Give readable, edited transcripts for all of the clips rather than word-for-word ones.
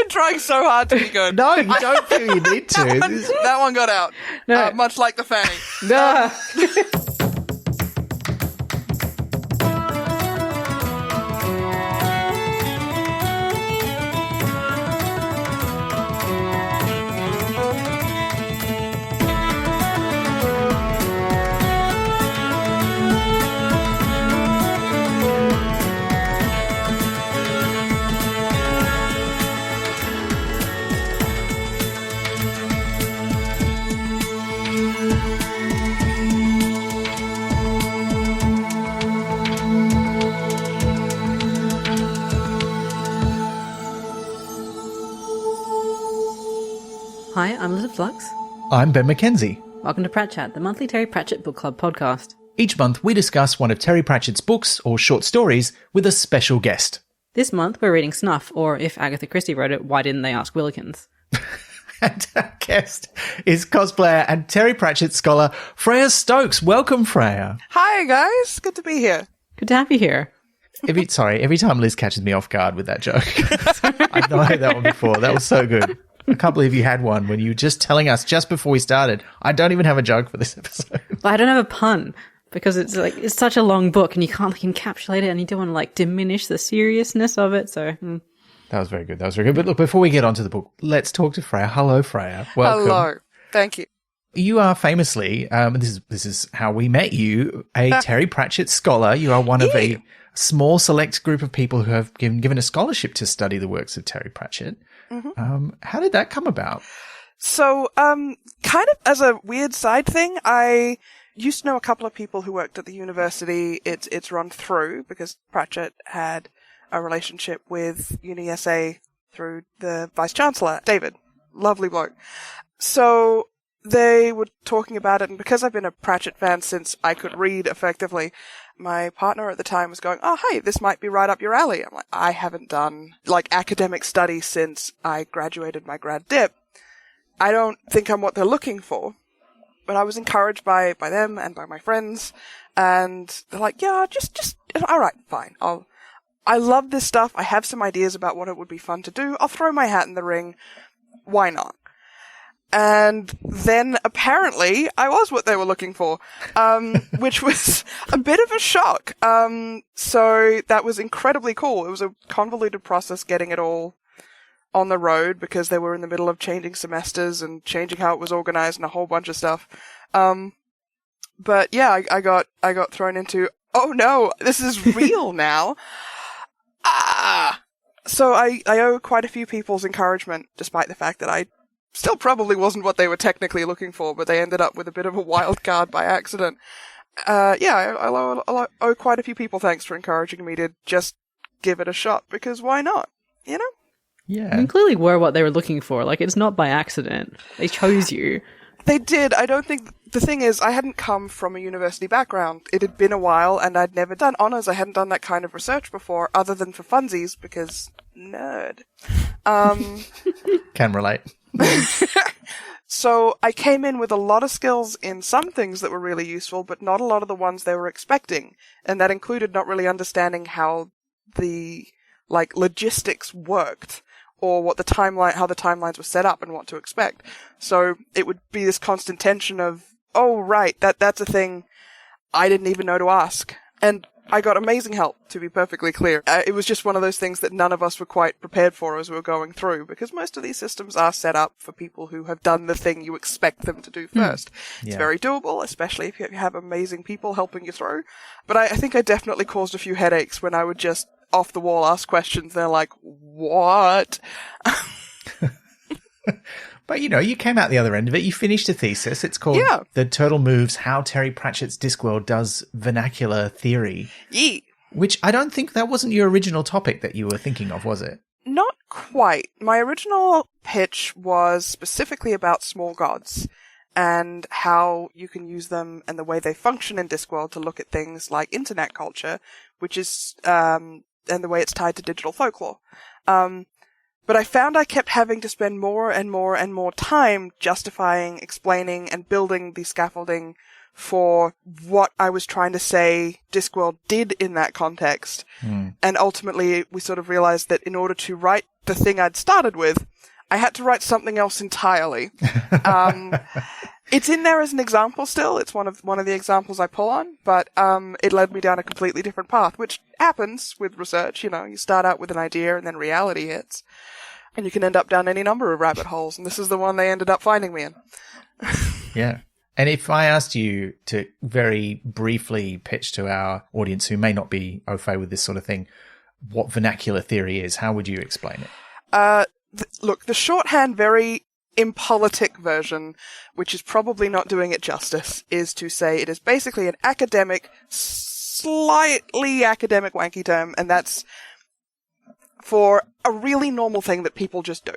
been trying so hard to be good. No, you don't feel you need to. That one got out. No. Much like the Fanny. No. Hi, I'm Elizabeth Flux. I'm Ben McKenzie. Welcome to Pratchett, the monthly Terry Pratchett Book Club podcast. Each month, we discuss one of Terry Pratchett's books or short stories with a special guest. This month, we're reading Snuff, or if Agatha Christie wrote it, why didn't they ask Willikens? And our guest is cosplayer and Terry Pratchett scholar Freyja Stokes. Welcome, Freyja. Hi, guys. Good to be here. Good to have you here. Every time Liz catches me off guard with that joke. I've not heard that one before. That was so good. I can't believe you had one when you were just telling us just before we started. I don't even have a joke for this episode. Well, I don't have a pun because it's such a long book and you can't encapsulate it and you don't want to diminish the seriousness of it. So That was very good. But look, before we get onto the book, let's talk to Freyja. Hello, Freyja. Welcome. Hello. Thank you. You are famously, this is how we met you, a Terry Pratchett scholar. You are one of a small select group of people who have given a scholarship to study the works of Terry Pratchett. Mm-hmm. How did that come about? So, kind of as a weird side thing, I used to know a couple of people who worked at the university it's run through, because Pratchett had a relationship with UniSA through the Vice-Chancellor, David. Lovely bloke. So they were talking about it, and because I've been a Pratchett fan since I could read effectively, my partner at the time was going, oh, hey, this might be right up your alley. I'm like, I haven't done, academic study since I graduated my grad dip. I don't think I'm what they're looking for. But I was encouraged by them and by my friends, and they're like, yeah, just, all right, fine. I love this stuff. I have some ideas about what it would be fun to do. I'll throw my hat in the ring. Why not? And then apparently I was what they were looking for, which was a bit of a shock. So that was incredibly cool. It was a convoluted process getting it all on the road because they were in the middle of changing semesters and changing how it was organized and a whole bunch of stuff. But yeah, I got thrown into, oh no, this is real now. So I owe quite a few people's encouragement, despite the fact that I still probably wasn't what they were technically looking for, but they ended up with a bit of a wild card by accident. I owe quite a few people thanks for encouraging me to just give it a shot, because why not? You know? Yeah. I mean, clearly were what they were looking for. It's not by accident. They chose you. They did. I don't think... The thing is, I hadn't come from a university background. It had been a while, and I'd never done honours. I hadn't done that kind of research before, other than for funsies, because nerd. Can relate. So I came in with a lot of skills in some things that were really useful, but not a lot of the ones they were expecting. And that included not really understanding how the, logistics worked, or how the timelines were set up and what to expect. So it would be this constant tension of, oh, right, that's a thing I didn't even know to ask. And I got amazing help, to be perfectly clear. It was just one of those things that none of us were quite prepared for as we were going through, because most of these systems are set up for people who have done the thing you expect them to do first. Yeah. It's very doable, especially if you have amazing people helping you through. But I think I definitely caused a few headaches when I would just off the wall ask questions. They're like, what? But, you came out the other end of it. You finished a thesis. It's called The Turtle Moves, How Terry Pratchett's Discworld Does Vernacular Theory. Yeah. Which I don't think that wasn't your original topic that you were thinking of, was it? Not quite. My original pitch was specifically about small gods and how you can use them and the way they function in Discworld to look at things like internet culture, which is, and the way it's tied to digital folklore. But I found I kept having to spend more and more and more time justifying, explaining, and building the scaffolding for what I was trying to say Discworld did in that context. And ultimately, we sort of realized that in order to write the thing I'd started with, I had to write something else entirely. It's in there as an example still. It's one of the examples I pull on, but it led me down a completely different path, which happens with research. You know, you start out with an idea and then reality hits, and you can end up down any number of rabbit holes, and this is the one they ended up finding me in. Yeah. And if I asked you to very briefly pitch to our audience who may not be au fait with this sort of thing, what vernacular theory is, how would you explain it? Look, the shorthand, very impolitic version, which is probably not doing it justice, is to say it is basically an academic, slightly academic wanky term, and that's for a really normal thing that people just do.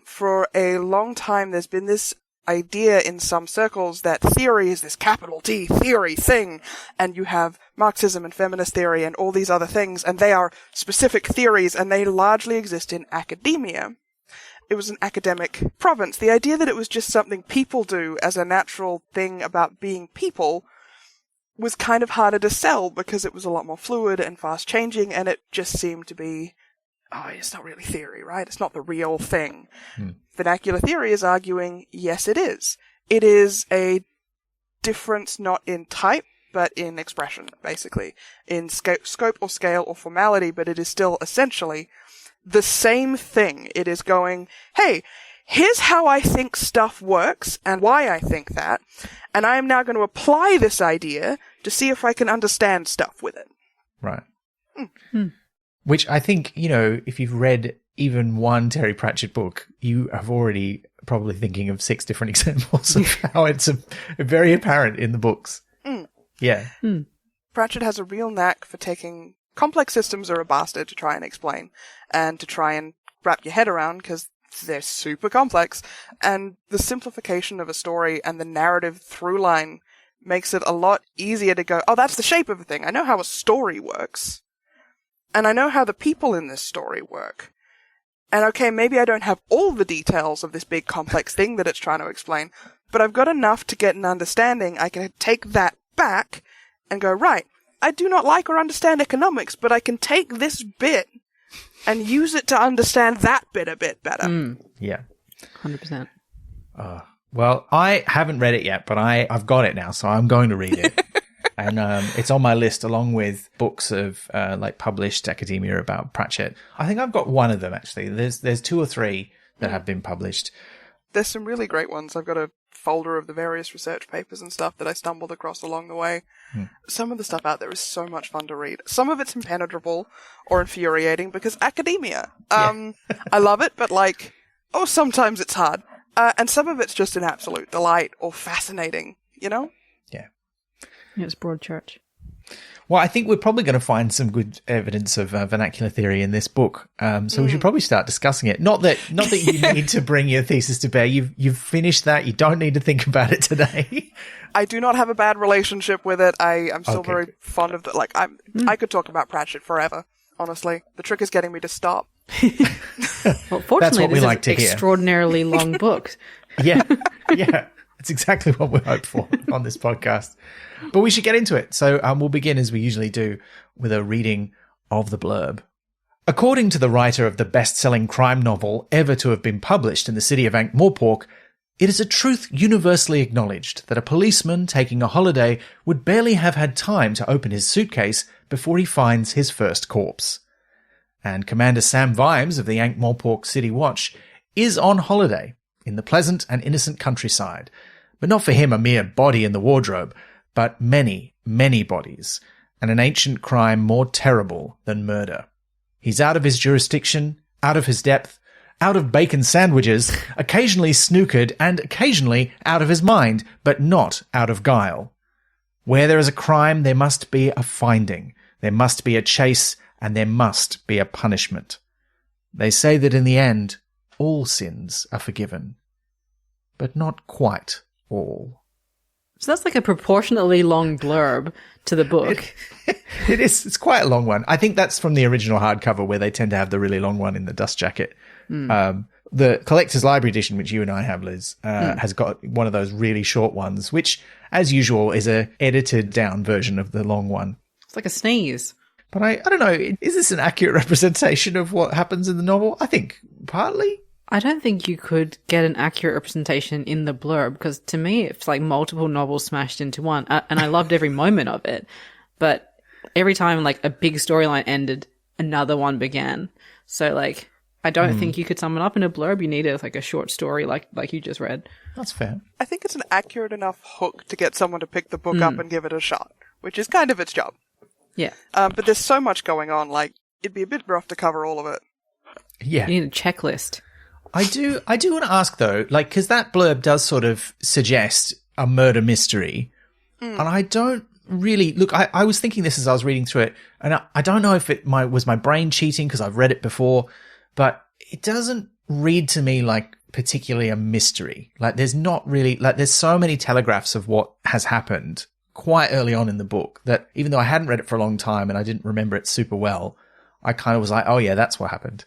For a long time, there's been this idea in some circles that theory is this capital T theory thing, and you have Marxism and feminist theory and all these other things, and they are specific theories, and they largely exist in academia. It was an academic province. The idea that it was just something people do as a natural thing about being people was kind of harder to sell because it was a lot more fluid and fast changing, and it just seemed to be, it's not really theory, right? It's not the real thing. Vernacular theory is arguing, yes, it is. It is a difference not in type, but in expression, basically. In scope or scale or formality, but it is still essentially the same thing. It is going, hey, here's how I think stuff works and why I think that, and I am now going to apply this idea to see if I can understand stuff with it. Right. Which I think, if you've read even one Terry Pratchett book, you have already probably thinking of 6 different examples of how it's very apparent in the books. Yeah. Pratchett has a real knack for taking complex systems are a bastard to try and explain and to try and wrap your head around because they're super complex. And the simplification of a story and the narrative through line makes it a lot easier to go, that's the shape of a thing. I know how a story works. And I know how the people in this story work. And okay, maybe I don't have all the details of this big complex thing that it's trying to explain, but I've got enough to get an understanding. I can take that back and go, right, I do not like or understand economics, but I can take this bit and use it to understand that bit a bit better. Yeah. 100%. Well, I haven't read it yet, but I've got it now, so I'm going to read it. And it's on my list along with books of published academia about Pratchett. I think I've got one of them, actually. There's 2 or 3 that have been published. There's some really great ones. I've got a folder of the various research papers and stuff that I stumbled across along the way. Some of the stuff out there is so much fun to read. Some of it's impenetrable or infuriating because academia. I love it, but sometimes it's hard. And some of it's just an absolute delight or fascinating, Yeah. Yeah, it's Broadchurch. Well, I think we're probably going to find some good evidence of vernacular theory in this book. So we should probably start discussing it. Not that you need to bring your thesis to bear. You've finished that. You don't need to think about it today. I do not have a bad relationship with it. I'm still very fond of it. I could talk about Pratchett forever, honestly. The trick is getting me to stop. Well, fortunately, That's what we this like to is hear. Extraordinarily long book. Yeah. That's exactly what we hope for on this podcast. But we should get into it. So we'll begin, as we usually do, with a reading of the blurb. According to the writer of the best-selling crime novel ever to have been published in the city of Ankh-Morpork, it is a truth universally acknowledged that a policeman taking a holiday would barely have had time to open his suitcase before he finds his first corpse. And Commander Sam Vimes of the Ankh-Morpork City Watch is on holiday in the pleasant and innocent countryside, but not for him a mere body in the wardrobe, but many, many bodies, and an ancient crime more terrible than murder. He's out of his jurisdiction, out of his depth, out of bacon sandwiches, occasionally snookered, and occasionally out of his mind, but not out of guile. Where there is a crime, there must be a finding, there must be a chase, and there must be a punishment. They say that in the end, all sins are forgiven, but not quite all. So that's like a proportionately long blurb to the book. It is. It's quite a long one. I think that's from the original hardcover where they tend to have the really long one in the dust jacket. But The Collector's Library edition, which you and I have, Liz, has got one of those really short ones, which, as usual, is a edited down version of the long one. It's like a sneeze. But I don't know, is this an accurate representation of what happens in the novel? I think partly. I don't think you could get an accurate representation in the blurb, because to me it's like multiple novels smashed into one, and I loved every moment of it. But every time like a big storyline ended, another one began. So like, I don't think you could sum it up in a blurb. You needed like a short story like you just read. That's fair. I think it's an accurate enough hook to get someone to pick the book up and give it a shot, which is kind of its job. Yeah. But there's so much going on, like, it'd be a bit rough to cover all of it. Yeah. You need a checklist. I do want to ask though, like, because that blurb does sort of suggest a murder mystery, and I don't really look. I was thinking this as I was reading through it, and I don't know if it was my brain cheating because I've read it before, but it doesn't read to me like particularly a mystery. Like, there's not really, like, there's so many telegraphs of what has happened quite early on in the book that even though I hadn't read it for a long time and I didn't remember it super well, I kind of was like, oh yeah, that's what happened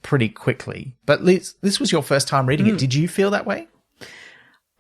pretty quickly. But Liz, this was your first time reading it. Did you feel that way?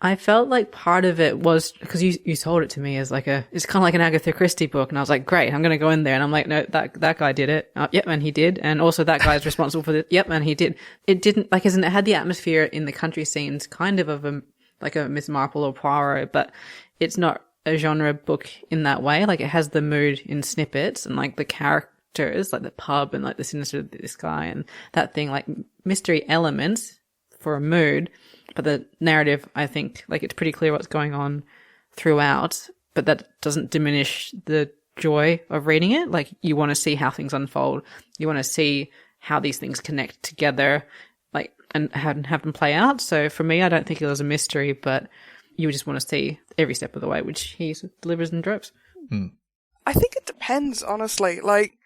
I felt like part of it was because you told it to me as like it's kind of like an Agatha Christie book, and I was like, great, I'm going to go in there, and I'm like, no, that guy did it. Yep, and he did, and also that guy is responsible for this. Yep, and he did. It didn't like, it had the atmosphere in the country scenes, kind of a like a Miss Marple or Poirot, but it's not a genre book in that way. Like, it has the mood in snippets, and like the characters, like the pub and like the sinister this guy and that thing, like mystery elements for a mood. But the narrative, I think, like, it's pretty clear what's going on throughout, but that doesn't diminish the joy of reading it. Like, you want to see how things unfold. You want to see how these things connect together, like, and have them play out. So for me, I don't think it was a mystery, but you just want to see every step of the way, which he delivers in drops. I think it depends, honestly. Like,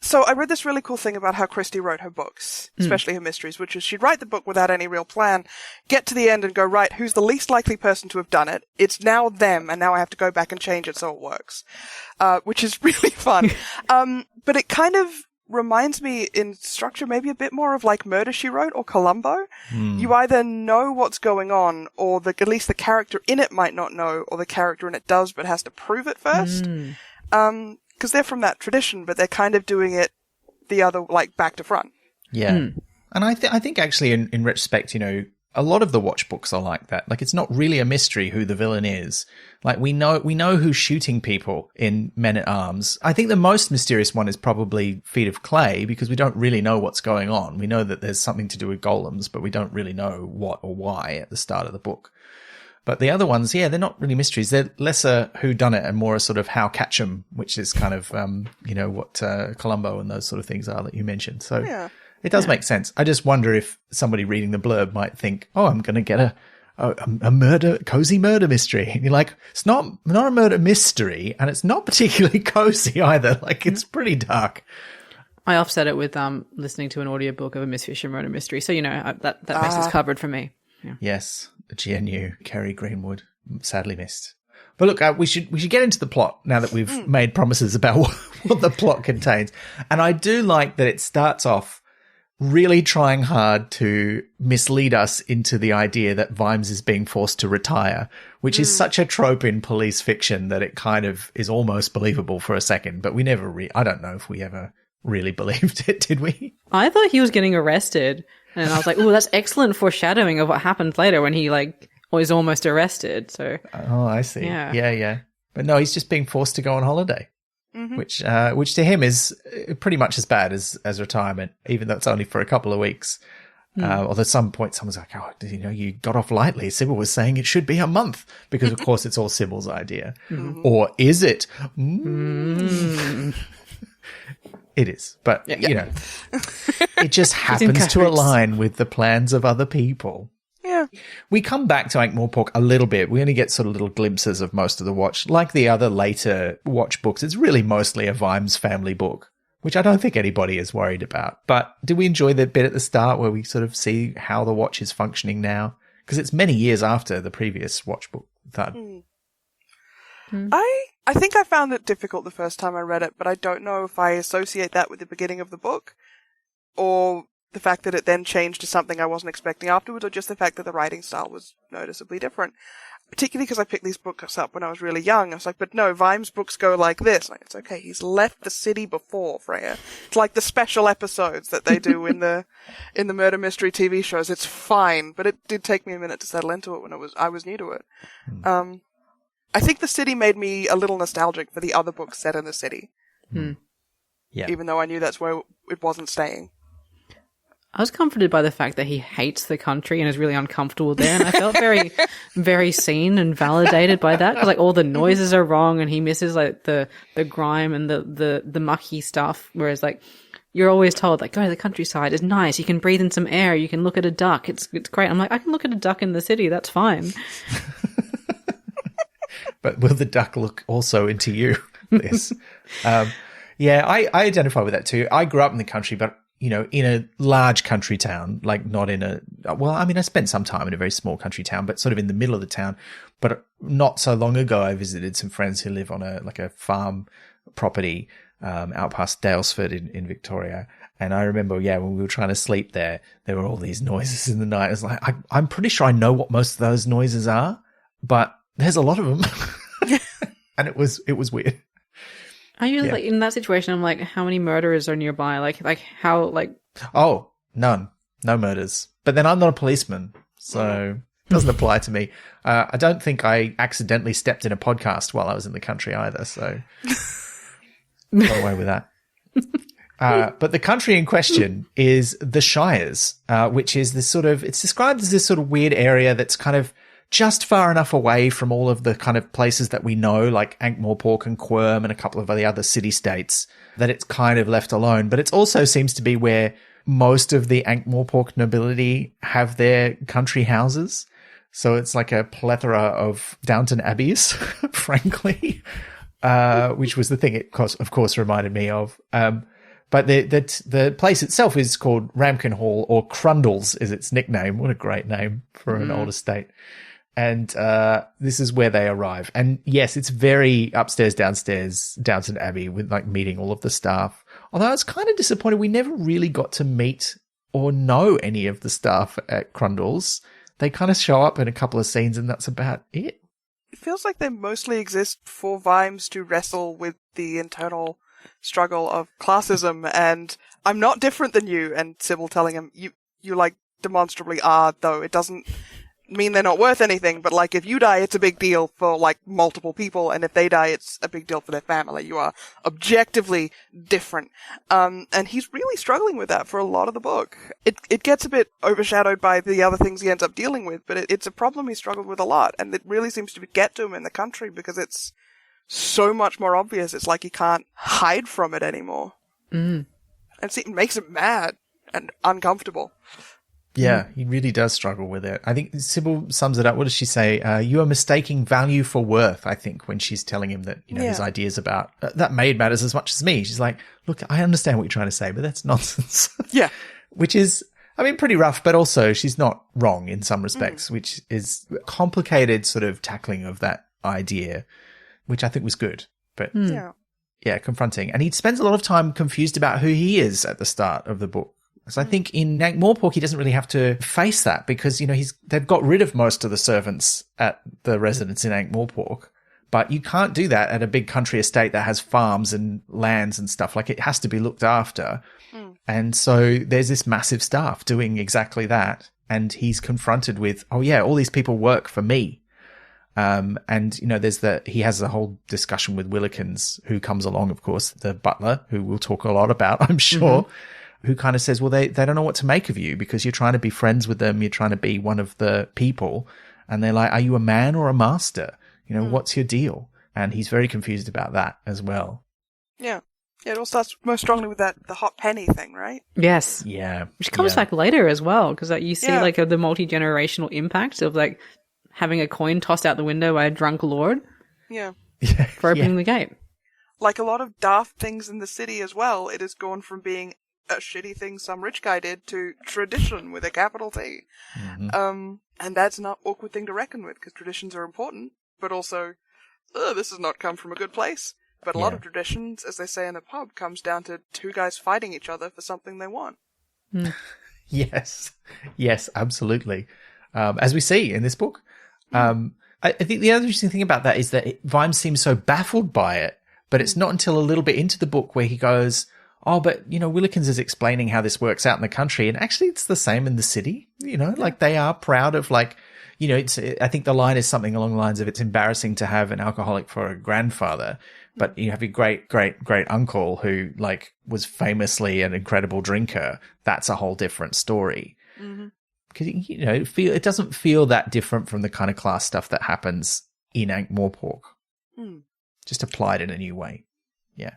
so I read this really cool thing about how Christie wrote her books, especially her mysteries, which is she'd write the book without any real plan, get to the end and go, right, who's the least likely person to have done it? It's now them, and now I have to go back and change it so it works, which is really fun. But it kind of reminds me in structure maybe a bit more of like Murder, She Wrote or Columbo. You either know what's going on, or at least the character in it might not know, or the character in it does but has to prove it first. Because they're from that tradition, but they're kind of doing it the other, like, back to front. Yeah. And I think actually in retrospect, you know, a lot of the Watch books are like that. Like, it's not really a mystery who the villain is. Like, we know who's shooting people in Men at Arms. I think the most mysterious one is probably Feet of Clay, because we don't really know what's going on. We know that there's something to do with golems, but we don't really know what or why at the start of the book. But the other ones, yeah, they're not really mysteries. They're lesser whodunit and more a sort of how catch 'em, which is kind of, you know, what Columbo and those sort of things are that you mentioned. So it does make sense. I just wonder if somebody reading the blurb might think, oh, I'm going to get a cozy murder mystery. And you're like, it's not a murder mystery, and it's not particularly cozy either. Like, it's pretty dark. I offset it with listening to an audiobook of a Miss Fisher murder mystery. So, you know, that mess is covered for me. Yeah. Yes, GNU, Kerry Greenwood, sadly missed. But look, we should get into the plot now that we've made promises about what the plot contains. And I do like that it starts off really trying hard to mislead us into the idea that Vimes is being forced to retire, which is such a trope in police fiction that it kind of is almost believable for a second. But we never I don't know if we ever really believed it, did we? I thought he was getting arrested. And I was like, oh, that's excellent foreshadowing of what happened later when he, like, was almost arrested. So, oh, I see. Yeah. But no, he's just being forced to go on holiday, which to him is pretty much as bad as retirement, even though it's only for a couple of weeks. Although at some point someone's like, oh, you know, you got off lightly. Sybil was saying it should be a month because, of course, it's all Sybil's idea. Or is it? It is, but, you know, it just happens to align with the plans of other people. Yeah. We come back to Ankh-Morpork a little bit. We only get sort of little glimpses of most of the Watch. Like the other later Watch books, it's really mostly a Vimes family book, which I don't think anybody is worried about. But do we enjoy the bit at the start where we sort of see how the Watch is functioning now? Because it's many years after the previous Watch book. I think I found it difficult the first time I read it, but I don't know if I associate that with the beginning of the book or the fact that it then changed to something I wasn't expecting afterwards, or just the fact that the writing style was noticeably different. Particularly because I picked these books up when I was really young. I was like, but no, Vime's books go like this. Like, it's okay, he's left the city before, Freyja. It's like the special episodes that they do in the murder mystery TV shows. It's fine, but it did take me a minute to settle into it when I was new to it. I think the city made me a little nostalgic for the other books set in the city. Yeah. Even though I knew that's where it wasn't staying. I was comforted by the fact that he hates the country and is really uncomfortable there, and I felt very, very seen and validated by that. Because like all the noises are wrong, and he misses like the grime and the mucky stuff. Whereas like you're always told like go to the countryside, it's nice, you can breathe in some air, you can look at a duck, it's great. I'm like, I can look at a duck in the city, that's fine. But will the duck look also into you? This, yeah, I identify with that too. I grew up in the country, but you know, in a large country town, like not in a, well, I mean, I spent some time in a very small country town, but sort of in the middle of the town. But not so long ago, I visited some friends who live on a farm property, out past Dalesford in Victoria. And I remember, when we were trying to sleep there were all these noises in the night. It was like, I'm pretty sure I know what most of those noises are, but there's a lot of them. And it was weird. Are you like in that situation? I'm like, how many murderers are nearby? Like how like? Oh, none, no murders. But then I'm not a policeman, so it doesn't apply to me. I don't think I accidentally stepped in a podcast while I was in the country either, so got away with that. But the country in question is the Shires, which is this sort of, it's described as this sort of weird area that's kind of just far enough away from all of the kind of places that we know, like Ankh-Morpork and Quirm and a couple of the other city-states, that it's kind of left alone. But it also seems to be where most of the Ankh-Morpork nobility have their country houses. So it's like a plethora of Downton Abbeys, frankly, which was the thing it, of course, reminded me of. But the place itself is called Ramkin Hall, or Crundles is its nickname. What a great name for an old estate. And this is where they arrive. And yes, it's very upstairs, downstairs, Downton Abbey, with like meeting all of the staff. Although I was kind of disappointed we never really got to meet or know any of the staff at Crundles. They kind of show up in a couple of scenes and that's about it. It feels like they mostly exist for Vimes to wrestle with the internal struggle of classism and I'm not different than you, and Sybil telling him, you like demonstrably are, though it doesn't mean they're not worth anything, but like if you die it's a big deal for like multiple people, and if they die it's a big deal for their family. You are objectively different. And he's really struggling with that for a lot of the book. It gets a bit overshadowed by the other things he ends up dealing with, but it's a problem he struggled with a lot, and it really seems to get to him in the country because it's so much more obvious. It's like he can't hide from it anymore. And it makes him mad and uncomfortable. Yeah, he really does struggle with it. I think Sybil sums it up. What does she say? You are mistaking value for worth, I think, when she's telling him that, his ideas about that maid matters as much as me. She's like, look, I understand what you're trying to say, but that's nonsense. Yeah. Which is, I mean, pretty rough, but also she's not wrong in some respects, which is complicated sort of tackling of that idea, which I think was good. But yeah, confronting. And he spends a lot of time confused about who he is at the start of the book. So I think in Ankh-Morpork, he doesn't really have to face that because, they've got rid of most of the servants at the residence in Ankh-Morpork. But you can't do that at a big country estate that has farms and lands and stuff. Like, it has to be looked after. And so there's this massive staff doing exactly that. And he's confronted with, oh yeah, all these people work for me. And, he has a whole discussion with Willikens, who comes along, of course, the butler, who we'll talk a lot about, I'm sure. Who kind of says, well, they don't know what to make of you because you're trying to be friends with them. You're trying to be one of the people. And they're like, are you a man or a master? What's your deal? And he's very confused about that as well. Yeah. Yeah, it all starts most strongly with the hot penny thing, right? Yes. Yeah. Which comes back later as well, because you see the multi-generational impact of like having a coin tossed out the window by a drunk lord. Yeah. For opening the gate. Like a lot of daft things in the city as well, it has gone from being a shitty thing some rich guy did to tradition with a capital T. And that's an awkward thing to reckon with because traditions are important, but also, this has not come from a good place. But a lot of traditions, as they say in the pub, comes down to two guys fighting each other for something they want. Yes, absolutely. As we see in this book. I think the other interesting thing about that is that Vimes seems so baffled by it, but it's not until a little bit into the book where he goes, oh, but, Willikens is explaining how this works out in the country, and actually it's the same in the city, like they are proud of, like, I think the line is something along the lines of, it's embarrassing to have an alcoholic for a grandfather, but you have your great, great, great uncle who, like, was famously an incredible drinker. That's a whole different story. Mm-hmm. Because, it doesn't feel that different from the kind of class stuff that happens in Ankh-Morpork. Just applied in a new way. Yeah.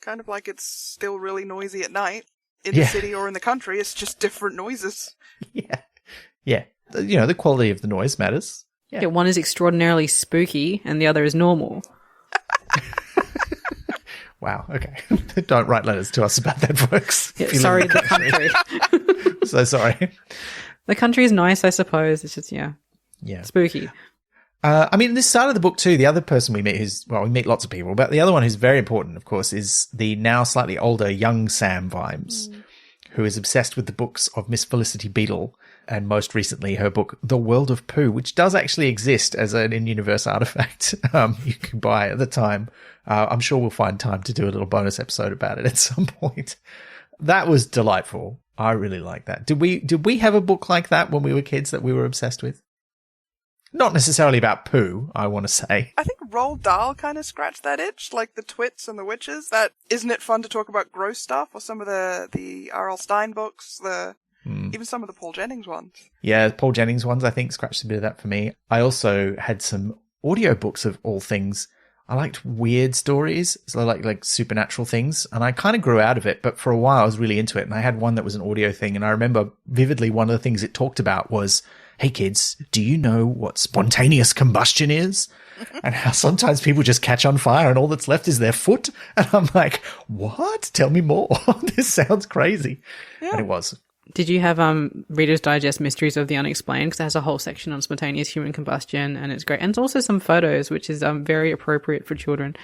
Kind of like it's still really noisy at night in the city or in the country. It's just different noises. Yeah. The quality of the noise matters. Yeah, one is extraordinarily spooky and the other is normal. Wow, okay. Don't write letters to us about that, folks. Yeah, sorry, the country. So sorry. The country is nice, I suppose. It's just, spooky. This start of the book too, the other person we meet we meet lots of people, but the other one who's very important, of course, is the now slightly older young Sam Vimes, who is obsessed with the books of Miss Felicity Beadle, and most recently her book, The World of Pooh, which does actually exist as an in-universe artifact you can buy at the time. I'm sure we'll find time to do a little bonus episode about it at some point. That was delightful. I really like that. Did we have a book like that when we were kids that we were obsessed with? Not necessarily about poo, I want to say. I think Roald Dahl kind of scratched that itch, like the Twits and the Witches. That isn't it fun to talk about gross stuff, or some of the R.L. Stine books, even some of the Paul Jennings ones. Yeah, Paul Jennings ones, I think, scratched a bit of that for me. I also had some audiobooks of all things. I liked weird stories, so like supernatural things, and I kind of grew out of it, but for a while I was really into it, and I had one that was an audio thing, and I remember vividly one of the things it talked about was, hey kids, do you know what spontaneous combustion is? And how sometimes people just catch on fire and all that's left is their foot? And I'm like, what? Tell me more. This sounds crazy. Yeah. And it was. Did you have Reader's Digest Mysteries of the Unexplained? Because it has a whole section on spontaneous human combustion, and it's great. And it's also some photos, which is very appropriate for children.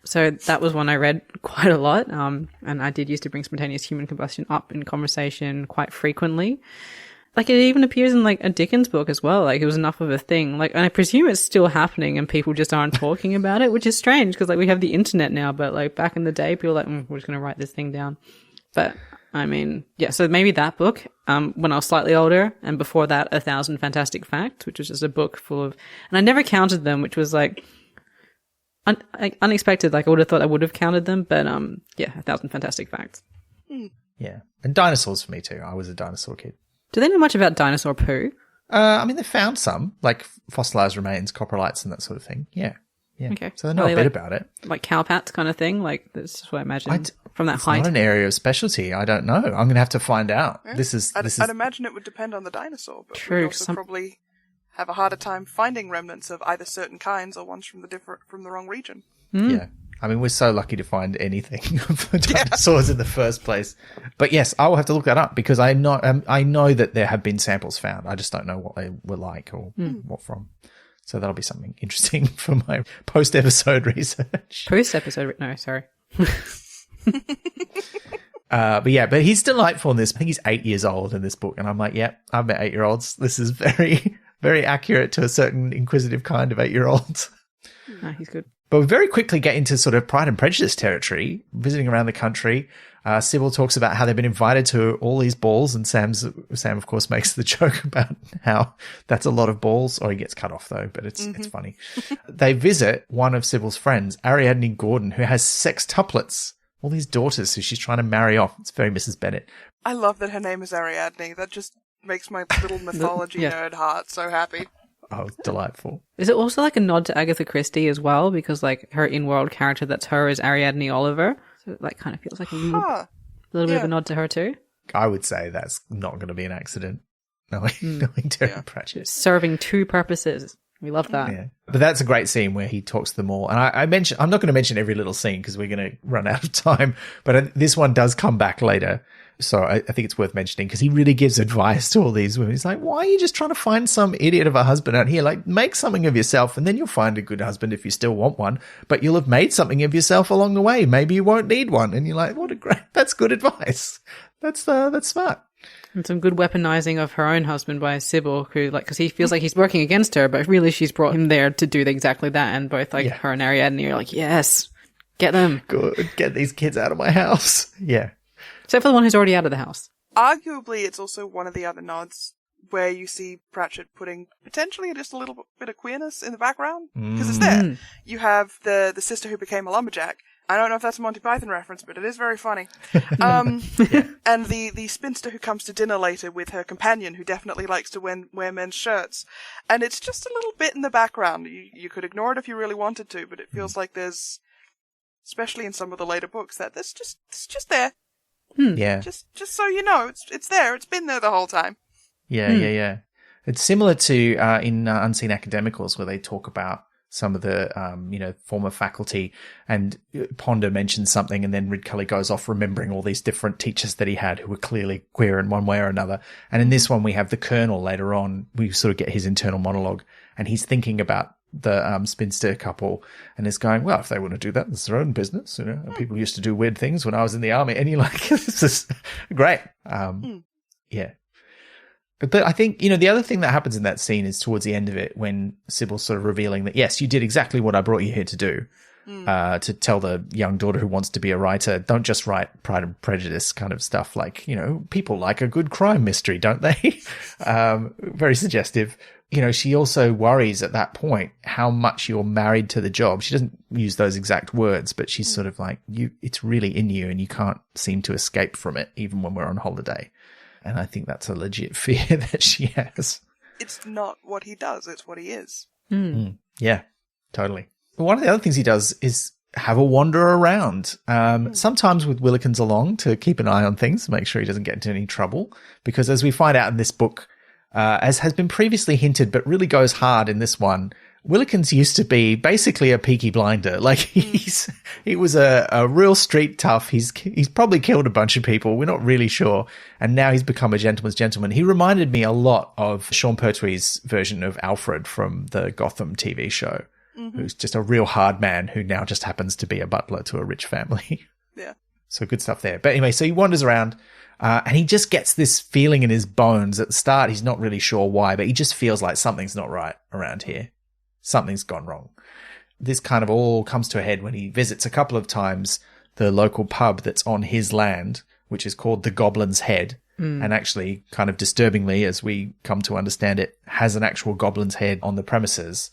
So that was one I read quite a lot. And I did used to bring spontaneous human combustion up in conversation quite frequently. Like, it even appears in, like, a Dickens book as well. Like, it was enough of a thing. Like, and I presume it's still happening and people just aren't talking about it, which is strange because, like, we have the internet now. But, like, back in the day, people were like, we're just going to write this thing down. But so maybe that book, when I was slightly older, and before that, 1,000 Fantastic Facts, which was just a book full of, and I never counted them, which was like, unexpected. Like, I would have thought I would have counted them, but 1,000 Fantastic Facts. Yeah. And dinosaurs for me too. I was a dinosaur kid. Do they know much about dinosaur poo? They found some, like fossilized remains, coprolites and that sort of thing. Yeah. Okay. So they know a bit about it. Like cowpats kind of thing? Like, that's what I imagine. From that height. It's not an area of specialty. I don't know. I'm going to have to find out. Yeah. I'd imagine it would depend on the dinosaur, but we'd also probably have a harder time finding remnants of either certain kinds or ones from the wrong region. Yeah. We're so lucky to find anything of the dinosaurs in the first place. But yes, I will have to look that up because I know that there have been samples found. I just don't know what they were like or what from. So that'll be something interesting for my post-episode research. No, sorry. But he's delightful in this. I think he's 8 years old in this book. And I'm like, I've met 8-year-olds. This is very, very accurate to a certain inquisitive kind of 8-year-olds. No, he's good. But we very quickly get into sort of Pride and Prejudice territory, visiting around the country. Sybil talks about how they've been invited to all these balls, and Sam, of course, makes the joke about how that's a lot of balls. Or he gets cut off, though, but it's funny. They visit one of Sybil's friends, Ariadne Gordon, who has sextuplets, all these daughters who she's trying to marry off. It's very Mrs. Bennet. I love that her name is Ariadne. That just makes my little mythology nerd heart so happy. Oh, it's delightful. Is it also like a nod to Agatha Christie as well? Because like her in-world character that's her is Ariadne Oliver. So it like kind of feels like a little bit of a nod to her too. I would say that's not going to be an accident. Knowing Terry Pratchett. Serving two purposes. We love that. Yeah. But that's a great scene where he talks to them all. And I'm not going to mention every little scene because we're going to run out of time. But this one does come back later. So I think it's worth mentioning because he really gives advice to all these women. He's like, why are you just trying to find some idiot of a husband out here? Like, make something of yourself and then you'll find a good husband if you still want one. But you'll have made something of yourself along the way. Maybe you won't need one. And you're like, that's good advice. That's smart. And some good weaponizing of her own husband by Sybil, who, like, because he feels like he's working against her, but really she's brought him there to do exactly that. And both, like, her and Ariadne are like, yes, get them. Good. Get these kids out of my house. Yeah. Except for the one who's already out of the house. Arguably, it's also one of the other nods where you see Pratchett putting potentially just a little bit of queerness in the background. Because it's there. You have the sister who became a lumberjack. I don't know if that's a Monty Python reference, but it is very funny. And the spinster who comes to dinner later with her companion, who definitely likes to wear men's shirts. And it's just a little bit in the background. You could ignore it if you really wanted to, but it feels like there's, especially in some of the later books, that it's just there. Yeah. Just so you know, it's there. It's been there the whole time. Yeah. It's similar to in Unseen Academicals, where they talk about some of the, former faculty, and Ponder mentions something, and then Ridcully goes off remembering all these different teachers that he had who were clearly queer in one way or another. And in this one, we have the Colonel later on. We sort of get his internal monologue, and he's thinking about the spinster couple, and is going, well, if they want to do that, it's their own business. You know, people used to do weird things when I was in the army, and you're like, this is great. Yeah. But I think, the other thing that happens in that scene is towards the end of it, when Sybil's sort of revealing that, yes, you did exactly what I brought you here to do, to tell the young daughter who wants to be a writer, don't just write Pride and Prejudice kind of stuff. Like, people like a good crime mystery, don't they? Very suggestive. She also worries at that point how much you're married to the job. She doesn't use those exact words, but she's sort of like, it's really in you and you can't seem to escape from it, even when we're on holiday. And I think that's a legit fear that she has. It's not what he does, it's what he is. Yeah, totally. One of the other things he does is have a wander around, sometimes with Willikens along to keep an eye on things, make sure he doesn't get into any trouble. Because as we find out in this book, as has been previously hinted, but really goes hard in this one, Willikens used to be basically a Peaky Blinder. Like he was a real street tough. He's probably killed a bunch of people. We're not really sure. And now he's become a gentleman's gentleman. He reminded me a lot of Sean Pertwee's version of Alfred from the Gotham TV show, who's just a real hard man who now just happens to be a butler to a rich family. Yeah. So good stuff there. But anyway, so he wanders around. And he just gets this feeling in his bones. At the start, he's not really sure why, but he just feels like something's not right around here. Something's gone wrong. This kind of all comes to a head when he visits a couple of times the local pub that's on his land, which is called the Goblin's Head. And actually, kind of disturbingly, as we come to understand it, has an actual goblin's head on the premises.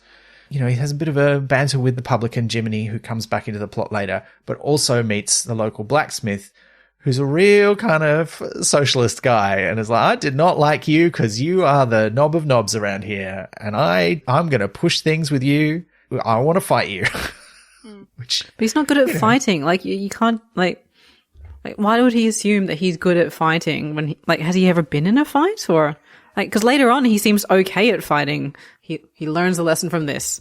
He has a bit of a banter with the publican Jiminy, who comes back into the plot later, but also meets the local blacksmith, who's a real kind of socialist guy, and is like, I did not like you because you are the knob of knobs around here, and I'm going to push things with you. I want to fight you. But he's not good at fighting. Like, you can't, like, why would he assume that he's good at fighting when, has he ever been in a fight? Or, because later on he seems okay at fighting. He learns a lesson from this.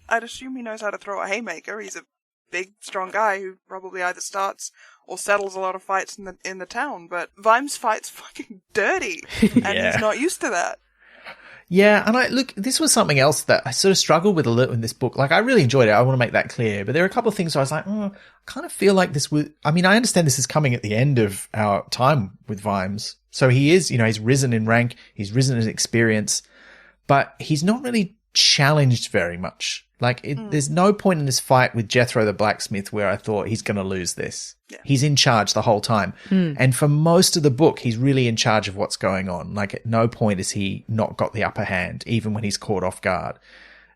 I'd assume he knows how to throw a haymaker. He's a big, strong guy who probably either starts or settles a lot of fights in the town, but Vimes fights fucking dirty, and he's not used to that. Yeah, and this was something else that I sort of struggled with a little in this book. Like, I really enjoyed it. I want to make that clear, but there are a couple of things where I was like, I kind of feel like this was, I understand this is coming at the end of our time with Vimes. So he is, he's risen in rank, he's risen in experience, but he's not really challenged very much. There's no point in this fight with Jethro the blacksmith where I thought he's going to lose this. Yeah. He's in charge the whole time. And for most of the book, he's really in charge of what's going on. At no point has he not got the upper hand, even when he's caught off guard.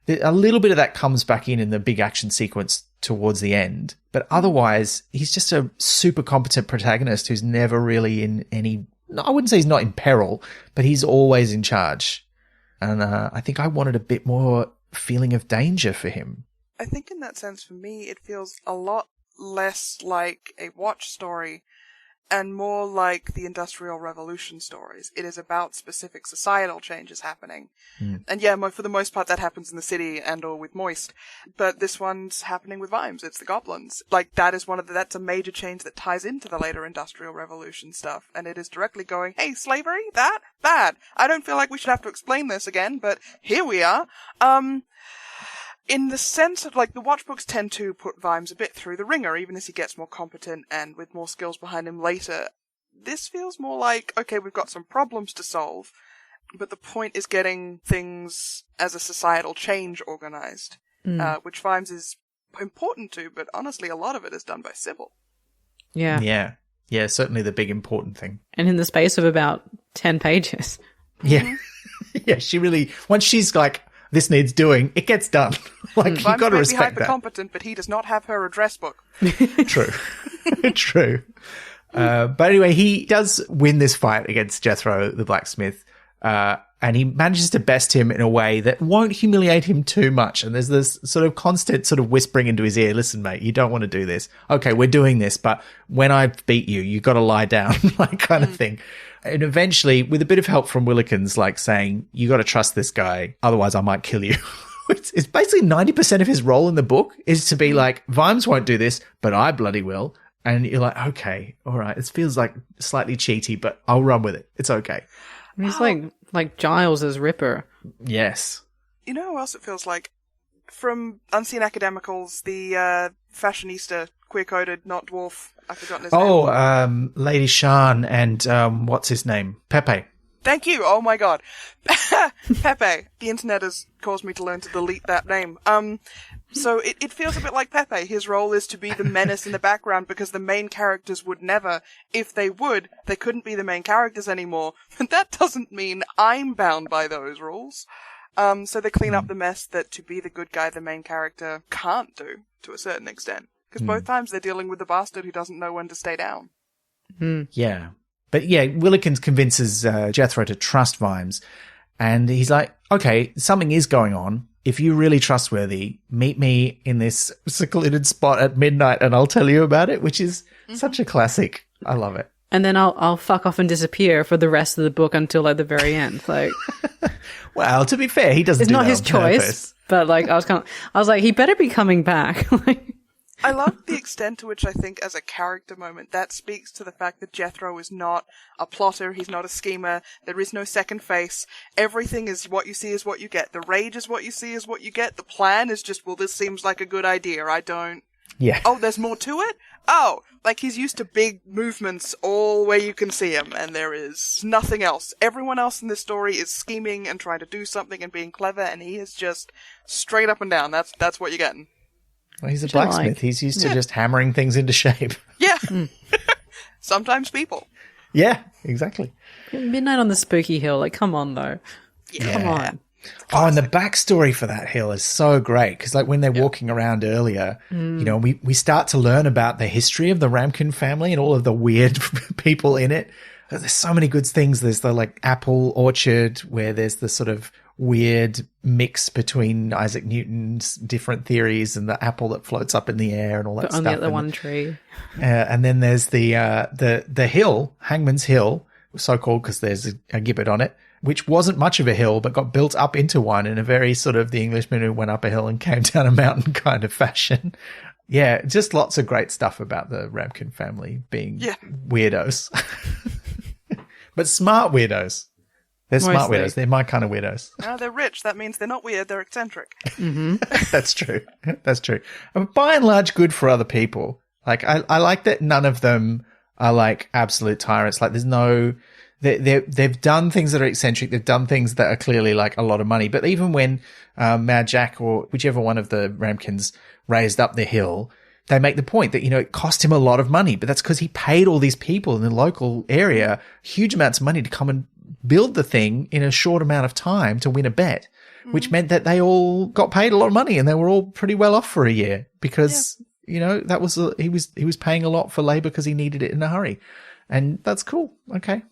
A little bit of that comes back in the big action sequence towards the end. But otherwise, he's just a super competent protagonist who's never really in any, I wouldn't say he's not in peril, but he's always in charge. And I think I wanted a bit more feeling of danger for him. I think in that sense, for me, it feels a lot less like a Watch story and more like the Industrial Revolution stories. It is about specific societal changes happening. And yeah, for the most part, that happens in the city and or with Moist. But this one's happening with Vimes. It's the goblins. That is that's a major change that ties into the later Industrial Revolution stuff. And it is directly going, hey, slavery? That? Bad. I don't feel like we should have to explain this again, but here we are. In the sense of, the Watch books tend to put Vimes a bit through the ringer, even as he gets more competent and with more skills behind him later. This feels more like, okay, we've got some problems to solve, but the point is getting things as a societal change organized, which Vimes is important to, but honestly, a lot of it is done by Sybil. Yeah. Yeah, certainly the big important thing. And in the space of about 10 pages. Yeah. Yeah, she really, once she's like, this needs doing, it gets done. Like, you've got to respect that. Vimes may be hyper-competent, but he does not have her address book. True. True. But anyway, he does win this fight against Jethro, the blacksmith, and he manages to best him in a way that won't humiliate him too much. And there's this sort of constant sort of whispering into his ear, listen, mate, you don't want to do this. Okay, we're doing this, but when I beat you, you got to lie down, like kind of thing. And eventually, with a bit of help from Willikens, like saying, you got to trust this guy, otherwise I might kill you. It's basically 90% of his role in the book is to be like, Vimes won't do this, but I bloody will. And you're like, okay, all right. It feels like slightly cheaty, but I'll run with it. It's okay. He's like Giles as Ripper. Yes. You know who else it feels like? From Unseen Academicals, the fashionista, queer-coded, not dwarf. I've forgotten his name. Lady Shan and what's his name? Pepe. Thank you. Oh my god. Pepe. The internet has caused me to learn to delete that name. So it feels a bit like Pepe. His role is to be the menace in the background because the main characters would never. If they would, they couldn't be the main characters anymore. But that doesn't mean I'm bound by those rules. So they clean up the mess that to be the good guy the main character can't do, to a certain extent. Because both times they're dealing with the bastard who doesn't know when to stay down. Yeah. But yeah, Willikens convinces Jethro to trust Vimes. And he's like, okay, something is going on. If you're really trustworthy, meet me in this secluded spot at midnight and I'll tell you about it, which is such a classic. I love it. And then I'll fuck off and disappear for the rest of the book until like the very end. Like, well, to be fair, he doesn't. It's do not that his on choice, purpose. but like I was like, he better be coming back. Like, I love the extent to which I think as a character moment that speaks to the fact that Jethro is not a plotter, he's not a schemer, there is no second face, everything is what you see is what you get, the rage is what you see is what you get, the plan is just, well, this seems like a good idea, Yeah. Oh, there's more to it? Oh, like he's used to big movements all where you can see him, and there is nothing else. Everyone else in this story is scheming and trying to do something and being clever, and he is just straight up and down. That's what you're getting. Well, he's a blacksmith. Like. He's used to just hammering things into shape. Yeah. Sometimes people. Yeah, exactly. Midnight on the Spooky Hill. Like, come on, though. Yeah. Come on. Oh, and the backstory for that hill is so great because, like, when they're walking around earlier, you know, we start to learn about the history of the Ramkin family and all of the weird people in it. There's so many good things. There's the like apple orchard where there's the sort of weird mix between Isaac Newton's different theories and the apple that floats up in the air and all that But stuff. only at the one tree. And then there's the hill, Hangman's Hill, so called because there's a gibbet on it, which wasn't much of a hill, but got built up into one in a very sort of the Englishman who went up a hill and came down a mountain kind of fashion. Yeah, just lots of great stuff about the Ramkin family being weirdos. But smart weirdos. They're smart weirdos. They're my kind of weirdos. No, they're rich. That means they're not weird. They're eccentric. That's true. That's true. And by and large, good for other people. Like, I like that none of them are like absolute tyrants. Like, there's no... They've done things that are eccentric. They've done things that are clearly like a lot of money. But even when Mad Jack or whichever one of the Ramkins raised up the hill, they make the point that, you know, it cost him a lot of money. But that's because he paid all these people in the local area huge amounts of money to come and build the thing in a short amount of time to win a bet, which meant that they all got paid a lot of money and they were all pretty well off for a year because, you know, that was he was paying a lot for labor because he needed it in a hurry. And that's cool. Okay.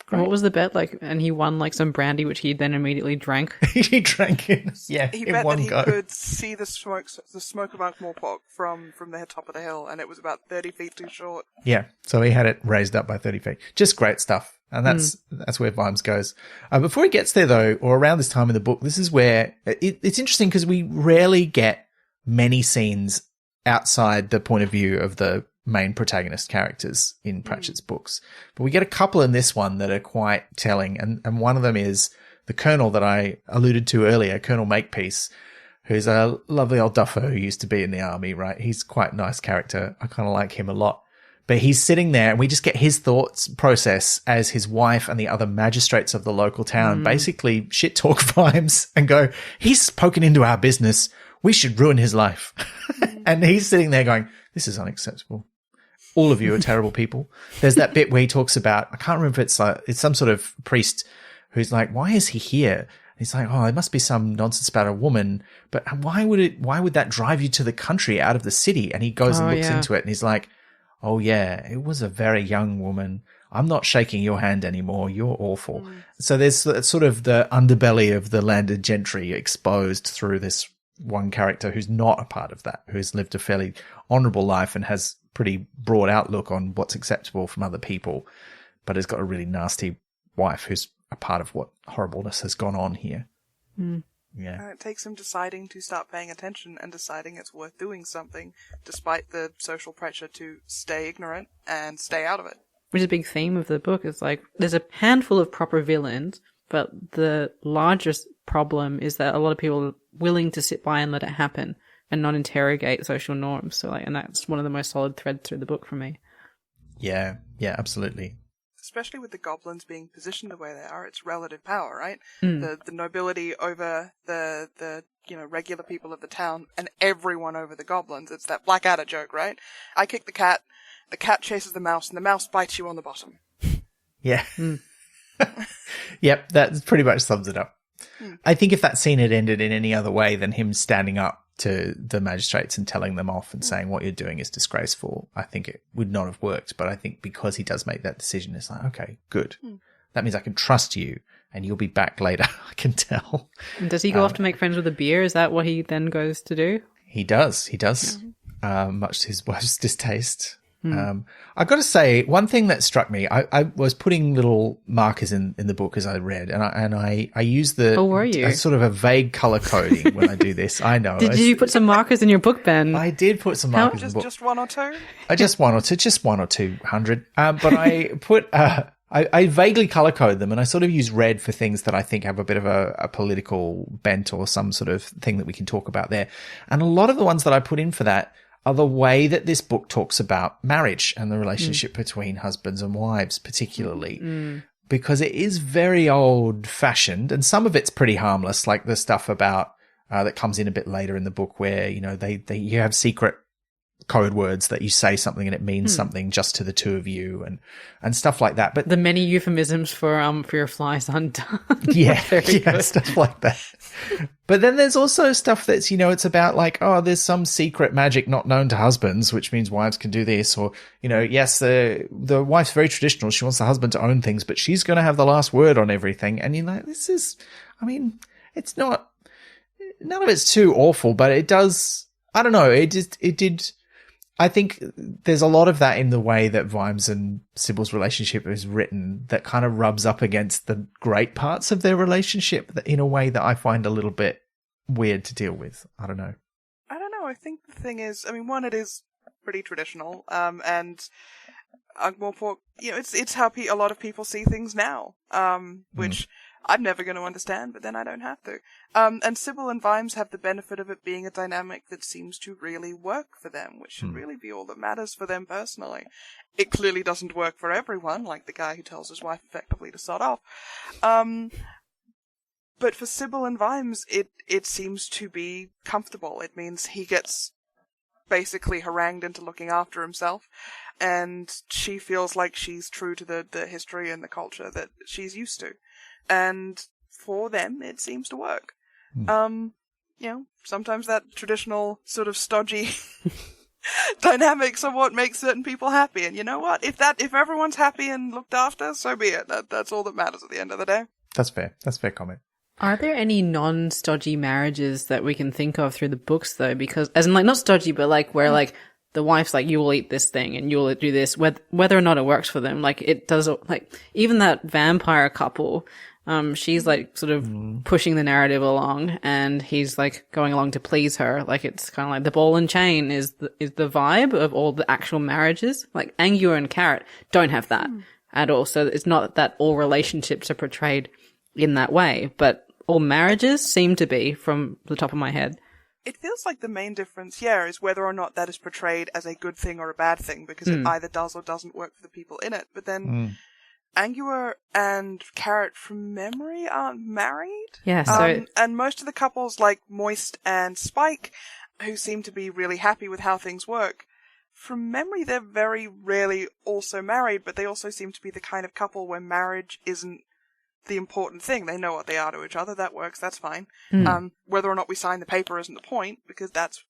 Great. What was the bet like? And he won like some brandy, which he then immediately drank. He drank it. Yeah, he in bet one that he go. could see the smoke of Ankh-Morpork from the top of the hill, and it was about 30 feet too short. Yeah, so he had it raised up by 30 feet. Just great stuff. And that's where Vimes goes. Before he gets there, though, or around this time in the book, this is where it's interesting because we rarely get many scenes outside the point of view of the main protagonist characters in Pratchett's books. But we get a couple in this one that are quite telling. And one of them is the Colonel that I alluded to earlier, Colonel Makepeace, who's a lovely old duffer who used to be in the army, right? He's quite a nice character. I kind of like him a lot. But he's sitting there and we just get his thoughts process as his wife and the other magistrates of the local town basically shit talk Vimes and go, he's poking into our business. We should ruin his life. And he's sitting there going, this is unacceptable. All of you are terrible people. There's that bit where he talks about, I can't remember if it's some sort of priest who's like, why is he here? And he's like, oh, there must be some nonsense about a woman. But why would that drive you to the country out of the city? And he goes and looks into it and he's like, oh yeah, it was a very young woman. I'm not shaking your hand anymore. You're awful. So there's sort of the underbelly of the landed gentry exposed through this one character who's not a part of that, who's lived a fairly honorable life and has pretty broad outlook on what's acceptable from other people, but has got a really nasty wife who's a part of what horribleness has gone on here. Yeah. It takes him deciding to start paying attention and deciding it's worth doing something, despite the social pressure to stay ignorant and stay out of it. Which is a big theme of the book. It's like there's a handful of proper villains, but the largest problem is that a lot of people are willing to sit by and let it happen and not interrogate social norms. So and that's one of the most solid threads through the book for me. Yeah, absolutely. Especially with the goblins being positioned the way they are, it's relative power, right? The nobility over the regular people of the town and everyone over the goblins. It's that Blackadder joke, right? I kick the cat chases the mouse, and the mouse bites you on the bottom. Yeah. Yep, that pretty much sums it up. I think if that scene had ended in any other way than him standing up to the magistrates and telling them off and saying what you're doing is disgraceful, I think it would not have worked. But I think because he does make that decision, it's like, okay, good. That means I can trust you and you'll be back later. I can tell. And does he go off to make friends with a beer? Is that what he then goes to do? He does. Much to his wife's distaste. I've got to say, one thing that struck me, I was putting little markers in the book as I read, and I use the sort of a vague color coding when I do this. I know. Did you put some markers in your book, Ben? I did put some markers in the book. Just one or two? Just one or 200. But I put, I vaguely color code them, and I sort of use red for things that I think have a bit of a political bent or some sort of thing that we can talk about there. And a lot of the ones that I put in for that are the way that this book talks about marriage and the relationship between husbands and wives, particularly, because it is very old-fashioned, and some of it's pretty harmless, like the stuff about that comes in a bit later in the book, where you have secret code words that you say something and it means something just to the two of you, and stuff like that. But the many euphemisms for your flies undone. Yeah, stuff like that. But then there's also stuff that's, it's about like, oh, there's some secret magic not known to husbands, which means wives can do this, or, yes, the wife's very traditional. She wants the husband to own things, but she's going to have the last word on everything. And you're like, it's not, none of it's too awful, but it does, I don't know, it did. I think there's a lot of that in the way that Vimes and Sybil's relationship is written that kind of rubs up against the great parts of their relationship in a way that I find a little bit weird to deal with. I don't know. I think the thing is, one, it is pretty traditional, and it's how a lot of people see things now, which I'm never going to understand, but then I don't have to. And Sybil and Vimes have the benefit of it being a dynamic that seems to really work for them, which should really be all that matters for them personally. It clearly doesn't work for everyone, like the guy who tells his wife effectively to sod off. But for Sybil and Vimes, it seems to be comfortable. It means he gets basically harangued into looking after himself, and she feels like she's true to the history and the culture that she's used to. And for them, it seems to work. Sometimes that traditional sort of stodgy dynamics are what makes certain people happy. And you know what? If everyone's happy and looked after, so be it. That's all that matters at the end of the day. That's fair. That's a fair comment. Are there any non-stodgy marriages that we can think of through the books, though? Because, as in, not stodgy, but where the wife's like, you will eat this thing and you'll do this, whether or not it works for them. It does, even that vampire couple, she's sort of pushing the narrative along, and he's going along to please her. It's kind of like the ball and chain is the vibe of all the actual marriages. Angua and Carrot don't have that at all. So it's not that all relationships are portrayed in that way, but all marriages seem to be, from the top of my head. It feels like the main difference here is whether or not that is portrayed as a good thing or a bad thing, because it either does or doesn't work for the people in it. But then Angua and Carrot, from memory, aren't married. Yeah, so... and most of the couples, like Moist and Spike, who seem to be really happy with how things work, from memory, they're very rarely also married, but they also seem to be the kind of couple where marriage isn't the important thing. They know what they are to each other. That works. That's fine. Whether or not we sign the paper isn't the point, because that's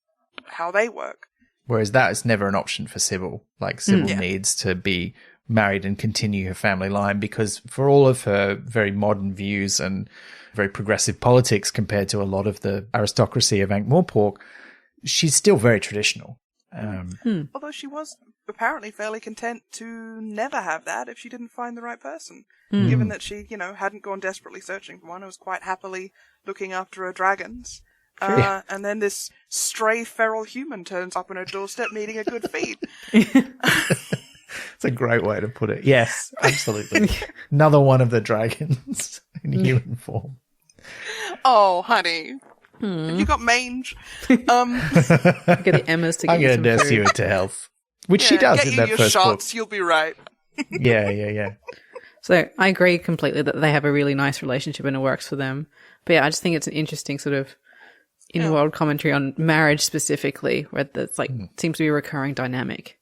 how they work. Whereas that is never an option for Sybil. Like, Sybil needs to be married and continue her family line, because for all of her very modern views and very progressive politics compared to a lot of the aristocracy of Ankh-Morpork, she's still very traditional. Although she was apparently fairly content to never have that if she didn't find the right person. Given that she, hadn't gone desperately searching for one, and was quite happily looking after her dragons. And then this stray feral human turns up on her doorstep needing a good feed. It's a great way to put it. Yes, absolutely. Another one of the dragons in human form. Oh, honey. Have you got mange? Get the Emmas to get I'm going to nurse you into health. Which she does in that your first shots, book. You'll be right. Yeah. So I agree completely that they have a really nice relationship and it works for them. But yeah, I just think it's an interesting sort of in-world commentary on marriage specifically, where that's seems to be a recurring dynamic.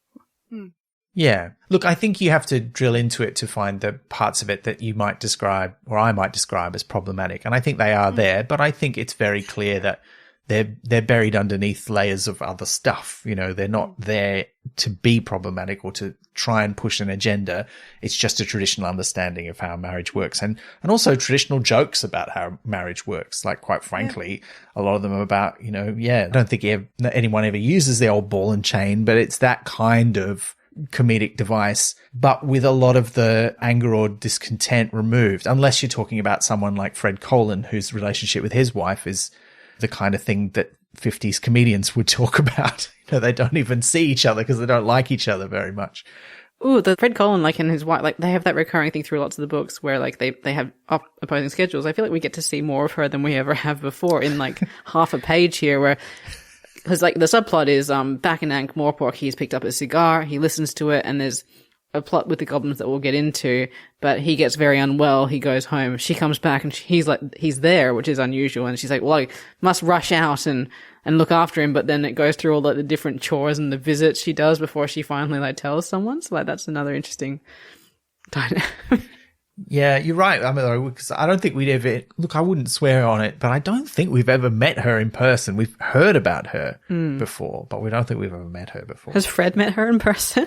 Yeah. Look, I think you have to drill into it to find the parts of it that you might describe, or I might describe, as problematic. And I think they are there, but I think it's very clear that they're buried underneath layers of other stuff. They're not there to be problematic or to try and push an agenda. It's just a traditional understanding of how marriage works, and also traditional jokes about how marriage works. Like, quite frankly, a lot of them are about, I don't think anyone ever uses the old ball and chain, but it's that kind of comedic device, but with a lot of the anger or discontent removed, unless you're talking about someone like Fred Colin, whose relationship with his wife is the kind of thing that 50s comedians would talk about. They don't even see each other because they don't like each other very much. Ooh, the Fred Colin, and his wife, they have that recurring thing through lots of the books where, they have opposing schedules. I feel like we get to see more of her than we ever have before in, half a page here, where, because, the subplot is, back in Ankh-Morpork, he's picked up a cigar, he listens to it, and there's a plot with the goblins that we'll get into, but he gets very unwell, he goes home, she comes back, and he's there, which is unusual, and she's like, well, I must rush out and look after him, but then it goes through all the different chores and the visits she does before she finally, tells someone, so, that's another interesting dynamic. Yeah, you're right. Because I don't think we'd ever, look, I wouldn't swear on it, but I don't think we've ever met her in person. We've heard about her before, but we don't think we've ever met her before. Has Fred met her in person?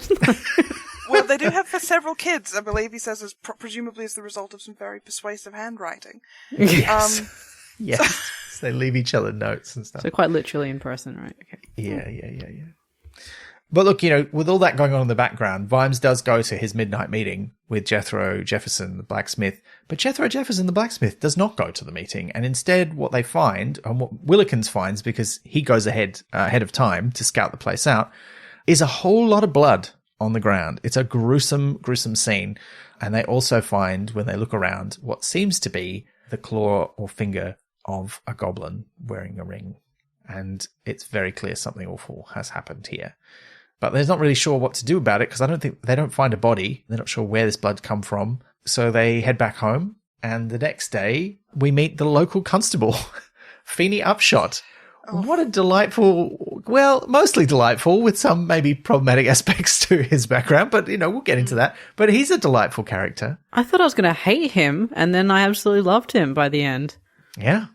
Well, they do have several kids, I believe he says, presumably as the result of some very persuasive handwriting. Yes. Yes. So they leave each other notes and stuff. So quite literally in person, right? Okay. Yeah. But look, with all that going on in the background, Vimes does go to his midnight meeting with Jethro Jefferson, the blacksmith. But Jethro Jefferson, the blacksmith, does not go to the meeting. And instead, what they find, and what Willikens finds, because he goes ahead of time to scout the place out, is a whole lot of blood on the ground. It's a gruesome, gruesome scene. And they also find, when they look around, what seems to be the claw or finger of a goblin wearing a ring. And it's very clear something awful has happened here. But they're not really sure what to do about it, because they don't find a body. They're not sure where this blood come from. So they head back home. And the next day, we meet the local constable, Feeney Upshot. Oh. What a delightful, well, mostly delightful, with some maybe problematic aspects to his background. But, we'll get into that. But he's a delightful character. I thought I was going to hate him, and then I absolutely loved him by the end. Yeah.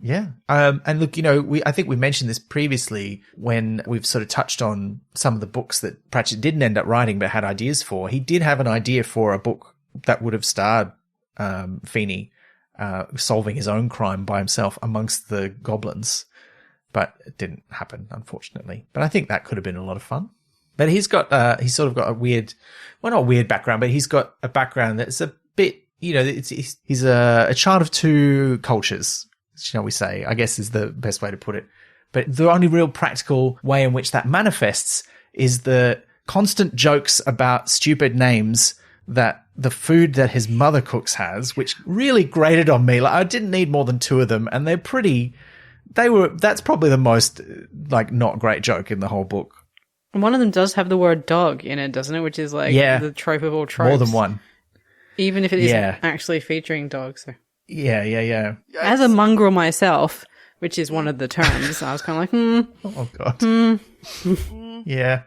Yeah. And look, I think we mentioned this previously when we've sort of touched on some of the books that Pratchett didn't end up writing but had ideas for. He did have an idea for a book that would have starred Feeney solving his own crime by himself amongst the goblins, but it didn't happen, unfortunately. But I think that could have been a lot of fun. But he's sort of got a weird, well, not a weird background, but he's got a background that's a bit, he's a child of two cultures, shall we say, I guess is the best way to put it. But the only real practical way in which that manifests is the constant jokes about stupid names that the food that his mother cooks has, which really grated on me. Like, I didn't need more than two of them, and they're pretty That's probably the most, not great joke in the whole book. And one of them does have the word dog in it, doesn't it? Which is the trope of all tropes. More than one. Even if it isn't actually featuring dogs. So. Yeah. As a mongrel myself, which is one of the terms, I was kind of like, Oh, God. Yeah.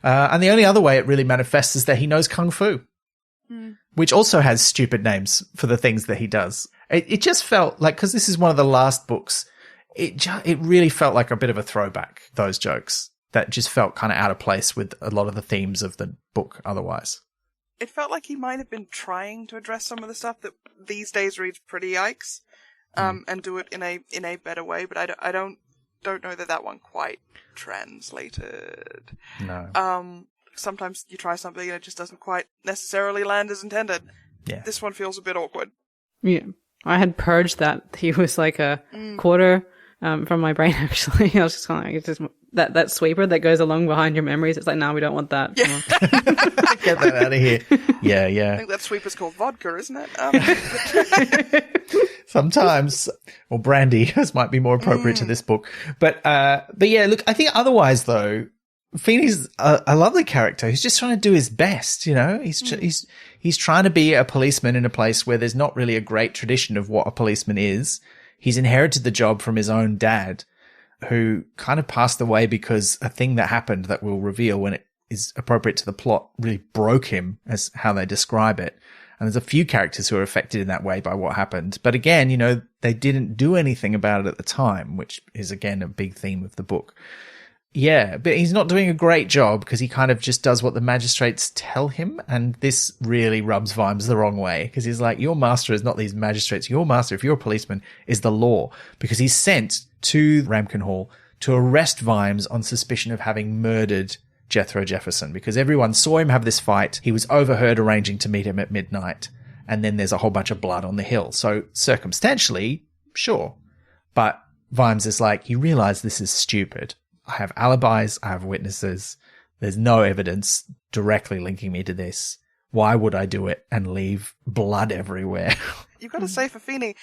And the only other way it really manifests is that he knows Kung Fu, which also has stupid names for the things that he does. It just felt like, because this is one of the last books, it really felt like a bit of a throwback, those jokes. That just felt kind of out of place with a lot of the themes of the book otherwise. It felt like he might have been trying to address some of the stuff that these days reads pretty yikes, and do it in a better way, but I don't know that one quite translated. No. Sometimes you try something and it just doesn't quite necessarily land as intended. Yeah. This one feels a bit awkward. Yeah. I had purged that. He was like a quarter from my brain, actually. I was just kind of like, it's just that sweeper that goes along behind your memories. It's like, no, we don't want that. Yeah. Get that out of here. Yeah. I think that sweeper's called vodka, isn't it? Sometimes, or brandy, as might be more appropriate to this book. But yeah, look, I think otherwise though, Feeney's a lovely character who's just trying to do his best, you know? He's trying to be a policeman in a place where there's not really a great tradition of what a policeman is. He's inherited the job from his own dad, who kind of passed away because a thing that happened that we'll reveal when it is appropriate to the plot really broke him, as how they describe it. And there's a few characters who are affected in that way by what happened. But again, you know, they didn't do anything about it at the time, which is again a big theme of the book. Yeah, but he's not doing a great job because he kind of just does what the magistrates tell him. And this really rubs Vimes the wrong way because he's like, your master is not these magistrates. Your master, if you're a policeman, is the law, because he's sent to Ramkin Hall to arrest Vimes on suspicion of having murdered Jethro Jefferson, because everyone saw him have this fight. He was overheard arranging to meet him at midnight. And then there's a whole bunch of blood on the hill. So circumstantially, sure. But Vimes is like, you realize this is stupid. I have alibis. I have witnesses. There's no evidence directly linking me to this. Why would I do it and leave blood everywhere? You've got to say for Feeney,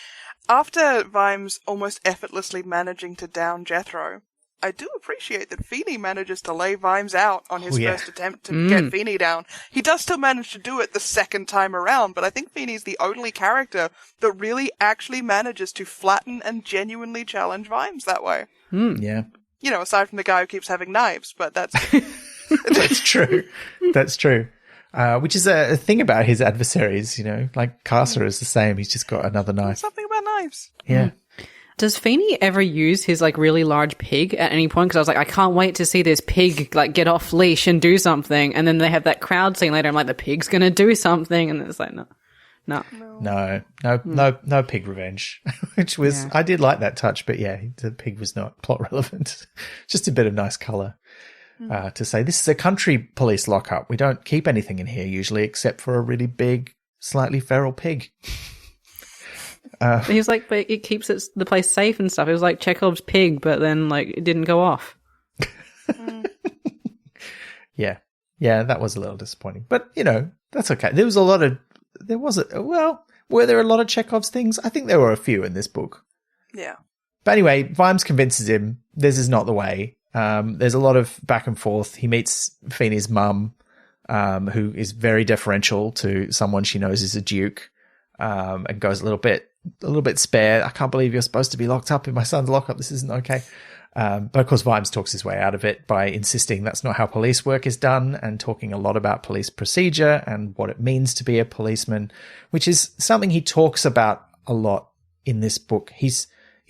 after Vimes almost effortlessly managing to down Jethro, I do appreciate that Feeney manages to lay Vimes out on his first attempt to get Feeney down. He does still manage to do it the second time around, but I think Feeney's the only character that really actually manages to flatten and genuinely challenge Vimes that way. Yeah. You know, aside from the guy who keeps having knives, but that's... That's true. That's true. Which is a thing about his adversaries, you know, like Carcer is the same. He's just got another knife. Something about knives. Yeah. Does Feeney ever use his like really large pig at any point? Because I was like, I can't wait to see this pig like get off leash and do something. And then they have that crowd scene later. I'm like, the pig's going to do something. And it's like, no pig revenge, which was, I did like that touch, but yeah, the pig was not plot relevant. Just a bit of nice color. To say this is a country police lockup. We don't keep anything in here usually except for a really big, slightly feral pig. He was like, but it keeps the place safe and stuff. It was like Chekhov's pig, but then like it didn't go off. Yeah, that was a little disappointing, but you know, that's okay. Were there a lot of Chekhov's things? I think there were a few in this book. Yeah. But anyway, Vimes convinces him this is not the way. There's a lot of back and forth. He meets Feeney's mum, who is very deferential to someone she knows is a duke, and goes a little bit spare. I can't believe you're supposed to be locked up in my son's lockup. This isn't okay. But of course, Vimes talks his way out of it by insisting that's not how police work is done, and talking a lot about police procedure and what it means to be a policeman, which is something he talks about a lot in this book. He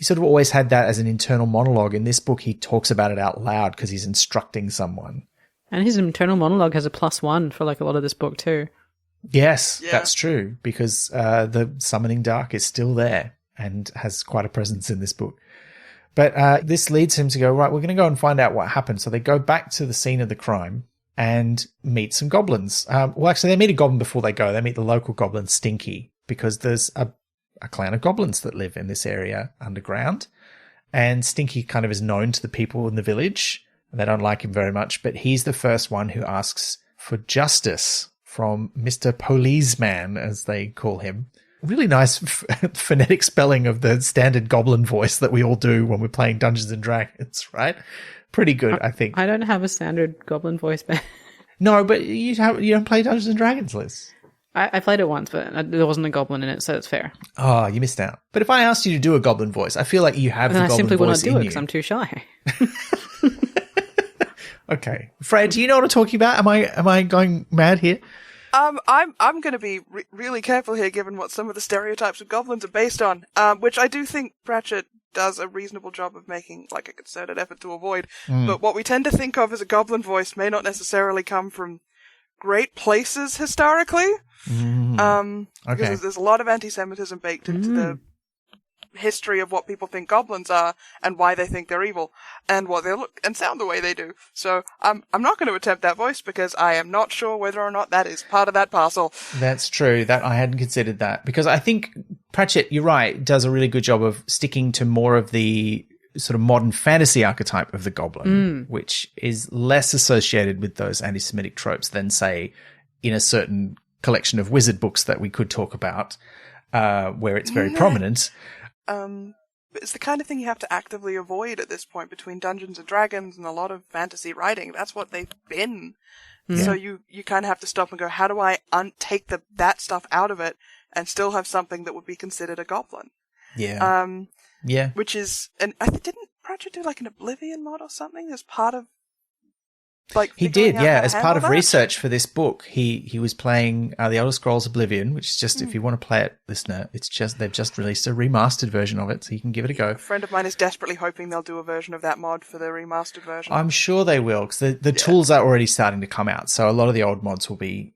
sort of always had that as an internal monologue. In this book, he talks about it out loud because he's instructing someone. And his internal monologue has a +1 for like a lot of this book too. Yes, that's true, because the summoning dark is still there and has quite a presence in this book. But this leads him to go, right, we're going to go and find out what happened. So they go back to the scene of the crime and meet some goblins. Well, actually, they meet a goblin before they go. They meet the local goblin, Stinky, because there's a clan of goblins that live in this area underground. And Stinky kind of is known to the people in the village. And they don't like him very much, but he's the first one who asks for justice from Mr. Policeman, as they call him. really nice phonetic spelling of the standard goblin voice that we all do when we're playing Dungeons and Dragons, right? Pretty good, I think. I don't have a standard goblin voice, but No, but you don't play Dungeons and Dragons, Liz. I played it once, but there wasn't a goblin in it, so it's fair. Oh, you missed out. But if I asked you to do a goblin voice, I feel like you have Then the I goblin simply will not voice do in it you. because I'm too shy. Okay, Fred, do you know what I'm talking about? Am I going mad here? I'm going to be really careful here, given what some of the stereotypes of goblins are based on, which I do think Pratchett does a reasonable job of making like a concerted effort to avoid. But what we tend to think of as a goblin voice may not necessarily come from great places historically. Okay. Because there's a lot of anti-Semitism baked into the history of what people think goblins are and why they think they're evil and what they look and sound the way they do. So I'm not going to attempt that voice because I am not sure whether or not that is part of that parcel. That's true. That I hadn't considered that because I think Pratchett, you're right, does a really good job of sticking to more of the sort of modern fantasy archetype of the goblin, which is less associated with those anti-Semitic tropes than, say, in a certain collection of wizard books that we could talk about, where it's very prominent. It's the kind of thing you have to actively avoid at this point between Dungeons and Dragons and a lot of fantasy writing. That's what they've been. Yeah. So you kind of have to stop and go, how do I take that stuff out of it and still have something that would be considered a goblin? Yeah. Yeah. Which is, and I think, didn't Pratchett do like an Oblivion mod or something as part of, like, he did, yeah. As part of research for this book, he was playing the Elder Scrolls Oblivion, which is just, if you want to play it, listener, it's just, they've just released a remastered version of it, so you can give it a go. A friend of mine is desperately hoping they'll do a version of that mod for the remastered version. I'm sure they will, because the tools are already starting to come out, so a lot of the old mods will be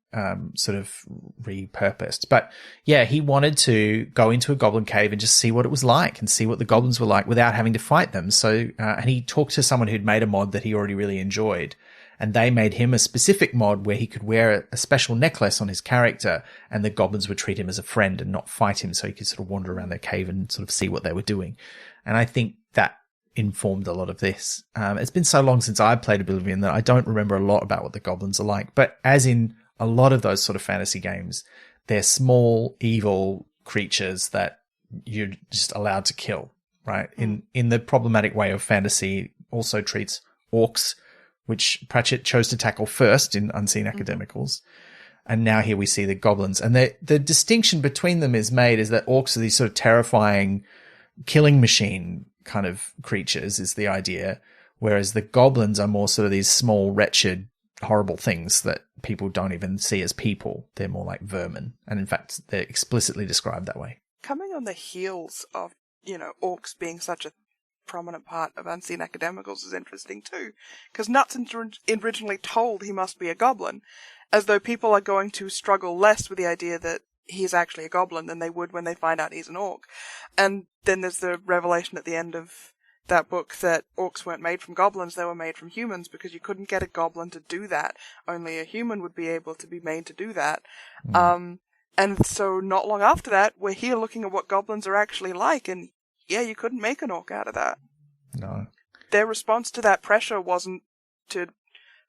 sort of repurposed. But yeah, he wanted to go into a goblin cave and just see what it was like and see what the goblins were like without having to fight them. So, and he talked to someone who'd made a mod that he already really enjoyed. And they made him a specific mod where he could wear a special necklace on his character and the goblins would treat him as a friend and not fight him, so he could sort of wander around their cave and sort of see what they were doing. And I think that informed a lot of this. It's been so long since I played Oblivion that I don't remember a lot about what the goblins are like. But as in a lot of those sort of fantasy games, they're small, evil creatures that you're just allowed to kill, right? In the problematic way of fantasy also treats orcs, which Pratchett chose to tackle first in Unseen Academicals. And now here we see the goblins. And the distinction between them is that orcs are these sort of terrifying killing machine kind of creatures is the idea, whereas the goblins are more sort of these small, wretched, horrible things that people don't even see as people. They're more like vermin. And in fact, they're explicitly described that way. Coming on the heels of, orcs being such a prominent part of Unseen Academicals is interesting too, because Nuts originally told he must be a goblin, as though people are going to struggle less with the idea that he's actually a goblin than they would when they find out he's an orc. And then there's the revelation at the end of that book that orcs weren't made from goblins, they were made from humans, because you couldn't get a goblin to do that. Only a human would be able to be made to do that. And so not long after that, we're here looking at what goblins are actually like, and yeah, you couldn't make an orc out of that. No. Their response to that pressure wasn't to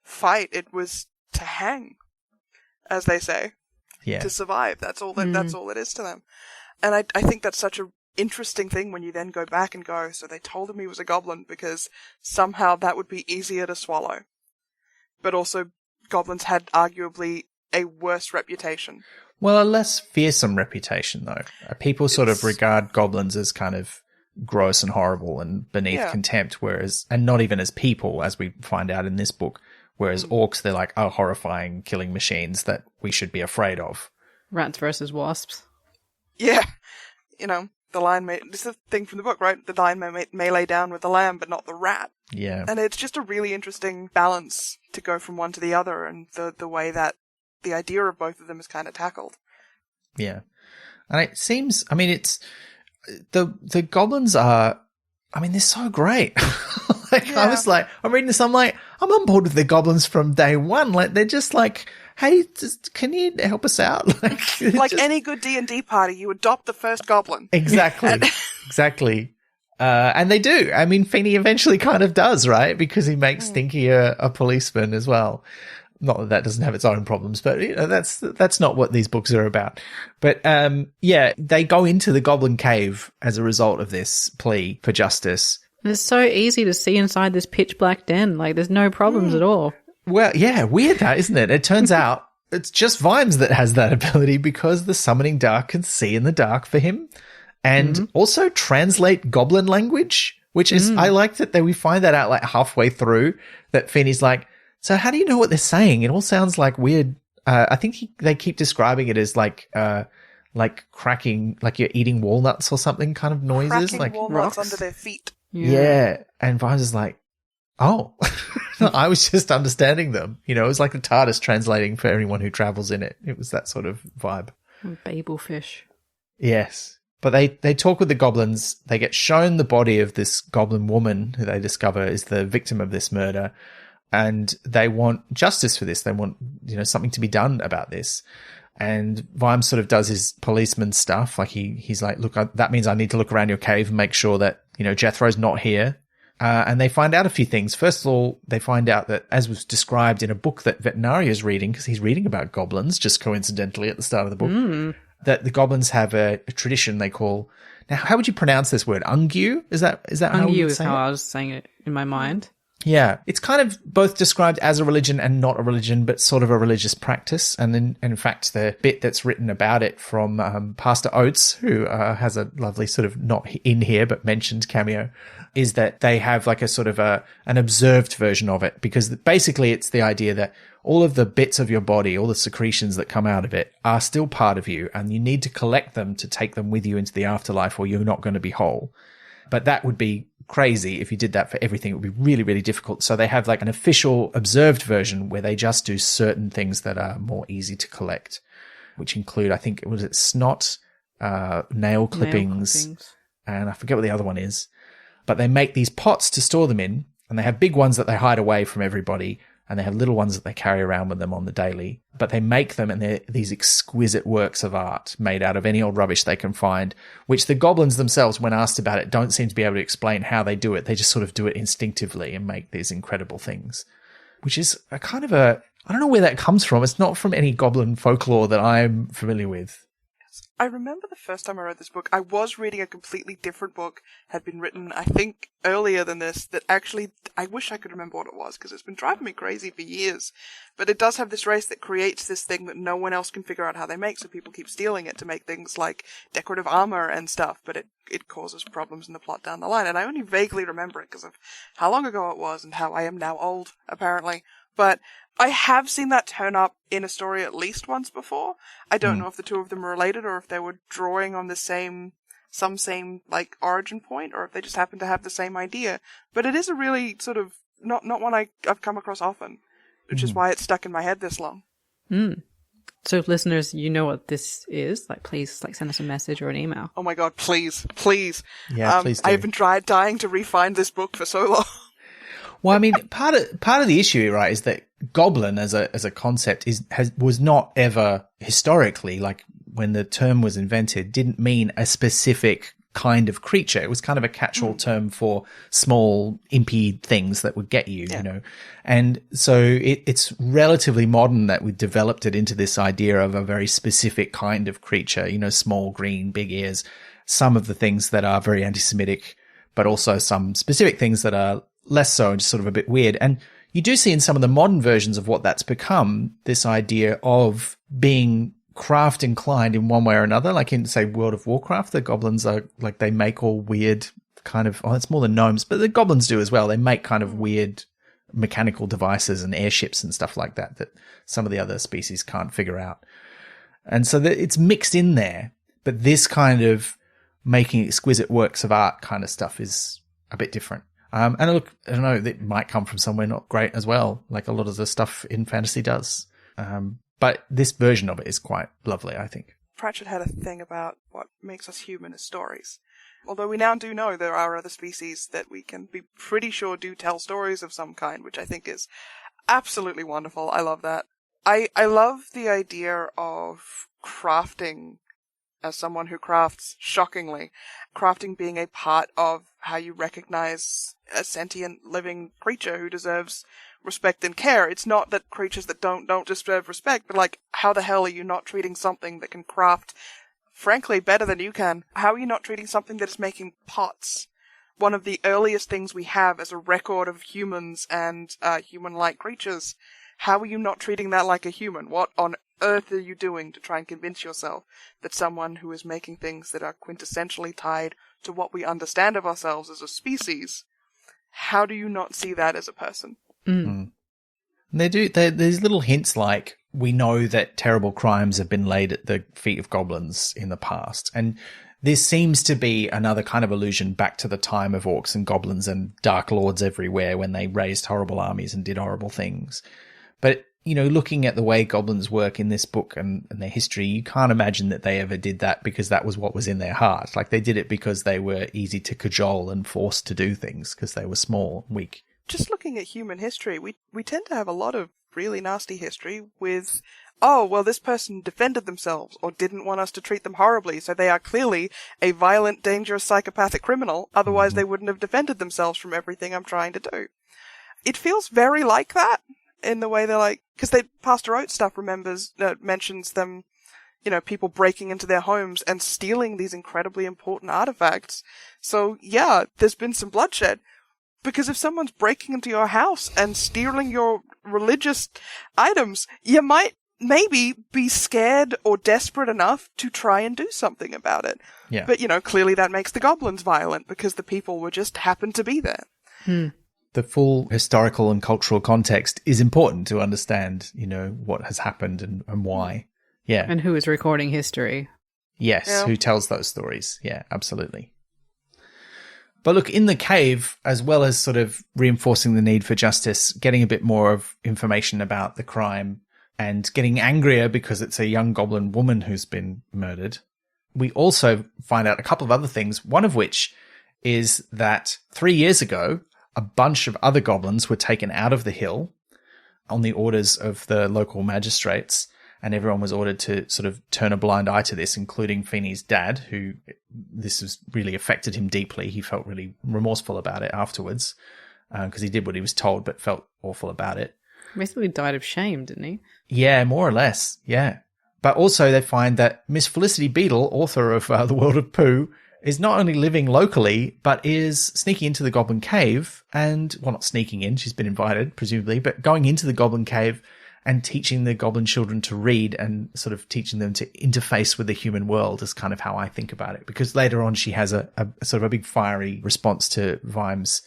fight, it was to hang, as they say. Yeah. To survive. That's all that's all it is to them. And I think that's such a interesting thing when you then go back and go, so they told him he was a goblin because somehow that would be easier to swallow. But also, goblins had arguably a worse reputation. Well, a less fearsome reputation, though. People sort of regard goblins as kind of gross and horrible and beneath contempt, and not even as people, as we find out in this book. Whereas orcs, they're like, horrifying killing machines that we should be afraid of. Rats versus wasps. Yeah. The lion this is the thing from the book, right? The lion may lay down with the lamb, but not the rat. Yeah. And it's just a really interesting balance to go from one to the other, and the way that the idea of both of them is kind of tackled. Yeah. And it seems, it's, the goblins are, they're so great. I was like, I'm reading this, I'm like, I'm on board with the goblins from day one. Like, they're just like, hey, can you help us out? Like any good D&D party, you adopt the first goblin. Exactly. Exactly. And they do. Fanny eventually kind of does, right? Because he makes Stinky a policeman as well. Not that that doesn't have its own problems, but that's not what these books are about. But they go into the Goblin Cave as a result of this plea for justice. And it's so easy to see inside this pitch black den. Like, there's no problems at all. Well, yeah, weird that, isn't it? It turns out it's just Vimes that has that ability because the Summoning Dark can see in the dark for him and also translate goblin language, which is, I like that we find that out like halfway through, that Fanny's like, so how do you know what they're saying? It all sounds like weird. I think they keep describing it as like cracking, like you're eating walnuts or something kind of noises. Cracking like walnuts rocks under their feet. Yeah. And Vimes is like, oh, I was just understanding them. You know, it was like the TARDIS translating for anyone who travels in it. It was that sort of vibe. Babelfish. Yes. But they talk with the goblins. They get shown the body of this goblin woman who they discover is the victim of this murder. And they want justice for this. They want, something to be done about this. And Vimes sort of does his policeman stuff. Like he's like, look, that means I need to look around your cave and make sure that, Jethro's not here. And they find out a few things. First of all, they find out that, as was described in a book that Veterinaria is reading, because he's reading about goblins, just coincidentally at the start of the book, that the goblins have a tradition they call. Now, how would you pronounce this word? Ungu? Is that how Ungu you would is say how it? I was saying it in my mind. Yeah, it's kind of both described as a religion and not a religion, but sort of a religious practice. And in fact, the bit that's written about it from Pastor Oates, who has a lovely sort of not in here but mentioned cameo, is that they have like a sort of an observed version of it, because basically it's the idea that all of the bits of your body, all the secretions that come out of it are still part of you, and you need to collect them to take them with you into the afterlife, or you're not going to be whole. But that would be crazy if you did that for everything. It would be really, really difficult. So they have like an official observed version where they just do certain things that are more easy to collect, which include, I think, was it snot, nail clippings, and I forget what the other one is. But they make these pots to store them in, and they have big ones that they hide away from everybody, and they have little ones that they carry around with them on the daily. But they make them, and they're these exquisite works of art made out of any old rubbish they can find, which the goblins themselves, when asked about it, don't seem to be able to explain how they do it. They just sort of do it instinctively and make these incredible things, which is a kind of I don't know where that comes from. It's not from any goblin folklore that I'm familiar with. I remember the first time I read this book, I was reading a completely different book, had been written, I think, earlier than this, that actually, I wish I could remember what it was, because it's been driving me crazy for years. But it does have this race that creates this thing that no one else can figure out how they make, so people keep stealing it to make things like decorative armor and stuff, but it causes problems in the plot down the line. And I only vaguely remember it because of how long ago it was and how I am now old, apparently. But I have seen that turn up in a story at least once before. I don't know if the two of them are related or if they were drawing on the same like origin point, or if they just happen to have the same idea. But it is a really sort of not one I've come across often, which is why it's stuck in my head this long. So if listeners, you know what this is, like, please, like, send us a message or an email. Oh my god, please. Yeah, please do. I've been dying to re-find this book for so long. Well, I mean, part of the issue, right, is that goblin as a concept was not ever historically, like when the term was invented, didn't mean a specific kind of creature. It was kind of a catch-all term for small impy things that would get you, you know. And so it's relatively modern that we developed it into this idea of a very specific kind of creature, small, green, big ears, some of the things that are very anti-Semitic, but also some specific things that are less so, just sort of a bit weird. And you do see in some of the modern versions of what that's become, this idea of being craft inclined in one way or another. Like in, say, World of Warcraft, the goblins are like, they make all weird kind of, it's more than gnomes, but the goblins do as well. They make kind of weird mechanical devices and airships and stuff like that some of the other species can't figure out. And so it's mixed in there, but this kind of making exquisite works of art kind of stuff is a bit different. And look, I don't know, it might come from somewhere not great as well, like a lot of the stuff in fantasy does. But this version of it is quite lovely, I think. Pratchett had a thing about what makes us human as stories. Although we now do know there are other species that we can be pretty sure do tell stories of some kind, which I think is absolutely wonderful. I love that. I love the idea of crafting as someone who crafts, shockingly, crafting being a part of how you recognize a sentient living creature who deserves respect and care. It's not that creatures that don't deserve respect, but like, how the hell are you not treating something that can craft, frankly, better than you can? How are you not treating something that is making pots? One of the earliest things we have as a record of humans and human-like creatures. How are you not treating that like a human? What on earth are you doing to try and convince yourself that someone who is making things that are quintessentially tied to what we understand of ourselves as a species, how do you not see that as a person? There's little hints like, we know that terrible crimes have been laid at the feet of goblins in the past. And this seems to be another kind of allusion back to the time of orcs and goblins and dark lords everywhere when they raised horrible armies and did horrible things. But, you know, looking at the way goblins work in this book and their history, you can't imagine that they ever did that because that was what was in their heart. Like, they did it because they were easy to cajole and forced to do things because they were small and weak. Just looking at human history, we tend to have a lot of really nasty history with, oh, well, this person defended themselves or didn't want us to treat them horribly, so they are clearly a violent, dangerous, psychopathic criminal. Otherwise, they wouldn't have defended themselves from everything I'm trying to do. It feels very like that. In the way they're like, because Pastor Oates stuff mentions them, you know, people breaking into their homes and stealing these incredibly important artifacts. So yeah, there's been some bloodshed. Because if someone's breaking into your house and stealing your religious items, you might maybe be scared or desperate enough to try and do something about it. Yeah. But, you know, clearly that makes the goblins violent because the people were just happened to be there. The full historical and cultural context is important to understand, you know, what has happened and why. Yeah. And who is recording history. Yes, Yeah. who tells those stories. Yeah, absolutely. But look, in the cave, as well as sort of reinforcing the need for justice, getting a bit more of information about the crime and getting angrier because it's a young goblin woman who's been murdered, we also find out a couple of other things, one of which is that 3 years ago, a bunch of other goblins were taken out of the hill on the orders of the local magistrates, and everyone was ordered to sort of turn a blind eye to this, including Feeney's dad, who this has really affected him deeply. He felt really remorseful about it afterwards because he did what he was told but felt awful about it. Basically died of shame, didn't he? Yeah, more or less, yeah. But also they find that Miss Felicity Beadle, author of The World of Pooh, is not only living locally, but is sneaking into the Goblin Cave and, well, not sneaking in, she's been invited, presumably, but going into the Goblin Cave and teaching the goblin children to read and sort of teaching them to interface with the human world is kind of how I think about it. Because later on she has a sort of a big fiery response to Vimes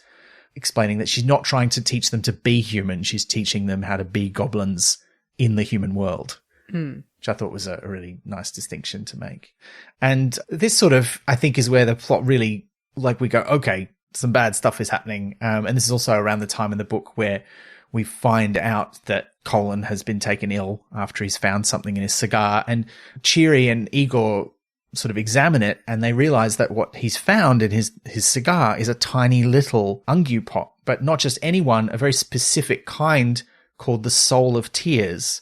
explaining that she's not trying to teach them to be human, she's teaching them how to be goblins in the human world. Which I thought was a really nice distinction to make. And this sort of, I think, is where the plot really, like, we go, okay, some bad stuff is happening. And this is also around the time in the book where we find out that Colin has been taken ill after he's found something in his cigar. And Cheery and Igor sort of examine it and they realize that what he's found in his cigar is a tiny little ungu pot, but not just any one, a very specific kind called the Soul of Tears.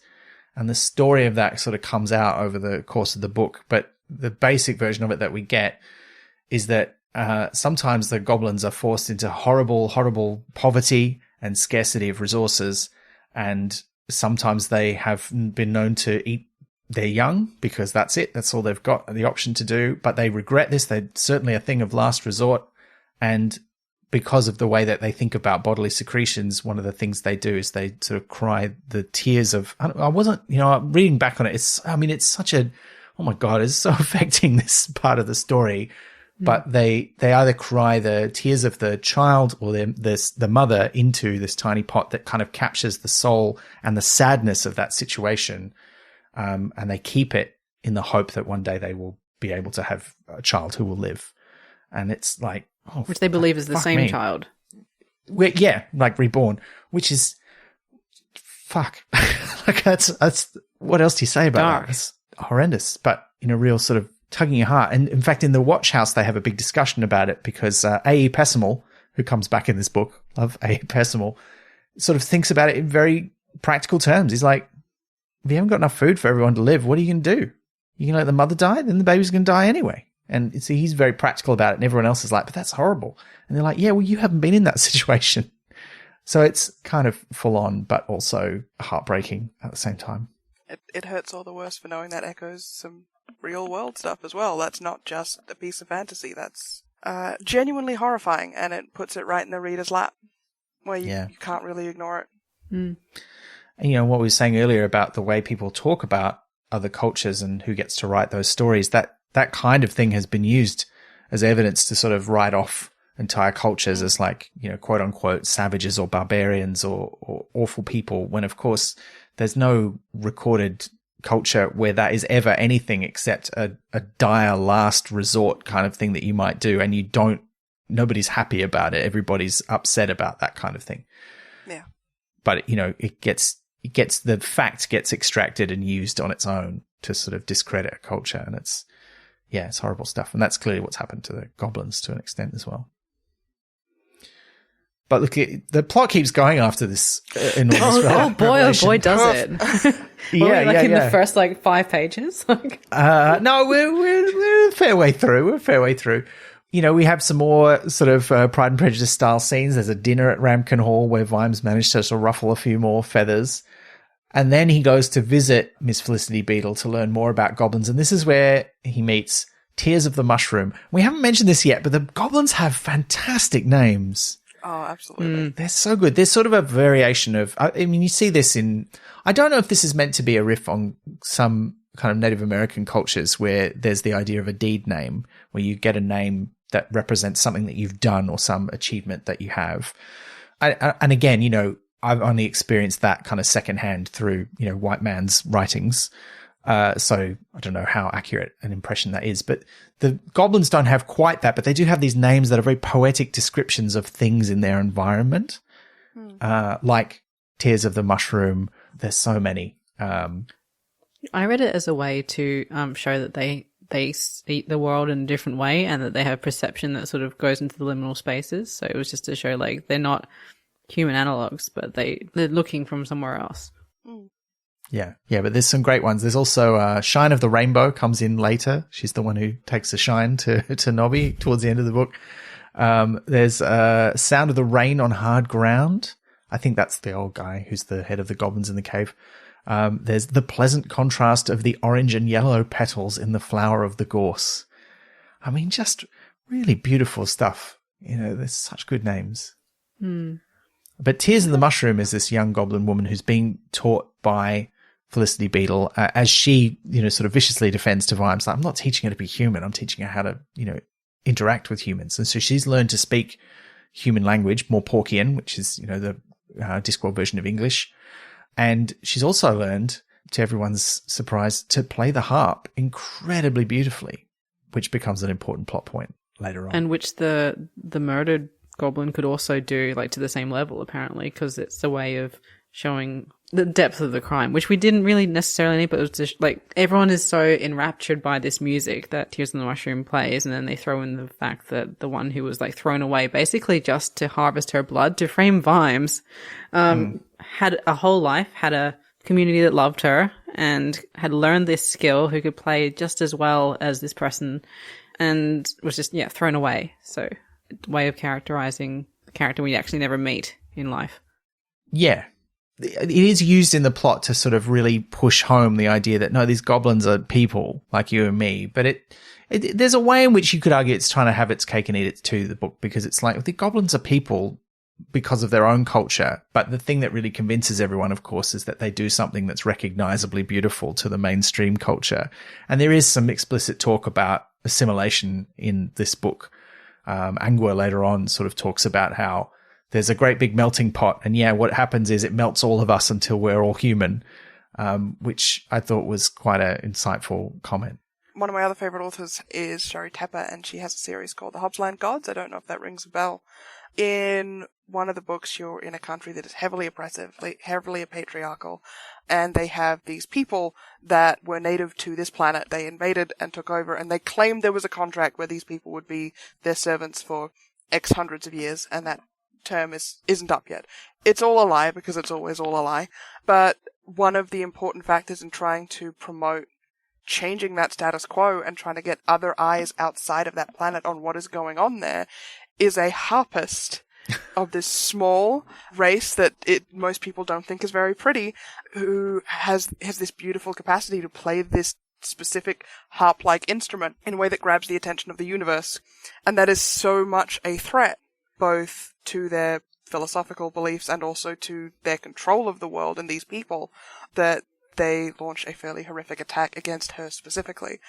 And the story of that sort of comes out over the course of the book. But the basic version of it that we get is that sometimes the goblins are forced into horrible, horrible poverty and scarcity of resources. And sometimes they have been known to eat their young because that's it. That's all they've got the option to do. But they regret this. They're certainly a thing of last resort. And because of the way that they think about bodily secretions, one of the things they do is they sort of cry the tears of, I wasn't, you know, reading back on it. It's such a, oh my God, it's so affecting this part of the story. But they either cry the tears of the child or the mother into this tiny pot that kind of captures the soul and the sadness of that situation. And they keep it in the hope that one day they will be able to have a child who will live. And it's like, oh, which they believe is the same child. Yeah, like reborn, which is fuck. Like that's what else do you say about that? It's horrendous, but in a real sort of tugging your heart. And in fact, in the Watch House, they have a big discussion about it because A.E. Pessimal, who comes back in this book, love A.E. Pessimal, sort of thinks about it in very practical terms. He's like, if you haven't got enough food for everyone to live, what are you going to do? You can let the mother die, then the baby's going to die anyway. And so he's very practical about it, and everyone else is like, but that's horrible. And they're like, yeah, well, you haven't been in that situation. So it's kind of full on, but also heartbreaking at the same time. It hurts all the worse for knowing that echoes some real world stuff as well. That's not just a piece of fantasy. That's genuinely horrifying, and it puts it right in the reader's lap, where you can't really ignore it. Mm. And, what we were saying earlier about the way people talk about other cultures and who gets to write those stories, that kind of thing has been used as evidence to sort of write off entire cultures as like, quote unquote savages or barbarians or awful people, when of course there's no recorded culture where that is ever anything except a dire last resort kind of thing that you might do, and nobody's happy about it. Everybody's upset about that kind of thing. Yeah. But the fact gets extracted and used on its own to sort of discredit a culture, and it's horrible stuff. And that's clearly what's happened to the goblins to an extent as well. But look, the plot keeps going after this enormous revelation. Oh boy, does it. In the first 5 pages? No, we're a fair way through. We have some more sort of Pride and Prejudice style scenes. There's a dinner at Ramkin Hall where Vimes managed to sort of ruffle a few more feathers. And then he goes to visit Miss Felicity Beedle to learn more about goblins. And this is where he meets Tears of the Mushroom. We haven't mentioned this yet, but the goblins have fantastic names. Oh, absolutely. They're so good. There's sort of a variation of, you see this I don't know if this is meant to be a riff on some kind of Native American cultures where there's the idea of a deed name, where you get a name that represents something that you've done or some achievement that you have. And again, I've only experienced that kind of secondhand through, white man's writings. So I don't know how accurate an impression that is, but the goblins don't have quite that, but they do have these names that are very poetic descriptions of things in their environment. Like Tears of the Mushroom. There's so many. I read it as a way to show that they see the world in a different way, and that they have perception that sort of goes into the liminal spaces. So it was just to show they're not human analogues, but they're looking from somewhere else. Yeah, but there's some great ones. There's also Shine of the Rainbow comes in later. She's the one who takes the shine to Nobby towards the end of the book. There's Sound of the Rain on Hard Ground. I think that's the old guy who's the head of the goblins in the cave. There's The Pleasant Contrast of the Orange and Yellow Petals in the Flower of the Gorse. Just really beautiful stuff. There's such good names. But Tears of the Mushroom is this young goblin woman who's being taught by Felicity Beedle as she, sort of viciously defends to Vimes. I'm not teaching her to be human. I'm teaching her how to, interact with humans. And so she's learned to speak human language, Morporkian, which is, the Discworld version of English. And she's also learned, to everyone's surprise, to play the harp incredibly beautifully, which becomes an important plot point later on. And which the murdered goblin could also do to the same level, apparently, because it's a way of showing the depth of the crime, which we didn't really necessarily need, but it was just everyone is so enraptured by this music that Tears of the Mushroom plays, and then they throw in the fact that the one who was thrown away basically just to harvest her blood to frame Vimes had a whole life, had a community that loved her, and had learned this skill, who could play just as well as this person, and was just thrown away. So way of characterizing a character we actually never meet in life. Yeah. It is used in the plot to sort of really push home the idea that, no, these goblins are people like you and me. But there's a way in which you could argue it's trying to have its cake and eat it too, the book, because it's the goblins are people because of their own culture. But the thing that really convinces everyone, of course, is that they do something that's recognizably beautiful to the mainstream culture. And there is some explicit talk about assimilation in this book. Angua later on sort of talks about how there's a great big melting pot, and what happens is it melts all of us until we're all human, which I thought was quite an insightful comment. One of my other favorite authors is Sherry Tepper, and she has a series called The Hobbsland Gods. I don't know if that rings a bell. In one of the books, you're in a country that is heavily oppressive, heavily patriarchal, and they have these people that were native to this planet. They invaded and took over, and they claimed there was a contract where these people would be their servants for X hundreds of years, and that term isn't up yet. It's all a lie, because it's always all a lie. But one of the important factors in trying to promote changing that status quo and trying to get other eyes outside of that planet on what is going on there is a harpist of this small race that most people don't think is very pretty, who has this beautiful capacity to play this specific harp-like instrument in a way that grabs the attention of the universe. And that is so much a threat, both to their philosophical beliefs and also to their control of the world and these people, that they launch a fairly horrific attack against her specifically.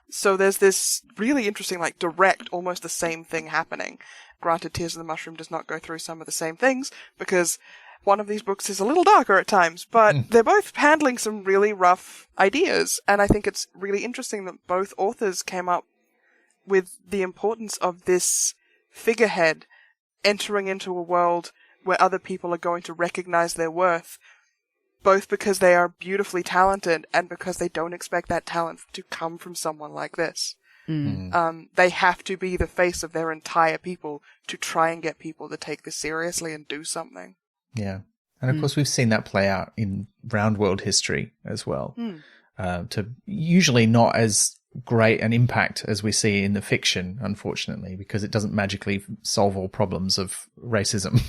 So there's this really interesting, like, direct, almost the same thing happening. Granted, Tears of the Mushroom does not go through some of the same things, because one of these books is a little darker at times, but they're both handling some really rough ideas, and I think it's really interesting that both authors came up with the importance of this figurehead entering into a world where other people are going to recognize their worth, both because they are beautifully talented and because they don't expect that talent to come from someone like this. They have to be the face of their entire people to try and get people to take this seriously and do something. Yeah. And of course, we've seen that play out in round world history as well, to usually not as great an impact as we see in the fiction, unfortunately, because it doesn't magically solve all problems of racism.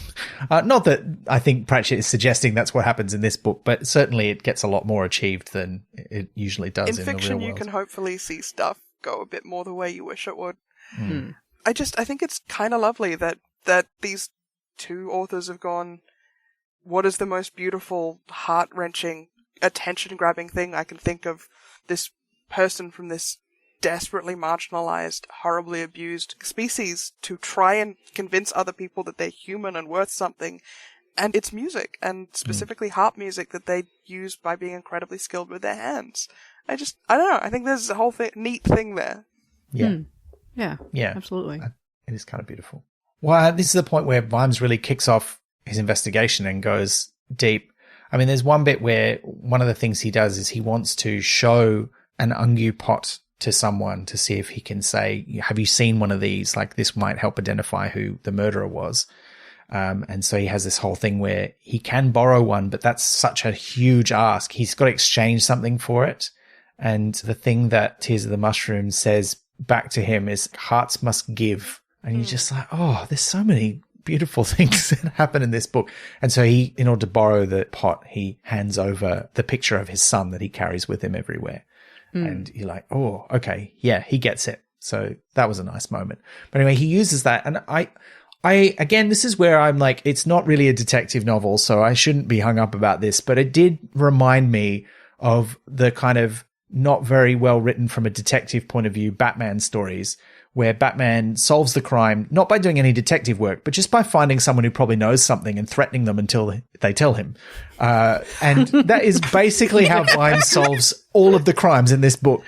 Not that I think Pratchett is suggesting that's what happens in this book, but certainly it gets a lot more achieved than it usually does in the real world. In fiction, you can hopefully see stuff go a bit more the way you wish it would. I think it's kind of lovely that these two authors have gone, what is the most beautiful, heart-wrenching, attention-grabbing thing I can think of this person from this desperately marginalized, horribly abused species to try and convince other people that they're human and worth something. And it's music, and specifically harp music that they use by being incredibly skilled with their hands. I don't know. I think there's a whole neat thing there. Yeah. Yeah, absolutely. It is kind of beautiful. Well, this is the point where Vimes really kicks off his investigation and goes deep. I mean, there's one bit where one of the things he does is he wants to show an ungu pot to someone to see if he can say, have you seen one of these? Like, this might help identify who the murderer was. And so he has this whole thing where he can borrow one, but that's such a huge ask. He's got to exchange something for it. And the thing that Tears of the Mushroom says back to him is, hearts must give. And you're just like, oh, there's so many beautiful things that happen in this book. And so he, in order to borrow the pot, he hands over the picture of his son that he carries with him everywhere. And you're like, oh, okay, yeah, he gets it. So that was a nice moment. But anyway, he uses that. And I again, this is where I'm like, it's not really a detective novel, so I shouldn't be hung up about this, but it did remind me of the kind of not very well written from a detective point of view Batman stories, where Batman solves the crime, not by doing any detective work, but just by finding someone who probably knows something and threatening them until they tell him. And that is basically how Vimes solves all of the crimes in this book.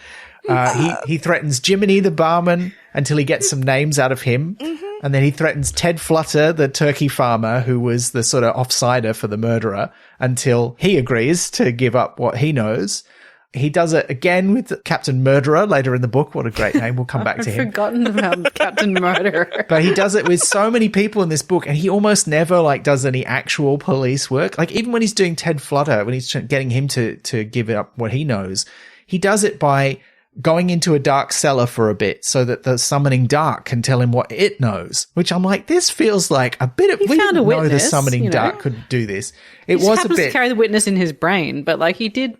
He threatens Jiminy the barman until he gets some names out of him. And then he threatens Ted Flutter, the turkey farmer, who was the sort of offsider for the murderer, until he agrees to give up what he knows. He does it again with Captain Murderer later in the book. What a great name. We'll come back to him. I've forgotten about Captain Murderer. But he does it with so many people in this book, and he almost never does any actual police work. Like, even when he's doing Ted Flutter, when he's getting him to give up what he knows, he does it by going into a dark cellar for a bit so that the summoning dark can tell him what it knows, which I'm like, this feels like a bit of, we didn't know the summoning dark could do this. It was a bit to carry the witness in his brain, but he did,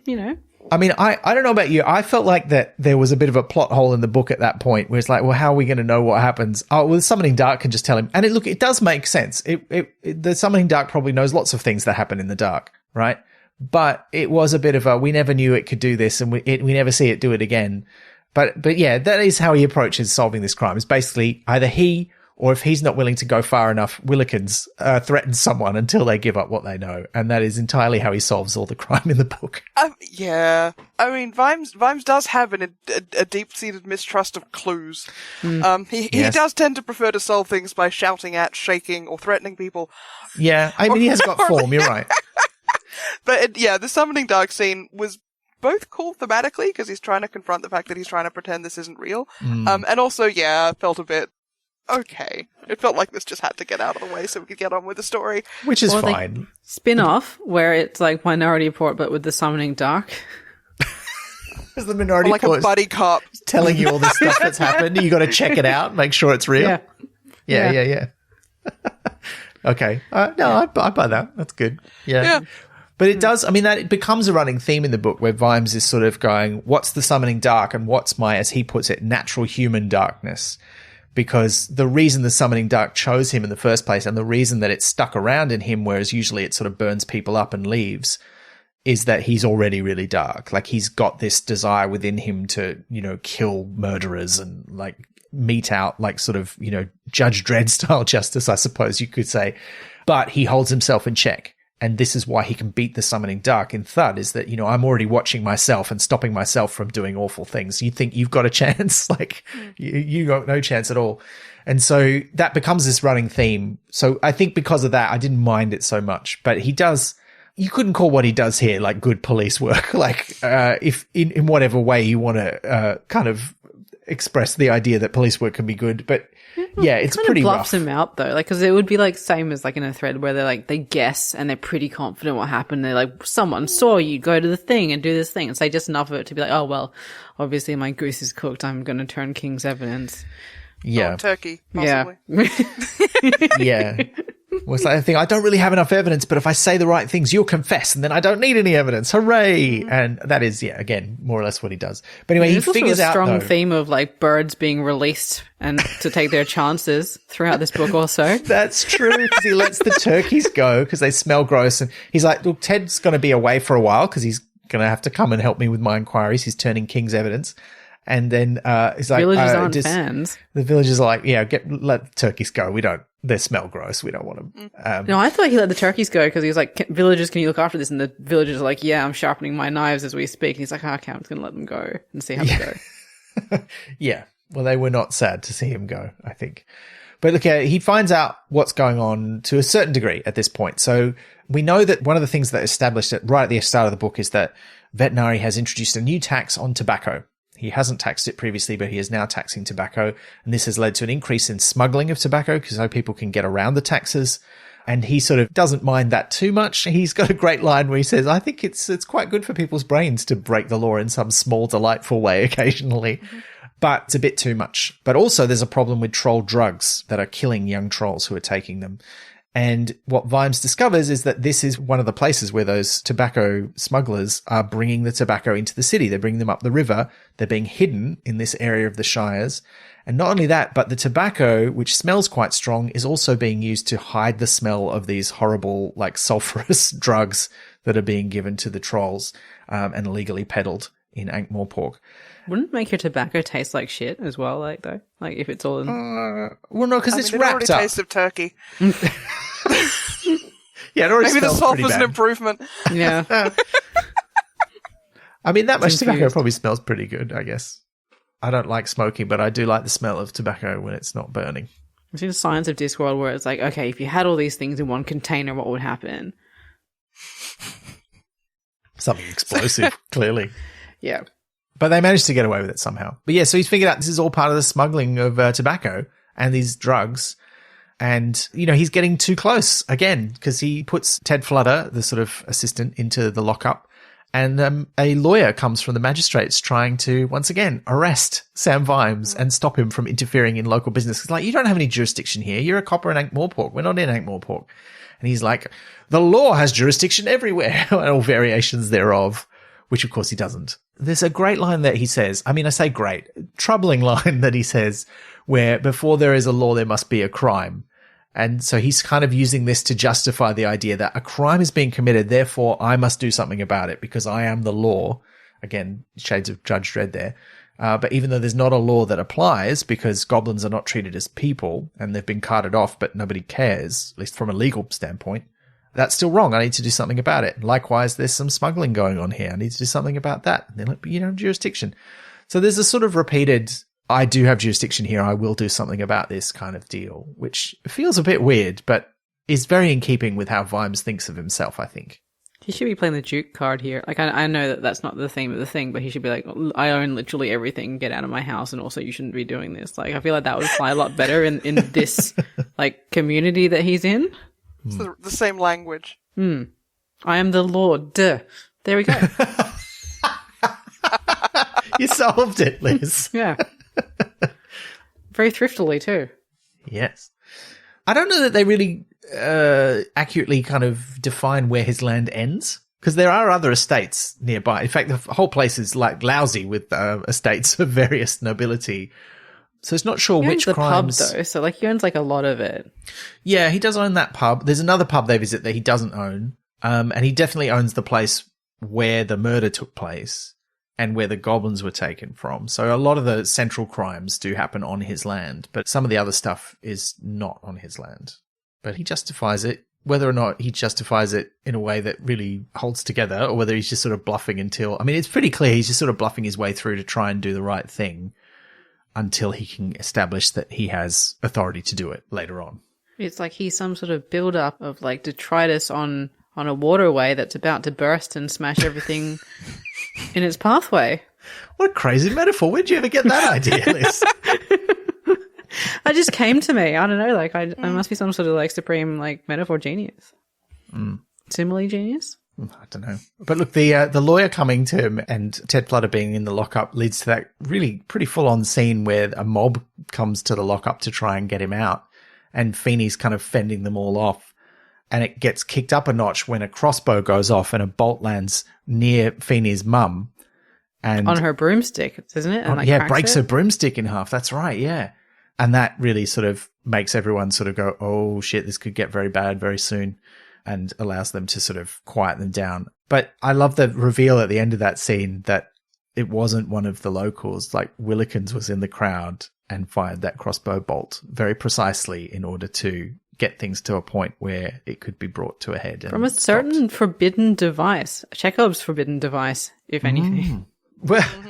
I mean, I don't know about you. I felt like that there was a bit of a plot hole in the book at that point where it's like, well, how are we going to know what happens? Oh, well, the Summoning Dark can just tell him. And it does make sense. The Summoning Dark probably knows lots of things that happen in the dark, right? But it was a bit of we never knew it could do this, and we never see it do it again. But yeah, that is how he approaches solving this crime. It's basically either he, or if he's not willing to go far enough, Willikens threatens someone until they give up what they know. And that is entirely how he solves all the crime in the book. Yeah. I mean, Vimes does have a deep-seated mistrust of clues. He does tend to prefer to solve things by shouting at, shaking, or threatening people. Yeah, I mean, he has got form, you're right. But the Summoning Dark scene was both cool thematically, because he's trying to confront the fact that he's trying to pretend this isn't real. And also, felt a bit okay. It felt like this just had to get out of the way so we could get on with the story. Which is fine. Spin-off, where it's like Minority Report, but with the Summoning Dark. Is the Minority Report a buddy cop telling you all the stuff that's happened. You got to check it out, make sure it's real. Yeah. Okay. No, I buy that. That's good. Yeah. But it does, that it becomes a running theme in the book where Vimes is sort of going, what's the summoning dark and what's my, as he puts it, natural human darkness? Because the reason the summoning dark chose him in the first place and the reason that it's stuck around in him, whereas usually it sort of burns people up and leaves, is that he's already really dark. Like he's got this desire within him to, kill murderers and like mete out like sort of, Judge Dredd style justice, I suppose you could say. But he holds himself in check. And this is why he can beat the summoning dark in Thud, is that, I'm already watching myself and stopping myself from doing awful things. You think you've got a chance? Like you got no chance at all. And so that becomes this running theme. So I think because of that, I didn't mind it so much, but you couldn't call what he does here like good police work. Like, if in whatever way you want to, kind of express the idea that police work can be good, but yeah, it's pretty rough. Bluffs him out though, like, because it would be like same as like in a thread where they're like they guess and they're pretty confident what happened. They're like, someone saw you go to the thing and do this thing, and say just enough of it to be like, oh well, obviously my goose is cooked. I'm going to turn King's evidence. Yeah, turkey. Possibly. Yeah, yeah. Well, it's like the thing, I don't really have enough evidence, but if I say the right things, you'll confess, and then I don't need any evidence. Hooray! And that is, again, more or less what he does. But anyway, he figures out, there's also a strong theme of, like, birds being released and to take their chances throughout this book also. That's true, because he lets the turkeys go because they smell gross. And he's like, look, Ted's going to be away for a while because he's going to have to come and help me with my inquiries. He's turning King's evidence. And then he's like, villagers aren't fans. The villagers are like, let the turkeys go. They smell gross. We don't want them. No, I thought he let the turkeys go because he was like, villagers, can you look after this? And the villagers are like, yeah, I'm sharpening my knives as we speak. And he's like, okay, I'm just going to let them go and see how they go. Yeah. Well, they were not sad to see him go, I think. But look, he finds out what's going on to a certain degree at this point. So we know that one of the things that established it right at the start of the book is that Vetinari has introduced a new tax on tobacco. He hasn't taxed it previously, but he is now taxing tobacco. And this has led to an increase in smuggling of tobacco because so people can get around the taxes. And he sort of doesn't mind that too much. He's got a great line where he says, I think it's quite good for people's brains to break the law in some small, delightful way occasionally. Mm-hmm. But it's a bit too much. But also there's a problem with troll drugs that are killing young trolls who are taking them. And what Vimes discovers is that this is one of the places where those tobacco smugglers are bringing the tobacco into the city. They're bringing them up the river. They're being hidden in this area of the Shires. And not only that, but the tobacco, which smells quite strong, is also being used to hide the smell of these horrible, like sulfurous drugs that are being given to the trolls and illegally peddled in Ankh-Morpork. Wouldn't it make your tobacco taste like shit as well, like, though? Like, if it's all in... well, no, because it's wrapped up. Taste of turkey. Yeah, it already maybe the smells salt pretty was bad. an improvement. Yeah. That much tobacco probably smells pretty good, I guess. I don't like smoking, but I do like the smell of tobacco when it's not burning. I've seen the Science of Discworld where it's like, okay, if you had all these things in one container, what would happen? Something explosive, clearly. Yeah. But they managed to get away with it somehow. But yeah, so he's figured out this is all part of the smuggling of tobacco and these drugs. And, he's getting too close again because he puts Ted Flutter, the sort of assistant, into the lockup. And a lawyer comes from the magistrates trying to, once again, arrest Sam Vimes and stop him from interfering in local business. It's like, you don't have any jurisdiction here. You're a copper in Ankh-Morpork. We're not in Ankh-Morpork. And he's like, the law has jurisdiction everywhere, and all variations thereof, which of course he doesn't. There's a great line that he says, I say great, troubling line that he says, where before there is a law, there must be a crime. And so he's kind of using this to justify the idea that a crime is being committed, therefore I must do something about it because I am the law. Again, shades of Judge Dredd there. But even though there's not a law that applies because goblins are not treated as people and they've been carted off, but nobody cares, at least from a legal standpoint, that's still wrong. I need to do something about it. Likewise, there's some smuggling going on here. I need to do something about that. And they're like, but you don't have jurisdiction. So there's a sort of repeated, I do have jurisdiction here. I will do something about this kind of deal, which feels a bit weird, but is very in keeping with how Vimes thinks of himself, I think. He should be playing the Duke card here. Like, I know that that's not the theme of the thing, but he should be like, I own literally everything. Get out of my house. And also you shouldn't be doing this. Like, I feel like that would fly a lot better in this, like, community that he's in. It's the same language. I am the Lord. Duh. There we go. You solved it, Liz. Yeah. Very thriftily, too. Yes. I don't know that they really accurately kind of define where his land ends. Because there are other estates nearby. In fact, the whole place is like lousy with estates of various nobility. So it's not sure which crimes. Pub though, so like he owns like a lot of it. Yeah, he does own that pub. There's another pub they visit that he doesn't own. And he definitely owns the place where the murder took place and where the goblins were taken from. So a lot of the central crimes do happen on his land, but some of the other stuff is not on his land. But he justifies it. Whether or not he justifies it in a way that really holds together or whether he's just sort of bluffing until, I mean, it's pretty clear he's just sort of bluffing his way through to try and do the right thing until he can establish that he has authority to do it later on. It's like he's some sort of build-up of like detritus on a waterway that's about to burst and smash everything in its pathway. What a crazy metaphor. Where'd you ever get that idea, Liz? It just came to me. I don't know. Like I must be some sort of like supreme like metaphor genius. Simile genius? I don't know. But look, the lawyer coming to him and Ted Flutter being in the lockup leads to that really pretty full-on scene where a mob comes to the lockup to try and get him out. And Feeney's kind of fending them all off. And it gets kicked up a notch when a crossbow goes off and a bolt lands near Feeney's mum. And on her broomstick, isn't it? And yeah, breaks her broomstick in half. That's right, yeah. And that really sort of makes everyone sort of go, oh, shit, this could get very bad very soon, and allows them to sort of quiet them down. But I love the reveal at the end of that scene that it wasn't one of the locals. Like Willikens was in the crowd and fired that crossbow bolt very precisely in order to get things to a point where it could be brought to a head. From a certain forbidden device, Chekhov's forbidden device, if anything.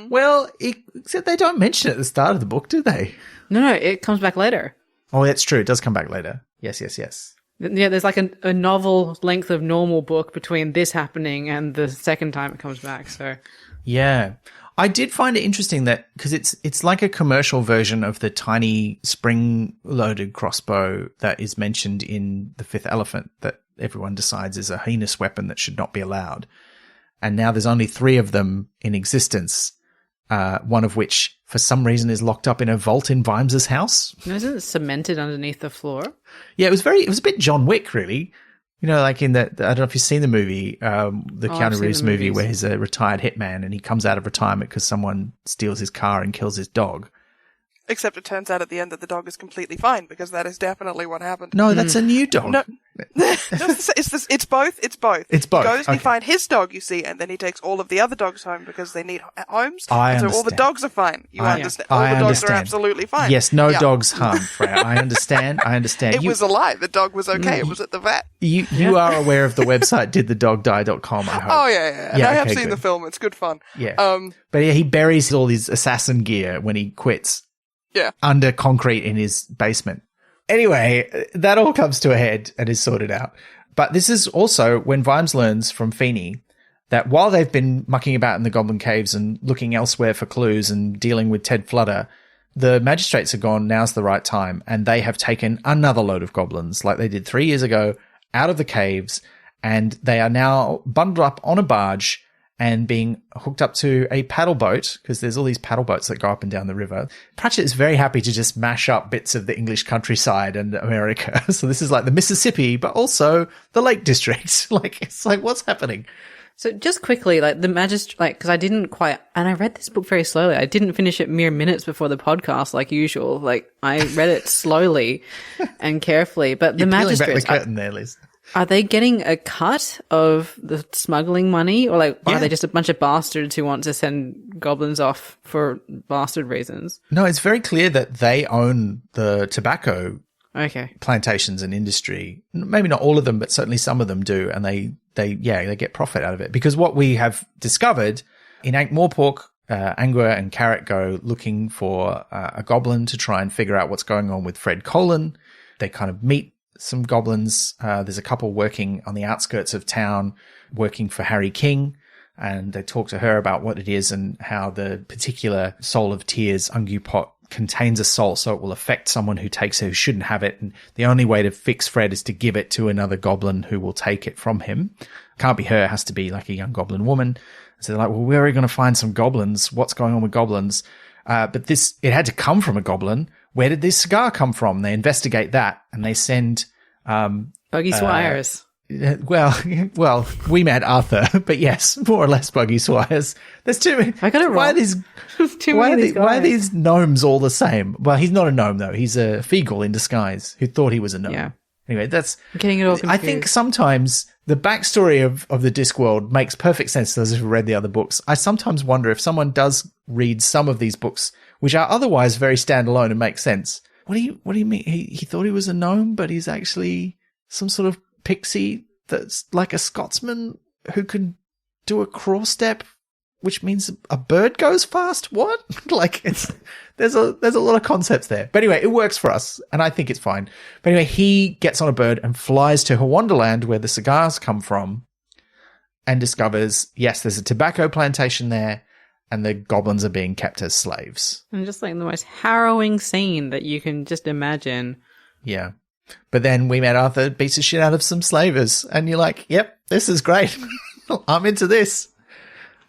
Well, except they don't mention it at the start of the book, do they? No, it comes back later. Oh, that's true. It does come back later. Yes. Yeah, there's like a novel length of normal book between this happening and the second time it comes back. So, yeah, I did find it interesting that because it's like a commercial version of the tiny spring-loaded crossbow that is mentioned in The Fifth Elephant that everyone decides is a heinous weapon that should not be allowed. And now there's only 3 of them in existence, one of which, for some reason, is locked up in a vault in Vimeses' house. Isn't it cemented underneath the floor? Yeah, it was a bit John Wick, really. You know, like in I don't know if you've seen the movie, the Keanu Reeves movie where he's a retired hitman and he comes out of retirement because someone steals his car and kills his dog. Except it turns out at the end that the dog is completely fine, because that is definitely what happened. No, that's a new dog. No, it's both. It's both. It's both. He goes and okay. he finds his dog, you see, and then he takes all of the other dogs home because they need homes. I understand. So all the dogs are fine. You understand? All the dogs are absolutely fine. Yes, no dogs harmed, Freya. I understand. It was a lie. The dog was okay. It was at the vet. You are aware of the website didthedogdie.com, I hope. Oh, yeah. And I have seen the film. It's good fun. Yeah. But yeah, he buries all his assassin gear when he quits. Yeah. Under concrete in his basement. Anyway, that all comes to a head and is sorted out. But this is also when Vimes learns from Feeney that while they've been mucking about in the Goblin Caves and looking elsewhere for clues and dealing with Ted Flutter, the magistrates are gone, now's the right time, and they have taken another load of goblins, like they did 3 years ago, out of the caves, and they are now bundled up on a barge and being hooked up to a paddle boat, because there's all these paddle boats that go up and down the river. Pratchett is very happy to just mash up bits of the English countryside and America. So this is like the Mississippi, but also the Lake District. It's like, what's happening? So just quickly, like the magistrate, like, because I didn't quite, and I read this book very slowly. I didn't finish it mere minutes before the podcast, like usual. Like I read it slowly and carefully. But the magistrates, peeling back the curtain there, Liz. Are they getting a cut of the smuggling money, or are they just a bunch of bastards who want to send goblins off for bastard reasons? No, it's very clear that they own the tobacco plantations and industry. Maybe not all of them, but certainly some of them do, and they get profit out of it. Because what we have discovered in Ankh-Morpork, Angua and Carrot go looking for a goblin to try and figure out what's going on with Fred Colin. They kind of meet some goblins. There's a couple working on the outskirts of town, working for Harry King, and they talk to her about what it is and how the particular Soul of Tears Ungu pot contains a soul, so it will affect someone who takes it who shouldn't have it. And the only way to fix Fred is to give it to another goblin who will take it from him. Can't be her, it has to be like a young goblin woman. So they're like, well, where are we going to find some goblins? What's going on with goblins? But it had to come from a goblin. Where did this cigar come from? They investigate that and they send Buggy Swires. Well, we met Arthur, but yes, more or less Buggy Swires. There's too many. I got it wrong. Why are these? Why are these gnomes all the same? Well, he's not a gnome though. He's a Feegle in disguise who thought he was a gnome. Yeah. Anyway, I'm getting it all confused. I think sometimes the backstory of the Discworld makes perfect sense to those who've read the other books. I sometimes wonder if someone does read some of these books, which are otherwise very standalone and make sense. What do you mean? He thought he was a gnome, but he's actually some sort of pixie that's like a Scotsman who can do a crawl step, which means a bird goes fast. What? Like there's a lot of concepts there. But anyway, it works for us, and I think it's fine. But anyway, he gets on a bird and flies to Wonderland, where the cigars come from, and discovers, yes, there's a tobacco plantation there, and the goblins are being kept as slaves. And just like the most harrowing scene that you can just imagine. Yeah. But then we met Arthur, beats the shit out of some slavers, and you're like, yep, this is great. I'm into this.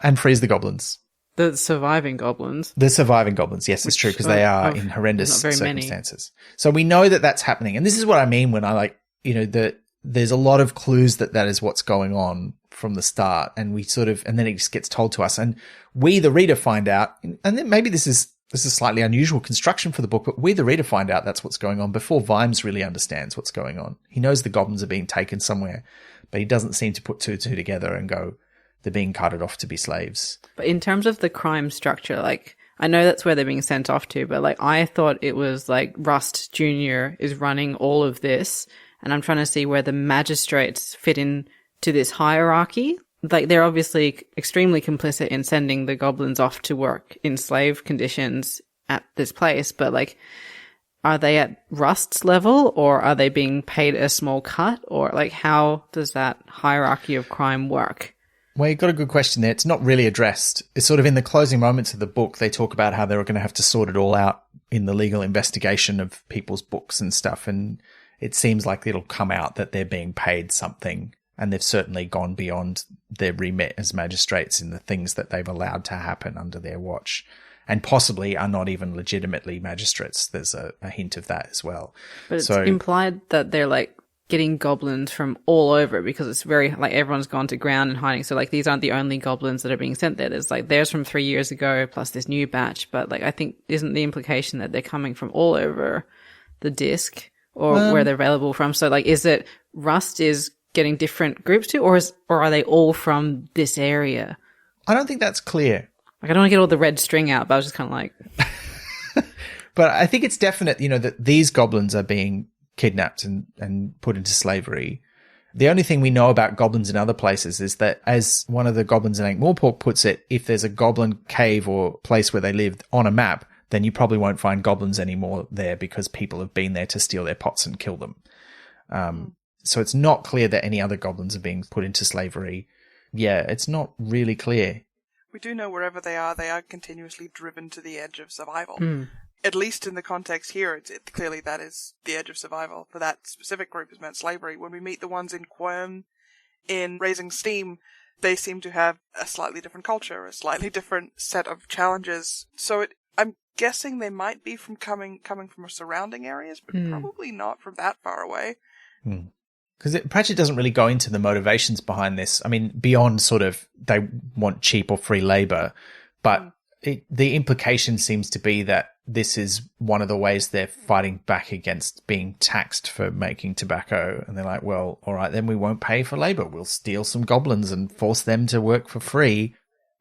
And frees the goblins. The surviving goblins. The surviving goblins, yes, it's true, because they are in horrendous circumstances. Many. So we know that that's happening. And this is what I mean when I like, that there's a lot of clues that is what's going on from the start. And we and then it just gets told to us. And we, the reader, find out, and then maybe this is slightly unusual construction for the book, but we, the reader, find out that's what's going on before Vimes really understands what's going on. He knows the goblins are being taken somewhere, but he doesn't seem to put two together and go, they're being carted off to be slaves. But in terms of the crime structure, like, I know that's where they're being sent off to, but like, I thought it was like Rust Jr. is running all of this, and I'm trying to see where the magistrates fit in to this hierarchy. Like, they're obviously extremely complicit in sending the goblins off to work in slave conditions at this place, but like, are they at Rust's level, or are they being paid a small cut, or like, how does that hierarchy of crime work? Well, you've got a good question there. It's not really addressed. It's sort of in the closing moments of the book, they talk about how they're going to have to sort it all out in the legal investigation of people's books and stuff, and it seems like it'll come out that they're being paid something. And they've certainly gone beyond their remit as magistrates in the things that they've allowed to happen under their watch, and possibly are not even legitimately magistrates. There's a hint of that as well. But it's implied that they're like getting goblins from all over, because it's very like everyone's gone to ground and hiding. So like, these aren't the only goblins that are being sent there. There's like theirs from 3 years ago plus this new batch. But like, I think isn't the implication that they're coming from all over the disc, or where they're available from? So like, is it Rust is getting different groups too, or are they all from this area? I don't think that's clear. Like, I don't want to get all the red string out, but I was just kind of like... But I think it's definite, that these goblins are being kidnapped and put into slavery. The only thing we know about goblins in other places is that, as one of the goblins in Ankh-Morpork puts it, if there's a goblin cave or place where they lived on a map, then you probably won't find goblins anymore there, because people have been there to steal their pots and kill them. So it's not clear that any other goblins are being put into slavery. Yeah, it's not really clear. We do know wherever they are continuously driven to the edge of survival. At least in the context here, clearly that is the edge of survival. For that specific group is meant slavery. When we meet the ones in Quern, in Raising Steam, they seem to have a slightly different culture, a slightly different set of challenges. So I'm guessing they might be coming from surrounding areas, but probably not from that far away. Because Pratchett doesn't really go into the motivations behind this. I mean, beyond sort of they want cheap or free labor, but the implication seems to be that this is one of the ways they're fighting back against being taxed for making tobacco. And they're like, well, all right, then we won't pay for labor. We'll steal some goblins and force them to work for free.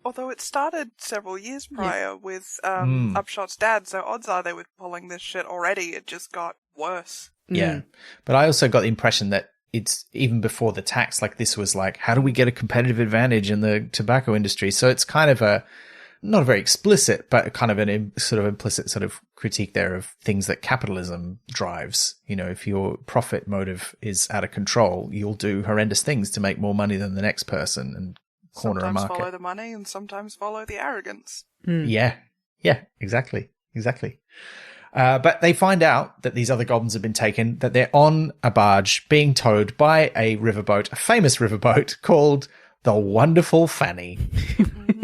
Although it started several years prior with Upshot's dad, so odds are they were pulling this shit already. It just got worse. Yeah. But I also got the impression that it's even before the tax, like this was like, how do we get a competitive advantage in the tobacco industry? So it's kind of not very explicit, but kind of an sort of implicit sort of critique there of things that capitalism drives. If your profit motive is out of control, you'll do horrendous things to make more money than the next person and corner a market. Sometimes follow the money and sometimes follow the arrogance. Yeah, exactly. But they find out that these other goblins have been taken, that they're on a barge being towed by a riverboat, a famous riverboat called the Wonderful Fanny.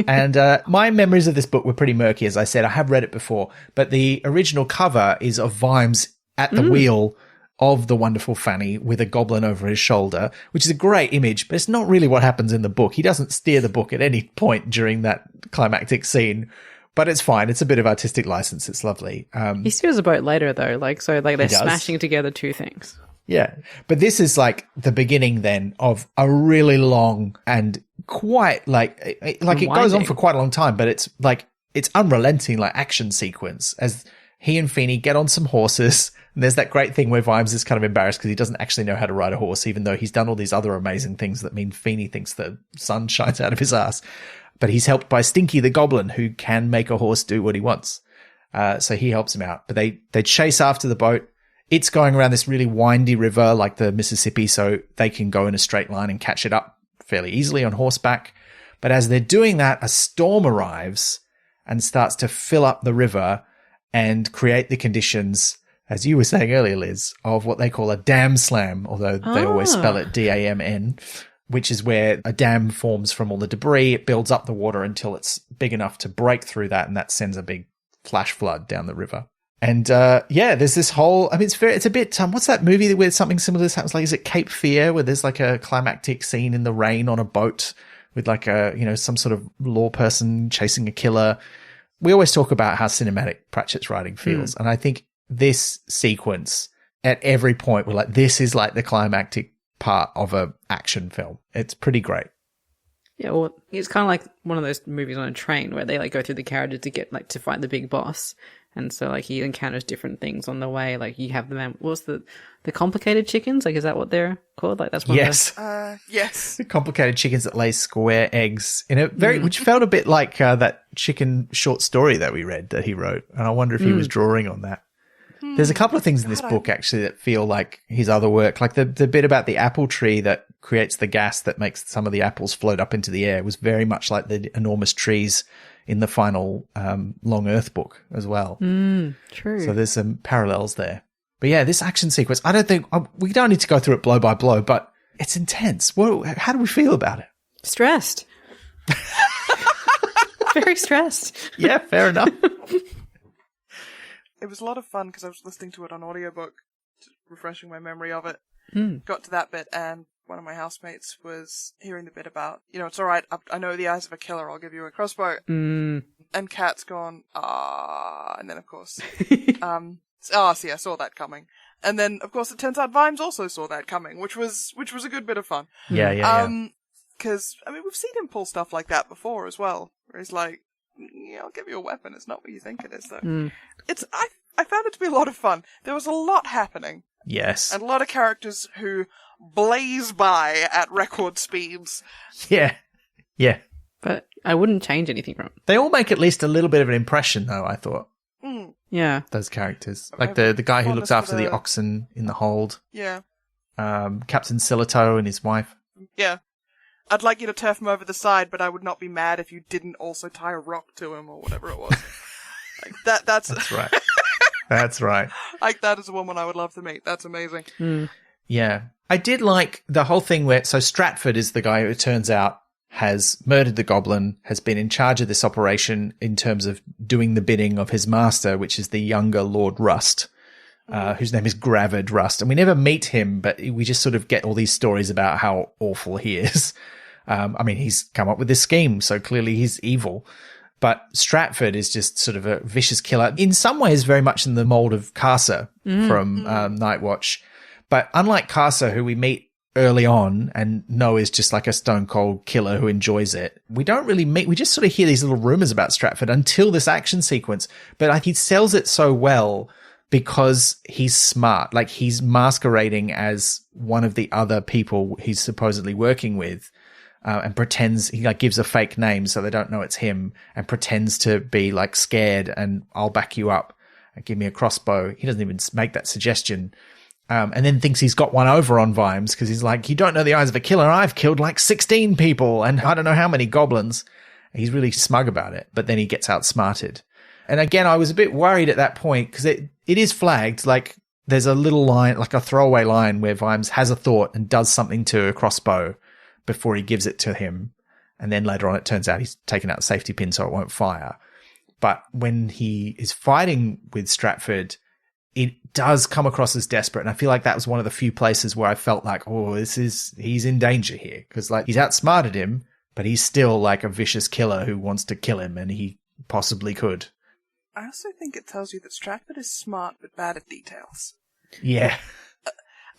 And my memories of this book were pretty murky, as I said. I have read it before, but the original cover is of Vimes at the wheel of the Wonderful Fanny with a goblin over his shoulder, which is a great image, but it's not really what happens in the book. He doesn't steer the book at any point during that climactic scene, but it's fine. It's a bit of artistic license. It's lovely. He steers a boat later, though. They're smashing together two things. Yeah. But this is like the beginning then of a really long and quite it goes on for quite a long time, but it's unrelenting, like action sequence as he and Feeny get on some horses. And there's that great thing where Vimes is kind of embarrassed because he doesn't actually know how to ride a horse, even though he's done all these other amazing things that mean Feeny thinks the sun shines out of his ass. But he's helped by Stinky the goblin, who can make a horse do what he wants. So he helps him out. But they chase after the boat. It's going around this really windy river like the Mississippi, so they can go in a straight line and catch it up fairly easily on horseback. But as they're doing that, a storm arrives and starts to fill up the river and create the conditions, as you were saying earlier, Liz, of what they call a dam slam, although they always spell it D-A-M-N, which is where a dam forms from all the debris. It builds up the water until it's big enough to break through that, and that sends a big flash flood down the river. And there's this whole, it's a bit, what's that movie where something similar to this happens? Like, is it Cape Fear, where there's like a climactic scene in the rain on a boat with like some sort of law person chasing a killer? We always talk about how cinematic Pratchett's writing feels. And I think this sequence at every point, we're like, this is like the climactic part of a action film. It's pretty great. Yeah, well, it's kind of like one of those movies on a train where they like go through the carriages to get to fight the big boss. And so like he encounters different things on the way. Like you have what's the complicated chickens? Like, is that what they're called? Like that's one yes. of Yes. The complicated chickens that lay square eggs in a which felt a bit like that chicken short story that we read that he wrote. And I wonder if he was drawing on that. There's a couple of things in this book actually that feel like his other work. Like the bit about the apple tree that creates the gas that makes some of the apples float up into the air was very much like the enormous trees in the final Long Earth book as well. True. So there's some parallels there. But yeah, this action sequence, I don't think we don't need to go through it blow by blow, but it's intense. How do we feel about it? Stressed. Very stressed. Yeah, fair enough. It was a lot of fun because I was listening to it on audiobook, refreshing my memory of it. Got to that bit, and one of my housemates was hearing the bit about, it's all right, I know the eyes of a killer, I'll give you a crossbow. And Kat's gone, and then of course, see, I saw that coming. And then, of course, it turns out Vimes also saw that coming, which was a good bit of fun. Yeah. Because, we've seen him pull stuff like that before as well, where he's like, I'll give you a weapon, it's not what you think it is, though. I found it to be a lot of fun. There was a lot happening. Yes. And a lot of characters who blaze by at record speeds. Yeah. But I wouldn't change anything from it. They all make at least a little bit of an impression, though, I thought. Yeah. Those characters. Like the guy who looks after the oxen in the hold. Yeah. Captain Silito and his wife. Yeah. I'd like you to turf him over the side, but I would not be mad if you didn't also tie a rock to him or whatever it was. That's right. That's right. Like, that is a woman I would love to meet. That's amazing. Yeah. I did like the whole thing where, so Stratford is the guy who it turns out has murdered the goblin, has been in charge of this operation in terms of doing the bidding of his master, which is the younger Lord Rust, whose name is Gravid Rust. And we never meet him, but we just sort of get all these stories about how awful he is. He's come up with this scheme, so clearly he's evil. But Stratford is just sort of a vicious killer. In some ways, very much in the mold of Casa from Night Watch. But unlike Casa, who we meet early on and know is just like a stone cold killer who enjoys it, we don't really meet. We just sort of hear these little rumors about Stratford until this action sequence. But he sells it so well because he's smart. Like, he's masquerading as one of the other people he's supposedly working with. And pretends, he like gives a fake name so they don't know it's him, and pretends to be like scared and I'll back you up and give me a crossbow. He doesn't even make that suggestion. And then thinks he's got one over on Vimes because he's like, you don't know the eyes of a killer. I've killed like 16 people and I don't know how many goblins. He's really smug about it, but then he gets outsmarted. And again, I was a bit worried at that point because it is flagged. Like, there's a little line, like a throwaway line where Vimes has a thought and does something to a crossbow before he gives it to him. And then later on, it turns out he's taken out the safety pin so it won't fire. But when he is fighting with Stratford, it does come across as desperate. And I feel like that was one of the few places where I felt like, oh, he's in danger here. Because like he's outsmarted him, but he's still like a vicious killer who wants to kill him, and he possibly could. I also think it tells you that Stratford is smart but bad at details. Yeah.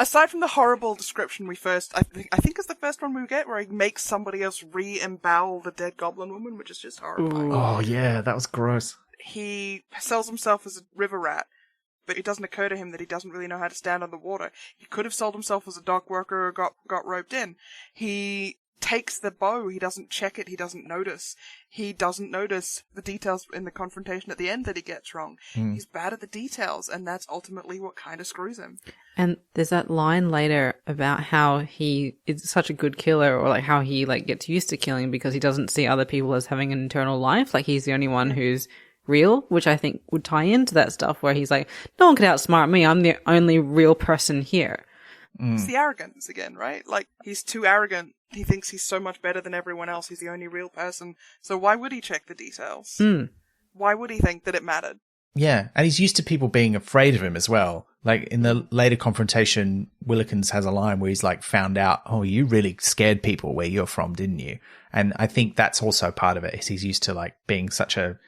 Aside from the horrible description I think it's the first one we get where he makes somebody else re-embowel the dead goblin woman, which is just horrifying. Ooh. Oh yeah, that was gross. He sells himself as a river rat, but it doesn't occur to him that he doesn't really know how to stand on the water. He could have sold himself as a dock worker or got roped in. He takes the bow, he doesn't check it, he doesn't notice. He doesn't notice the details in the confrontation at the end that he gets wrong. He's bad at the details, and that's ultimately what kind of screws him. And there's that line later about how he is such a good killer, or like how he like gets used to killing because he doesn't see other people as having an internal life. Like he's the only one who's real, which I think would tie into that stuff where he's like, no one could outsmart me, I'm the only real person here. It's the arrogance again, right? Like, he's too arrogant. He thinks he's so much better than everyone else. He's the only real person. So why would he check the details? Why would he think that it mattered? Yeah, and he's used to people being afraid of him as well. Like, in the later confrontation, Willikens has a line where he's like, found out, oh, you really scared people where you're from, didn't you? And I think that's also part of it, is he's used to, like, being such a...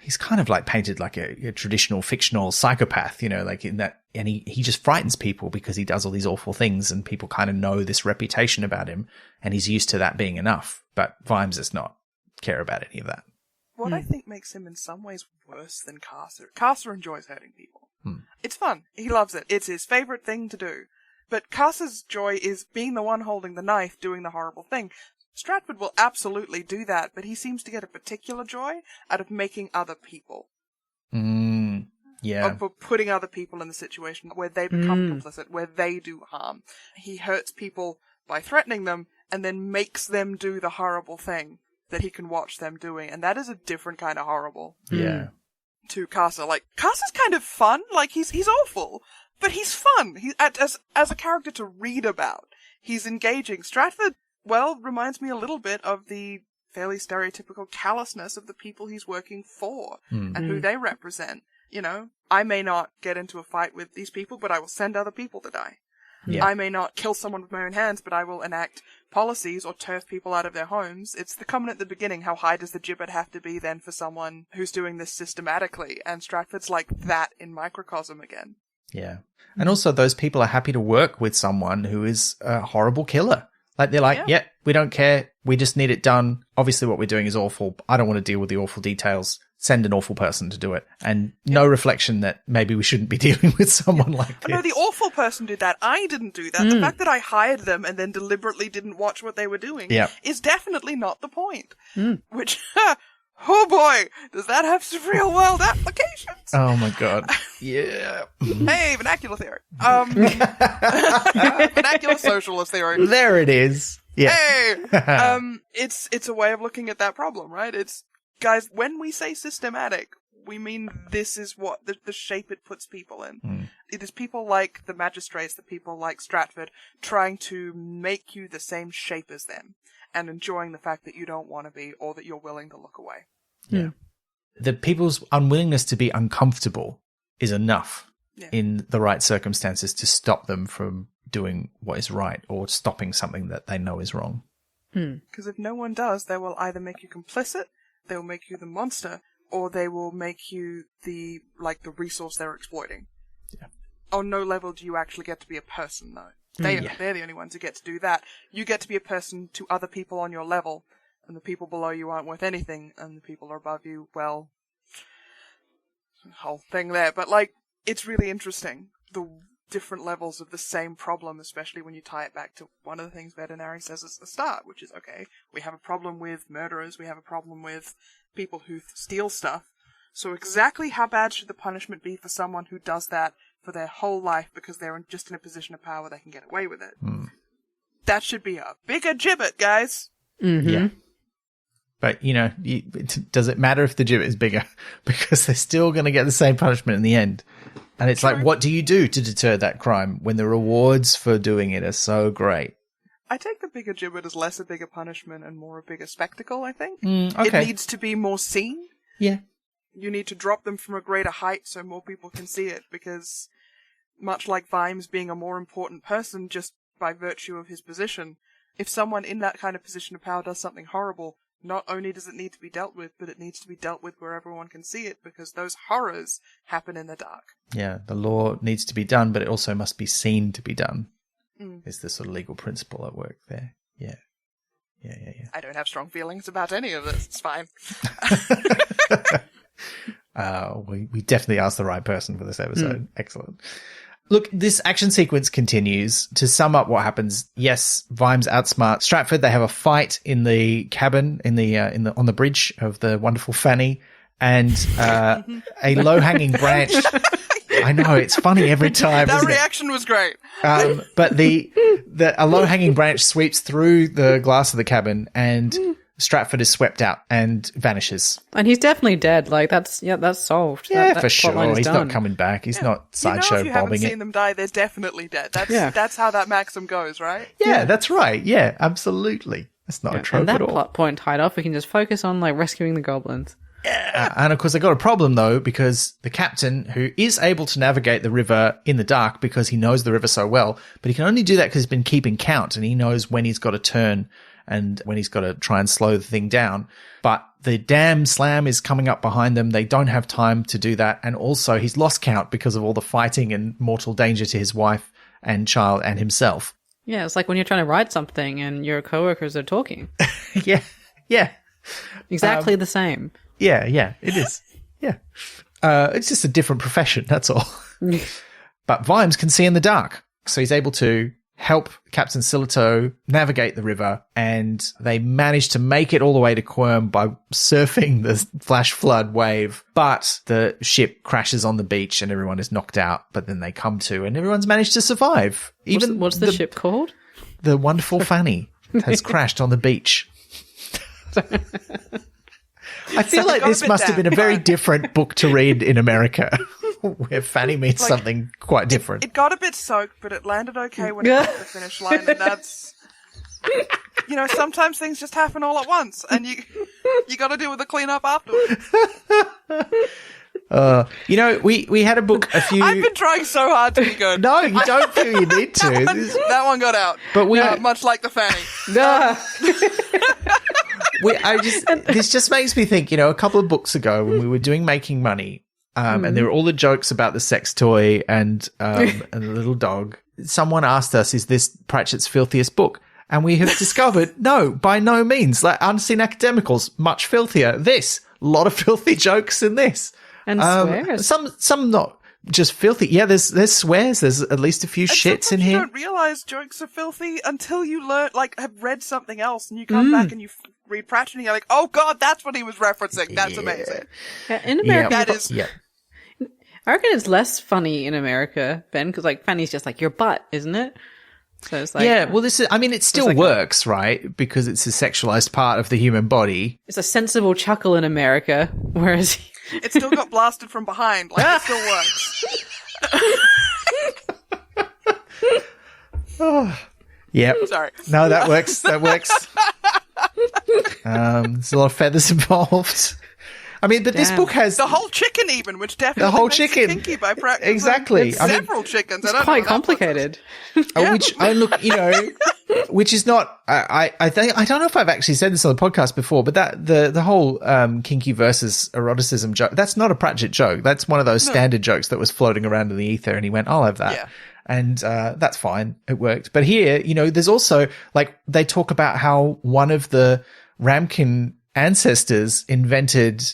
He's kind of like painted like a traditional fictional psychopath, you know, like in that, and he just frightens people because he does all these awful things, and people kind of know this reputation about him, and he's used to that being enough. But Vimes does not care about any of that. What I think makes him in some ways worse than Carcer. Carcer enjoys hurting people. It's fun. He loves it. It's his favorite thing to do. But Carcer's joy is being the one holding the knife, doing the horrible thing. Stratford will absolutely do that, but he seems to get a particular joy out of making other people. Yeah. Of putting other people in the situation where they become complicit, where they do harm. He hurts people by threatening them, and then makes them do the horrible thing that he can watch them doing, and that is a different kind of horrible. Yeah. To Carcer. Like, Carcer's kind of fun, like, he's awful, but he's fun. As a character to read about. He's engaging. Stratford, well, reminds me a little bit of the fairly stereotypical callousness of the people he's working for and who they represent. You know, I may not get into a fight with these people, but I will send other people to die. Yeah. I may not kill someone with my own hands, but I will enact policies or turf people out of their homes. It's the comment at the beginning, how high does the gibbet have to be then for someone who's doing this systematically? And Stratford's like that in microcosm again. Yeah. And also those people are happy to work with someone who is a horrible killer. Like, they're like, yeah, we don't care. We just need it done. Obviously, what we're doing is awful. I don't want to deal with the awful details. Send an awful person to do it. And no reflection that maybe we shouldn't be dealing with someone like this. No, the awful person did that. I didn't do that. The fact that I hired them and then deliberately didn't watch what they were doing is definitely not the point. Which... Oh boy, does that have some real world applications? Oh my god. Yeah. Hey, vernacular theory. Vernacular socialist theory. There it is. Yeah. Hey! It's a way of looking at that problem, right? It's, guys, when we say systematic, we mean this is what, the shape it puts people in. It is people like the magistrates, the people like Stratford, trying to make you the same shape as them. And enjoying the fact that you don't want to be, or that you're willing to look away. Yeah. The people's unwillingness to be uncomfortable is enough in the right circumstances to stop them from doing what is right or stopping something that they know is wrong. Because if no one does, they will either make you complicit, they will make you the monster, or they will make you the resource they're exploiting. Yeah. On no level do you actually get to be a person, though. They're the only ones who get to do that. You get to be a person to other people on your level, and the people below you aren't worth anything, and the people above you, well, whole thing there. But, it's really interesting, the different levels of the same problem, especially when you tie it back to one of the things Veterinary says at the start, which is, okay, we have a problem with murderers, we have a problem with people who steal stuff, so exactly how bad should the punishment be for someone who does that for their whole life because they're just in a position of power they can get away with it? That should be a bigger gibbet, guys. Yeah. But, does it matter if the gibbet is bigger? Because they're still going to get the same punishment in the end. And it's like, what do you do to deter that crime when the rewards for doing it are so great? I take the bigger gibbet as less a bigger punishment and more a bigger spectacle, I think. Okay. It needs to be more seen. Yeah. You need to drop them from a greater height so more people can see it, because much like Vimes being a more important person just by virtue of his position, if someone in that kind of position of power does something horrible, not only does it need to be dealt with, but it needs to be dealt with where everyone can see it, because those horrors happen in the dark. Yeah, the law needs to be done, but it also must be seen to be done. Is the sort of legal principle at work there. Yeah. I don't have strong feelings about any of this. It's fine. We definitely asked the right person for this episode. Excellent. Look, this action sequence continues. To sum up what happens, yes, Vimes outsmart Stratford. They have a fight in the cabin on the bridge of the Wonderful Fanny, and a low-hanging branch. I know, it's funny every time. That reaction was great. But a low-hanging branch sweeps through the glass of the cabin, and Stratford is swept out and vanishes. And he's definitely dead. Like, that's solved. Yeah, that for sure. He's done. not coming back. He's not sideshow if you bombing haven't it. seen them die, they're definitely dead. That's how that maxim goes, right? Yeah, that's right. Yeah, absolutely. That's not a trope and that at all. plot point tied off, we can just focus on like rescuing the goblins. And of course, they got a problem though, because the captain, who is able to navigate the river in the dark because he knows the river so well, but he can only do that because he's been keeping count and he knows when he's got to turn and when he's got to try and slow the thing down. But the dam slam is coming up behind them. They don't have time to do that. And also, he's lost count because of all the fighting and mortal danger to his wife and child and himself. Yeah, it's like when you're trying to write something and your coworkers are talking. Yeah. Exactly the same. Yeah, it is. Yeah. It's just a different profession, that's all. But Vimes can see in the dark, so he's able to help Captain Silito navigate the river, and they manage to make it all the way to Quirm by surfing the flash flood wave. But the ship crashes on the beach and everyone is knocked out, but then they come to and everyone's managed to survive. What's the ship called? The Wonderful Fanny has crashed on the beach. I feel like this must have been a very different book to read in America, where Fanny means something quite different. It got a bit soaked, but it landed okay when it got to the finish line, and that's... sometimes things just happen all at once, and you got to deal with the cleanup afterwards. We had a book a few... I've been trying so hard to be good. No, you don't feel you need to. That one got out. But much like the Fanny. This just makes me think, a couple of books ago when we were doing Making Money, and there were all the jokes about the sex toy and the little dog. Someone asked us, is this Pratchett's filthiest book? And we have discovered, no, by no means. Like Unseen Academicals, much filthier. This, a lot of filthy jokes in this. And swears. Some not just filthy. Yeah, there's swears. There's at least a few shits in here. You don't realize jokes are filthy until you have read something else, and you come back and you read Pratchett, and you're like, oh god, that's what he was referencing. That's amazing. Yeah, in America, that is. Yeah. I reckon it's less funny in America, Ben, because like Fanny's just like your butt, isn't it? So it's like, yeah, well, it still works, right? Because it's a sexualized part of the human body. It's a sensible chuckle in America, whereas it still got blasted from behind. Like, it still works. Yep. Sorry. No, that works. There's a lot of feathers involved. I mean, but this book has the whole chicken, even, which definitely makes it kinky by practice. Exactly. Several chickens. It's quite complicated. Which is not. I don't know if I've actually said this on the podcast before, but that the whole kinky versus eroticism joke, that's not a Pratchett joke. That's one of those standard jokes that was floating around in the ether, and he went, "I'll have that." Yeah. And that's fine. It worked. But here, there's also they talk about how one of the Ramkin ancestors invented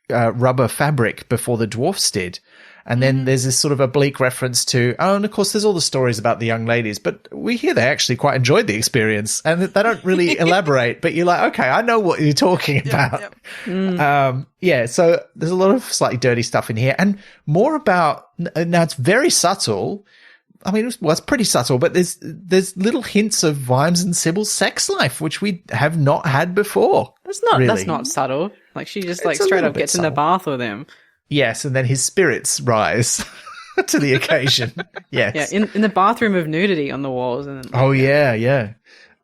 rubber fabric before the dwarfs did. And then there's this sort of oblique reference to, and of course there's all the stories about the young ladies, but we hear they actually quite enjoyed the experience and they don't really elaborate, but you're like, okay, I know what you're talking about. So there's a lot of slightly dirty stuff in here and more about, now it's very subtle. I mean, it's pretty subtle, but there's little hints of Vimes and Sybil's sex life, which we have not had before. That's not subtle. Like she just straight up gets in the bath with him. Yes, and then his spirits rise to the occasion. Yes. Yeah, in the bathroom of nudity on the walls. And then, yeah.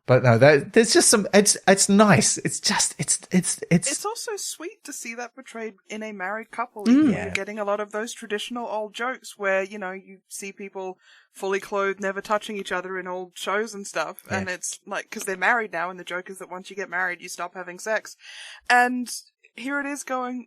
But no, there's just some. It's nice. It's just It's also sweet to see that portrayed in a married couple. You're getting a lot of those traditional old jokes where, you know, you see people fully clothed, never touching each other in old shows and stuff. Yeah. And it's like, because they're married now, and the joke is that once you get married, you stop having sex. And here it is going,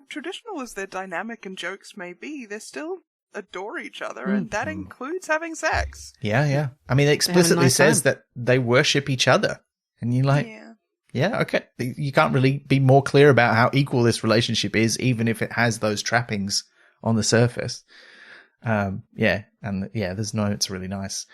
traditional as their dynamic and jokes may be, they're still adore each other, and that includes having sex. Yeah. I mean, it explicitly says that they worship each other. And you're like, yeah, okay. You can't really be more clear about how equal this relationship is, even if it has those trappings on the surface. It's really nice.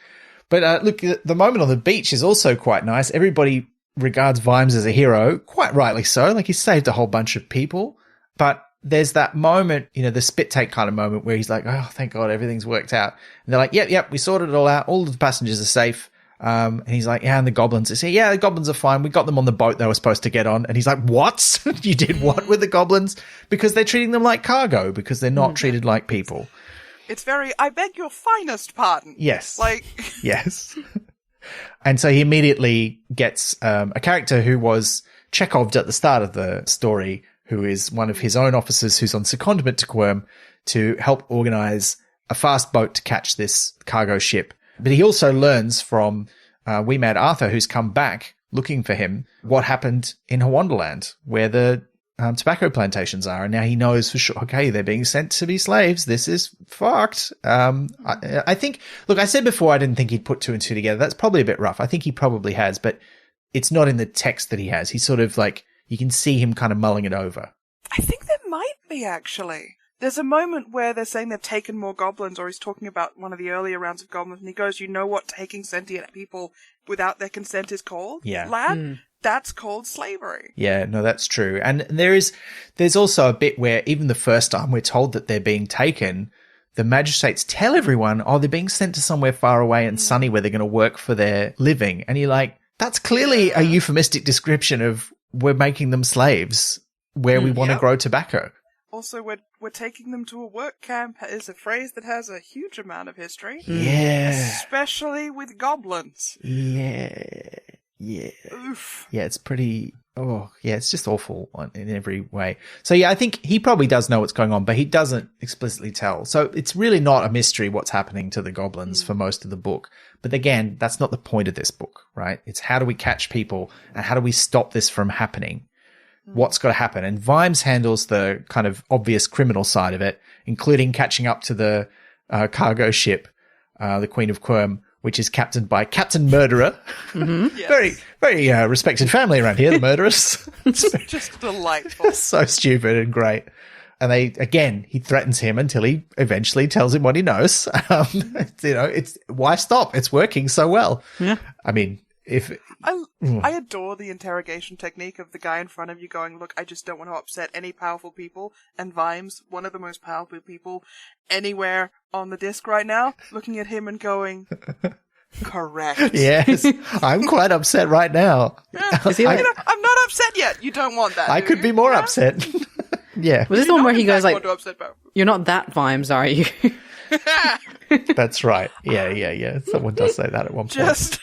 But look, the moment on the beach is also quite nice. Everybody regards Vimes as a hero, quite rightly so. Like, he saved a whole bunch of people. But there's that moment, you know, the spit take kind of moment where he's like, oh, thank God, everything's worked out. And they're like, yep, we sorted it all out. All of the passengers are safe. And he's like, yeah, and the goblins. They say, yeah, the goblins are fine. We got them on the boat they were supposed to get on. And he's like, what? You did what with the goblins? Because they're treating them like cargo, because they're not treated like people. It's very, I beg your finest pardon. Yes. Like. Yes. And so he immediately gets a character who was Chekhov'd at the start of the story, who is one of his own officers who's on secondment to Quirm, to help organize a fast boat to catch this cargo ship. But he also learns from Wee Mad Arthur, who's come back looking for him, what happened in Wonderland, where the tobacco plantations are. And now he knows for sure, okay, they're being sent to be slaves. This is fucked. I think, look, I said before I didn't think he'd put two and two together. That's probably a bit rough. I think he probably has, but it's not in the text that he has. He's sort of like, you can see him kind of mulling it over. I think there might be, actually. There's a moment where they're saying they've taken more goblins, or he's talking about one of the earlier rounds of goblins, and he goes, you know what taking sentient people without their consent is called? Yeah. Lad? That's called slavery. Yeah, no, that's true. And there's also a bit where even the first time we're told that they're being taken, the magistrates tell everyone, oh, they're being sent to somewhere far away and sunny where they're going to work for their living. And you're like, that's clearly a euphemistic description of we're making them slaves where we want to grow tobacco. Also, we're taking them to a work camp is a phrase that has a huge amount of history. Yeah. Especially with goblins. Yeah. Oof. Yeah, it's pretty... Oh, yeah, it's just awful in every way. So, yeah, I think he probably does know what's going on, but he doesn't explicitly tell. So it's really not a mystery what's happening to the goblins for most of the book. But again, that's not the point of this book, right? It's how do we catch people and how do we stop this from happening? What's got to happen? And Vimes handles the kind of obvious criminal side of it, including catching up to the cargo ship, the Queen of Quirm, which is captained by Captain Murderer. Yes. Very, very respected family around here, the Murderers. It's just delightful. So stupid and great. And he threatens him until he eventually tells him what he knows. It's why stop? It's working so well. Yeah. I mean, I adore the interrogation technique of the guy in front of you going, look, I just don't want to upset any powerful people. And Vimes, one of the most powerful people anywhere on the disc right now, looking at him and going, correct. Yes, I'm quite upset right now. Yeah. I'm not upset yet. You don't want that. I could be more upset. Yeah. Was this the one where he goes like, upset you're not that Vimes, are you? That's right. Yeah. Someone does say that at one point.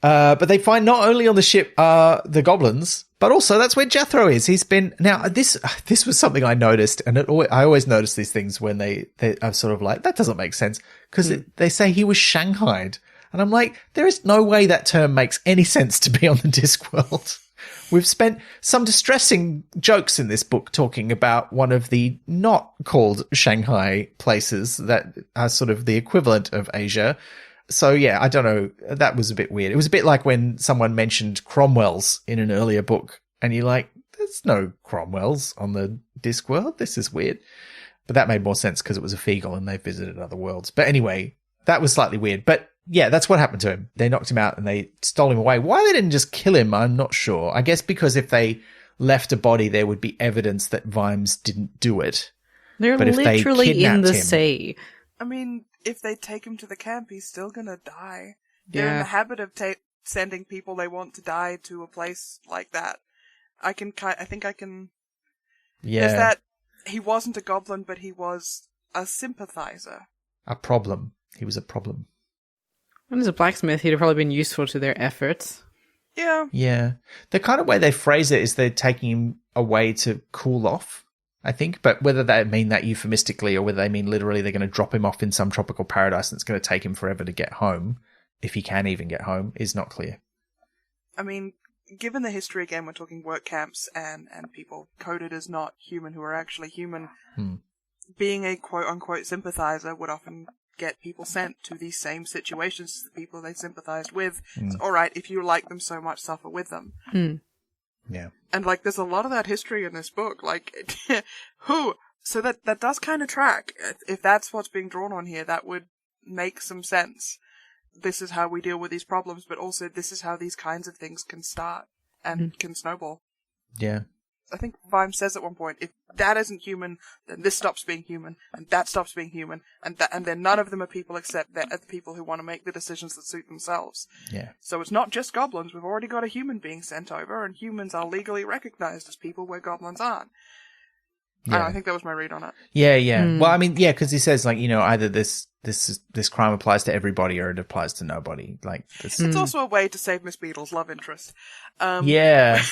But they find not only on the ship the goblins, but also that's where Jethro is. He's been now. This was something I noticed, and I always notice these things when they are sort of like that doesn't make sense because they say he was shanghaied, and I'm like, there is no way that term makes any sense to be on the Discworld. We've spent some distressing jokes in this book talking about one of the not called Shanghai places that are sort of the equivalent of Asia. So, yeah, I don't know. That was a bit weird. It was a bit like when someone mentioned Cromwell's in an earlier book, and you're like, there's no Cromwell's on the Discworld. This is weird. But that made more sense because it was a Feagle and they visited other worlds. But anyway, that was slightly weird. But yeah, that's what happened to him. They knocked him out and they stole him away. Why they didn't just kill him, I'm not sure. I guess because if they left a body, there would be evidence that Vimes didn't do it. They're literally in the sea. I mean, if they take him to the camp, he's still gonna die. They're in the habit of sending people they want to die to a place like that. I think I can. Yeah. There's that. He wasn't a goblin, but he was a sympathizer. A problem. He was a problem. And as a blacksmith, he'd have probably been useful to their efforts. Yeah. Yeah. The kind of way they phrase it is they're taking him away to cool off, I think. But whether they mean that euphemistically or whether they mean literally they're going to drop him off in some tropical paradise and it's going to take him forever to get home, if he can even get home, is not clear. I mean, given the history, again, we're talking work camps and people coded as not human who are actually human, being a quote-unquote sympathizer would often get people sent to these same situations as the people they sympathized with. It's all right, if you like them so much, suffer with them. Yeah. And, like, there's a lot of that history in this book. Like, so that does kind of track. If that's what's being drawn on here, that would make some sense. This is how we deal with these problems, but also this is how these kinds of things can start and can snowball. Yeah. I think Vimes says at one point, if that isn't human, then this stops being human, and that stops being human, and then none of them are people except they're the people who want to make the decisions that suit themselves. Yeah. So it's not just goblins, we've already got a human being sent over, and humans are legally recognized as people where goblins aren't. Yeah. I think that was my read on it. Yeah, yeah. Well, I mean, yeah, because he says, like, either this crime applies to everybody or it applies to nobody. Like, this. It's also a way to save Miss Beadle's love interest. Yeah.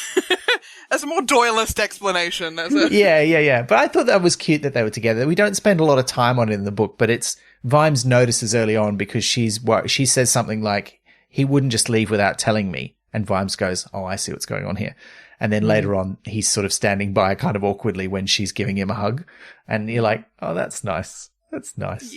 As a more Doyleist explanation. Yeah. But I thought that was cute that they were together. We don't spend a lot of time on it in the book, but it's Vimes notices early on because she says something like, he wouldn't just leave without telling me. And Vimes goes, oh, I see what's going on here. And then later on, he's sort of standing by kind of awkwardly when she's giving him a hug. And you're like, oh, that's nice. That's nice.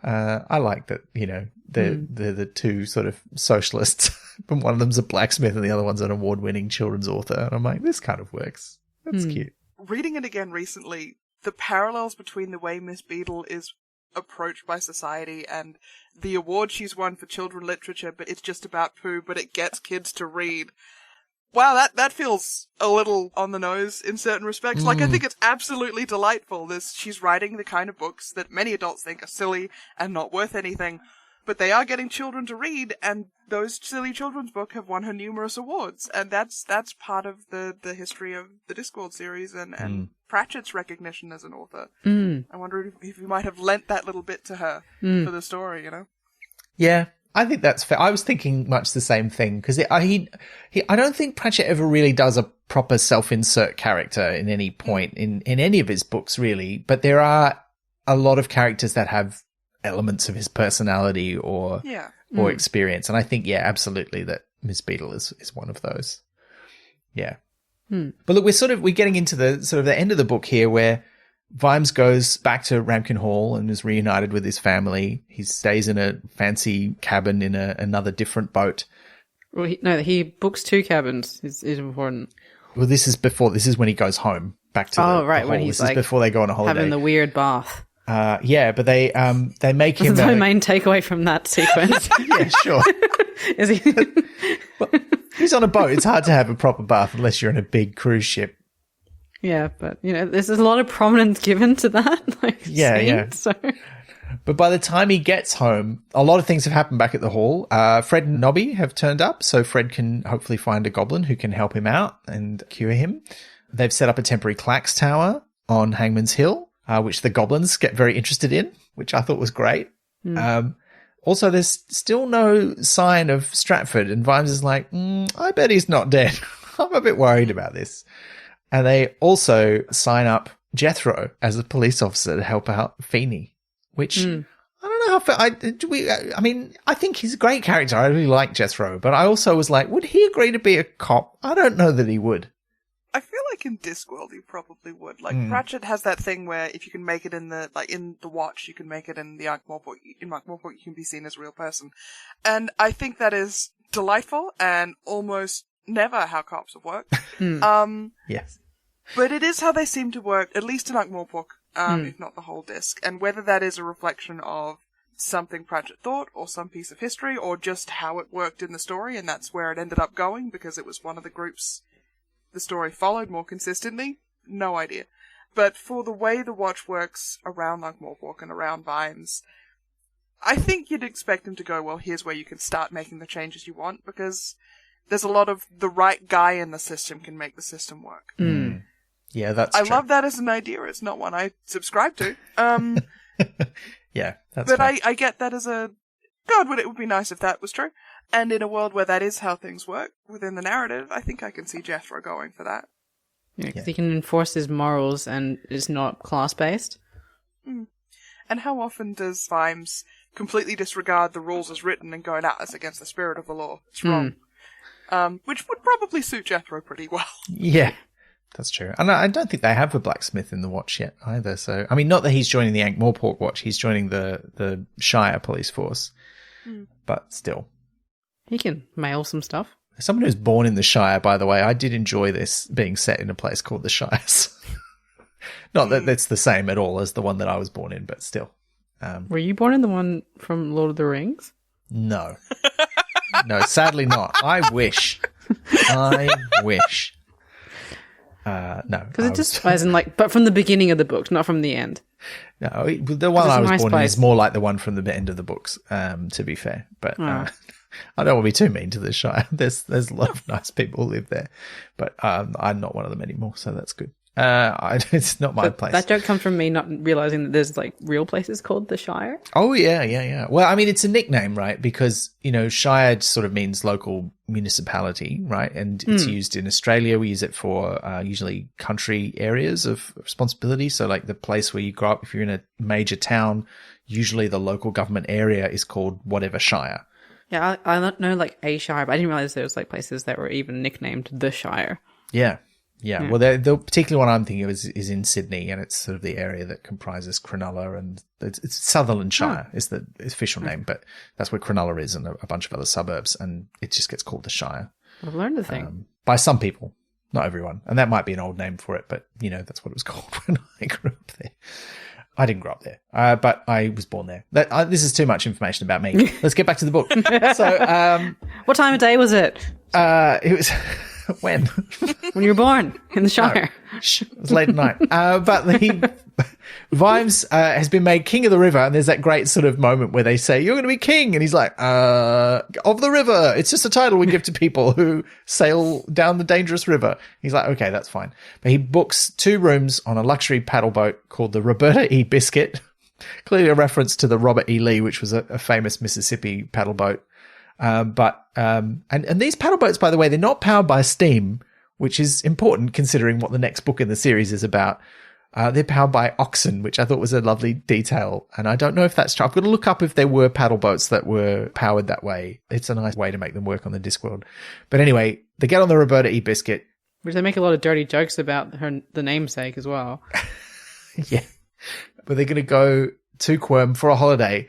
I like that, they're the two sort of socialists. But one of them's a blacksmith and the other one's an award-winning children's author. And I'm like, this kind of works. That's cute. Reading it again recently, the parallels between the way Miss Beadle is approached by society and the award she's won for children literature, but it's just about poo, but it gets kids to read. Wow, that feels a little on the nose in certain respects. Like, I think it's absolutely delightful. She's writing the kind of books that many adults think are silly and not worth anything, but they are getting children to read, and those silly children's books have won her numerous awards. And that's part of the history of the Discworld series and Pratchett's recognition as an author. I wonder if you might have lent that little bit to her for the story, Yeah. I think that's fair. I was thinking much the same thing because I don't think Pratchett ever really does a proper self-insert character in any point in any of his books, really. But there are a lot of characters that have elements of his personality or experience, and I think absolutely that Miss Beadle is one of those. Yeah, but look, we're getting into the sort of the end of the book here where Vimes goes back to Ramkin Hall and is reunited with his family. He stays in a fancy cabin in another different boat. Well, he books 2 cabins. Is important. Well, this is when he goes home back to the hall. When he's this is before they go on a holiday. Having the weird bath. Yeah, but they make him. That's my main takeaway from that sequence. Yeah, sure. Is he? Well, he's on a boat. It's hard to have a proper bath unless you're in a big cruise ship. Yeah, but, there's a lot of prominence given to that. Yeah. So. But by the time he gets home, a lot of things have happened back at the hall. Fred and Nobby have turned up, so Fred can hopefully find a goblin who can help him out and cure him. They've set up a temporary Clax tower on Hangman's Hill, which the goblins get very interested in, which I thought was great. Also, there's still no sign of Stratford, and Vimes is like, I bet he's not dead. I'm a bit worried about this. And they also sign up Jethro as a police officer to help out Feeney, which I don't know how I think he's a great character. I really like Jethro, but I also was like, would he agree to be a cop? I don't know that he would. I feel like in Discworld he probably would. Like, Pratchett has that thing where if you can make it in the Watch, you can make it in the Ankh-Morpork. In Ankh-Morpork, you can be seen as a real person. And I think that is delightful and almost never how cops have worked. Yes. But it is how they seem to work, at least in Ankh-Morpork, if not the whole disc. And whether that is a reflection of something Pratchett thought, or some piece of history, or just how it worked in the story, and that's where it ended up going, because it was one of the groups the story followed more consistently, no idea. But for the way the Watch works around Ankh-Morpork and around Vimes, I think you'd expect them to go, well, here's where you can start making the changes you want, because there's a lot of the right guy in the system can make the system work. Yeah, that's I true. love that as an idea. It's not one I subscribe to. Yeah, that's But fine. I get that as God, it would be nice if that was true. And in a world where that is how things work within the narrative, I think I can see Jethro going for that. Yeah, because he can enforce his morals and is not class-based. Mm. And how often does Vimes completely disregard the rules as written and go, that's against the spirit of the law. It's wrong. Which would probably suit Jethro pretty well. Yeah, that's true. And I don't think they have a blacksmith in the Watch yet either. So, I mean, not that he's joining the Ankh-Morpork Watch. He's joining the Shire police force. But still. He can mail some stuff. Someone who's born in the Shire, by the way, I did enjoy this being set in a place called the Shires. Not that that's the same at all as the one that I was born in, but still. Were you born in the one from Lord of the Rings? No. No, sadly not. I wish. No. Because it just as in but from the beginning of the books, not from the end. No, the one I was born in is more like the one from the end of the books, to be fair. But I don't want to be too mean to the Shire. There's a lot of nice people who live there, but I'm not one of them anymore, so that's good. It's not my place. That joke comes from me not realizing that there's real places called the Shire. Oh yeah. Well, I mean, it's a nickname, right? Because, Shire sort of means local municipality, right? And it's used in Australia. We use it for usually country areas of responsibility. So like the place where you grow up, if you're in a major town, usually the local government area is called whatever Shire. Yeah, I don't know a Shire, but I didn't realize there was places that were even nicknamed the Shire. Yeah. Well, the particular one I'm thinking of is in Sydney, and it's sort of the area that comprises Cronulla, and it's Sutherland Shire is the official name, but that's where Cronulla is and a bunch of other suburbs, and it just gets called the Shire. I've learned a thing. By some people, not everyone. And that might be an old name for it, but, that's what it was called when I grew up there. I didn't grow up there, but I was born there. This is too much information about me. Let's get back to the book. So, what time of day was it? It was... When? When you were born in the Shire. No, it was late at night. But Vimes has been made king of the river, and there's that great sort of moment where they say, "You're going to be king," and he's like, "Of the river. It's just a title we give to people who sail down the dangerous river." He's like, "Okay, that's fine." But he books 2 rooms on a luxury paddle boat called the Roberta E. Biscuit, clearly a reference to the Robert E. Lee, which was a famous Mississippi paddle boat. And these paddle boats, by the way, they're not powered by steam, which is important considering what the next book in the series is about. They're powered by oxen, which I thought was a lovely detail. And I don't know if that's true. I've got to look up if there were paddle boats that were powered that way. It's a nice way to make them work on the Discworld. But anyway, they get on the Roberta E. Biscuit. Which they make a lot of dirty jokes about the namesake as well. Yeah. But they're going to go to Quirm for a holiday.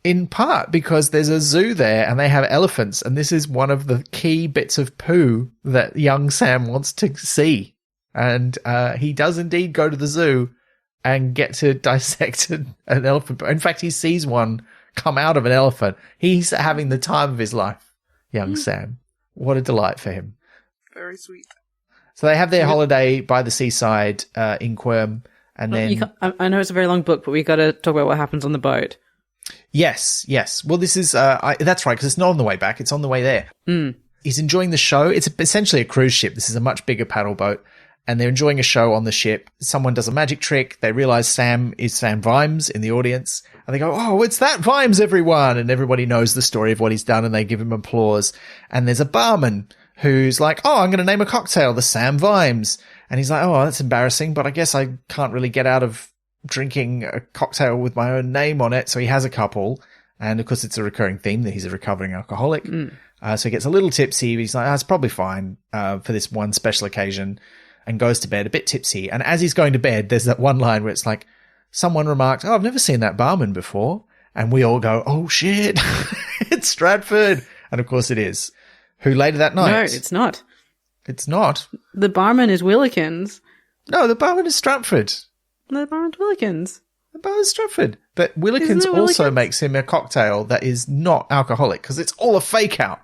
In part because there's a zoo there and they have elephants, and this is one of the key bits of poo that young Sam wants to see. And he does indeed go to the zoo and get to dissect an elephant. In fact, he sees one come out of an elephant. He's having the time of his life, young Sam. What a delight for him. Very sweet. So they have their holiday by the seaside in Quirm, and then... I know it's a very long book, but we got to talk about what happens on the boat. Yes. Well, this is, that's right, because it's not on the way back, it's on the way there. He's enjoying the show. It's essentially a cruise ship. This is a much bigger paddle boat, and they're enjoying a show on the ship. Someone does a magic trick. They realize Sam is Sam Vimes in the audience, and they go, "Oh, it's that Vimes, everyone!" And everybody knows the story of what he's done, and they give him applause. And there's a barman who's like, "Oh, I'm going to name a cocktail the Sam Vimes." And he's like, "Oh, that's embarrassing, but I guess I can't really get out of drinking a cocktail with my own name on it." So he has a couple, and of course it's a recurring theme that he's a recovering alcoholic. So he gets a little tipsy. He's like, "It's probably fine for this one special occasion," and goes to bed a bit tipsy. And as he's going to bed, there's that one line where it's like, someone remarks, "Oh, I've never seen that barman before." And we all go, "Oh shit, it's Stratford." And of course it is. Who later that night? No, it's not. It's not. The barman is Willikens. No, the barman is Stratford. The barman's Willikens. The barman's Stratford. But Willikens also makes him a cocktail that is not alcoholic because it's all a fake out.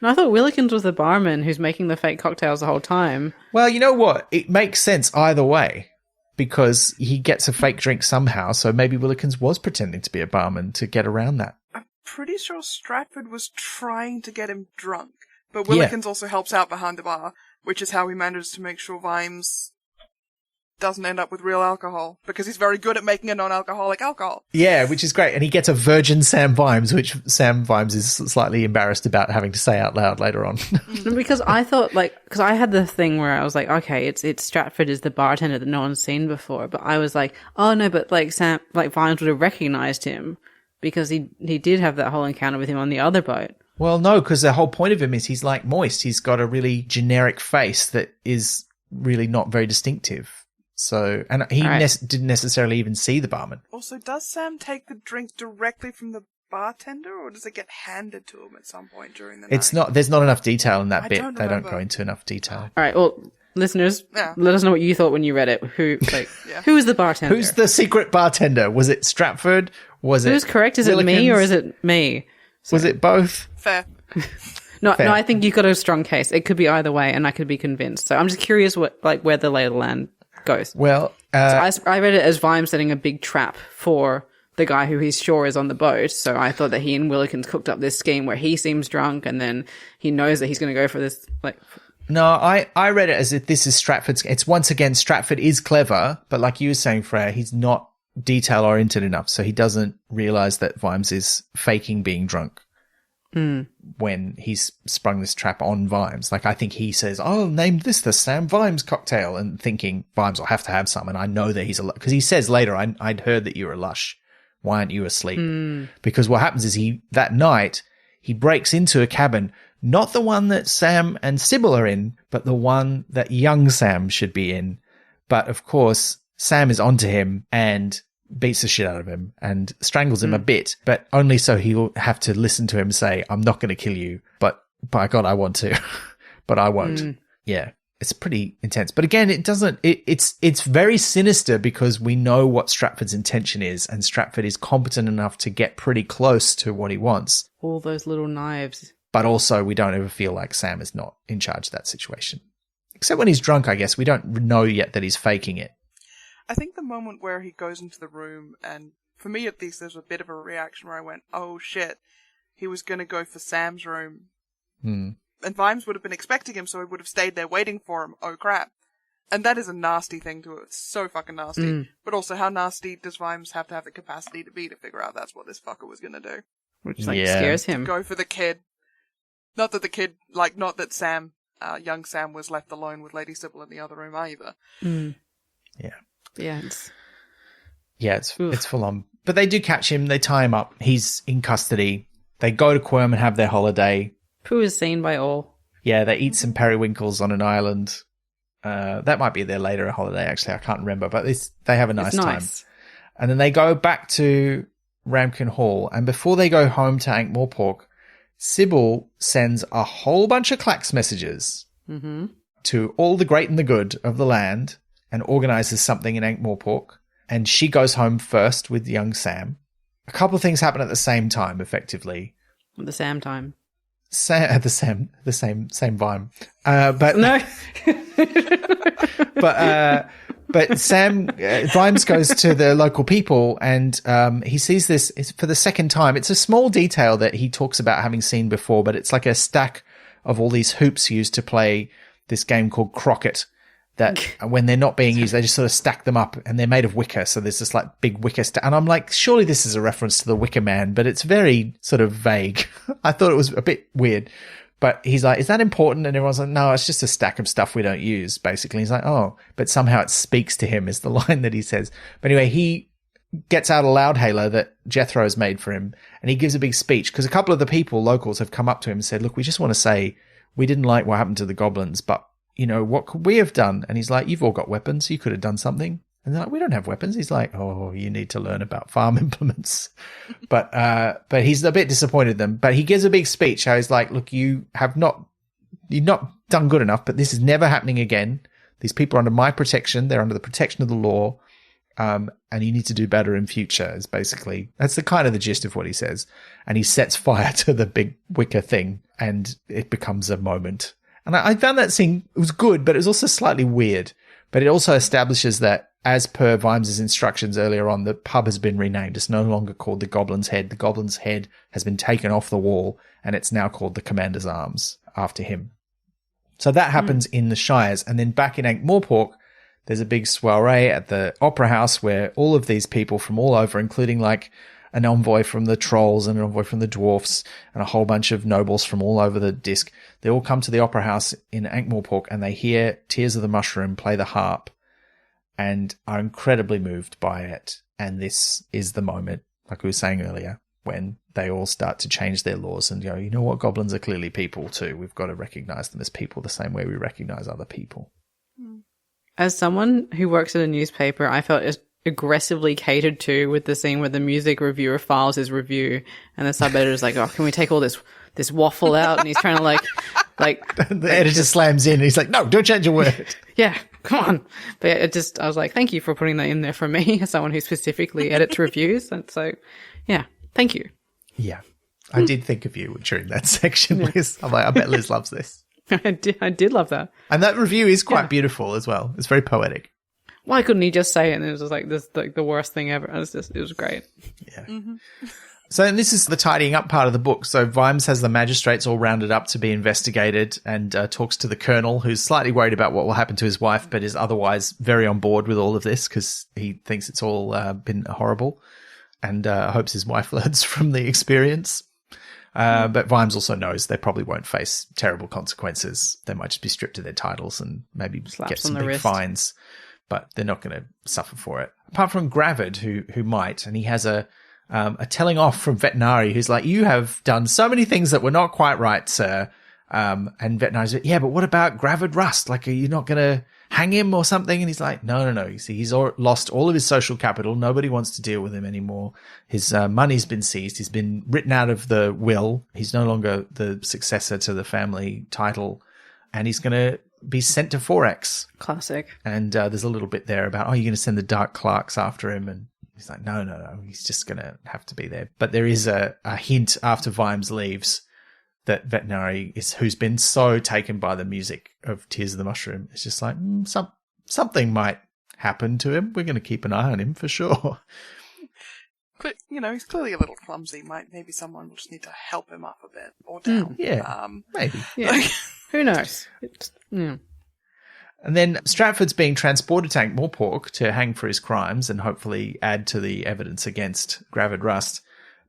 No, I thought Willikens was the barman who's making the fake cocktails the whole time. Well, you know what? It makes sense either way because he gets a fake drink somehow, so maybe Willikens was pretending to be a barman to get around that. I'm pretty sure Stratford was trying to get him drunk, but Willikens also helps out behind the bar, which is how he manages to make sure Vimes doesn't end up with real alcohol because he's very good at making a non-alcoholic alcohol. Yeah, which is great. And he gets a virgin Sam Vimes, which Sam Vimes is slightly embarrassed about having to say out loud later on. Because I thought, because I had the thing where I was like, okay, it's Stratford is the bartender that no one's seen before. But I was like, oh no, but Sam, Vimes would have recognized him because he did have that whole encounter with him on the other boat. Well, no, because the whole point of him is he's like Moist. He's got a really generic face that is really not very distinctive. So, and he didn't necessarily even see the barman. Also, does Sam take the drink directly from the bartender, or does it get handed to him at some point during the night? There's not enough detail in that bit. Don't they remember. don't go into enough detail. All right, well, listeners, let us know what you thought when you read it. Who was the bartender? Who's the secret bartender? Was it Stratford? Who's correct? Is it me or is it me? So, was it both? Fair. No, I think you've got a strong case. It could be either way, and I could be convinced. So I'm just curious where the lay of the land goes. Well, so I read it as Vimes setting a big trap for the guy who he's sure is on the boat. So I thought that he and Willikens cooked up this scheme where he seems drunk, and then he knows that he's going to go for this. No, I read it as if this is Stratford's. It's once again Stratford is clever, but like you were saying, Freya, he's not detail oriented enough, so he doesn't realize that Vimes is faking being drunk. When he's sprung this trap on Vimes. I think he says, oh, named this the Sam Vimes cocktail, and thinking Vimes will have to have some, and I know that he's a lush. Because he says later, I'd heard that you're a lush. Why aren't you asleep? Because what happens is that night, he breaks into a cabin, not the one that Sam and Sybil are in, but the one that young Sam should be in. But of course, Sam is onto him and beats the shit out of him and strangles him a bit, but only so he'll have to listen to him say, I'm not going to kill you, but by God, I want to, but I won't. Yeah, it's pretty intense. But again, it's very sinister because we know what Stratford's intention is, and Stratford is competent enough to get pretty close to what he wants. All those little knives. But also, we don't ever feel like Sam is not in charge of that situation. Except when he's drunk, I guess. We don't know yet that he's faking it. I think the moment where he goes into the room, and for me at least, there's a bit of a reaction where I went, oh shit, he was going to go for Sam's room. And Vimes would have been expecting him, so he would have stayed there waiting for him. Oh crap. And that is a nasty thing to it. It's so fucking nasty. But also, how nasty does Vimes have to have the capacity to be to figure out that's what this fucker was going to do? Which scares him. Go for the kid. Not that Sam, young Sam was left alone with Lady Sybil in the other room either. Yeah. Yeah, it's full on. But they do catch him. They tie him up. He's in custody. They go to Quirm and have their holiday. Pooh is seen by all. Yeah, they eat some periwinkles on an island. That might be their later holiday, actually. I can't remember. But they have a nice time. And then they go back to Ramkin Hall. And before they go home to Ankh-Morpork, Sybil sends a whole bunch of Clax messages to all the great and the good of the land, and organizes something in Ankh-Morpork, and she goes home first with young Sam. A couple of things happen at the same time, effectively. At the same time. At the same Vime. But no. but Sam Vimes goes to the local people, and he sees this for the second time. It's a small detail that he talks about having seen before, but it's like a stack of all these hoops used to play this game called Croquet. That when they're not being used, they just sort of stack them up, and they're made of wicker. So there's this big wicker and I'm like, surely this is a reference to the Wicker Man, but it's very sort of vague. I thought it was a bit weird, but he's like, is that important? And everyone's like, no, it's just a stack of stuff we don't use, basically. He's like, oh, but somehow it speaks to him is the line that he says. But anyway, he gets out a loudhailer that Jethro's made for him, and he gives a big speech because a couple of the locals have come up to him and said, look, we just want to say we didn't like what happened to the goblins, but what could we have done? And he's like, you've all got weapons. You could have done something. And they're like, we don't have weapons. He's like, oh, you need to learn about farm implements. But he's a bit disappointed in them. But he gives a big speech. How he's like, look, you've not done good enough, but this is never happening again. These people are under my protection. They're under the protection of the law. And you need to do better in future is that's the kind of the gist of what he says. And he sets fire to the big wicker thing, and it becomes a moment. And I found that scene, it was good, but it was also slightly weird. But it also establishes that, as per Vimes' instructions earlier on, the pub has been renamed. It's no longer called the Goblin's Head. The Goblin's Head has been taken off the wall, and it's now called the Commander's Arms after him. So that happens in the Shires. And then back in Ankh-Morpork, there's a big soiree at the opera house where all of these people from all over, including like an envoy from the trolls and an envoy from the dwarfs and a whole bunch of nobles from all over the disc, they all come to the opera house in Ankh-Morpork and they hear Tears of the Mushroom play the harp and are incredibly moved by it. And this is the moment, like we were saying earlier, when they all start to change their laws and go, you know what, goblins are clearly people too. We've got to recognize them as people the same way we recognize other people. As someone who works at a newspaper, I felt aggressively catered to with the scene where the music reviewer files his review and the sub-editor is like, oh, can we take all this waffle out? And he's trying to like the editor slams in and he's like, no, don't change a word. Yeah, come on. But yeah, I was like, thank you for putting that in there for me as someone who specifically edits reviews. And so, yeah, thank you. Yeah. I did think of you during that section, Liz. I'm like, I bet Liz loves this. I did love that. And that review is quite beautiful as well. It's very poetic. Why couldn't he just say it? And it was just like this, the worst thing ever. It was great. Yeah. Mm-hmm. So this is the tidying up part of the book. So Vimes has the magistrates all rounded up to be investigated and talks to the colonel, who's slightly worried about what will happen to his wife, but is otherwise very on board with all of this because he thinks it's all been horrible and hopes his wife learns from the experience. But Vimes also knows they probably won't face terrible consequences. They might just be stripped of their titles and maybe get some big fines, but they're not going to suffer for it. Apart from Gravid, who might, and he has a telling off from Vetinari, who's like, you have done so many things that were not quite right, sir. And Vetinari's like, yeah, but what about Gravid Rust? Like, are you not going to hang him or something? And he's like, no. You see, he's lost all of his social capital. Nobody wants to deal with him anymore. His money's been seized. He's been written out of the will. He's no longer the successor to the family title. And he's going to be sent to Forex. Classic. And there's a little bit there about, you're going to send the Dark Clerks after him. And he's like, no. He's just going to have to be there. But there is a hint after Vimes leaves that Vetinari who's been so taken by the music of Tears of the Mushroom. It's just like, something might happen to him. We're going to keep an eye on him for sure. But, he's clearly a little clumsy. Maybe someone will just need to help him up a bit or down. Maybe. Yeah. Who knows? And then Stratford's being transported to Ankh-Morpork to hang for his crimes and hopefully add to the evidence against Gravid Rust,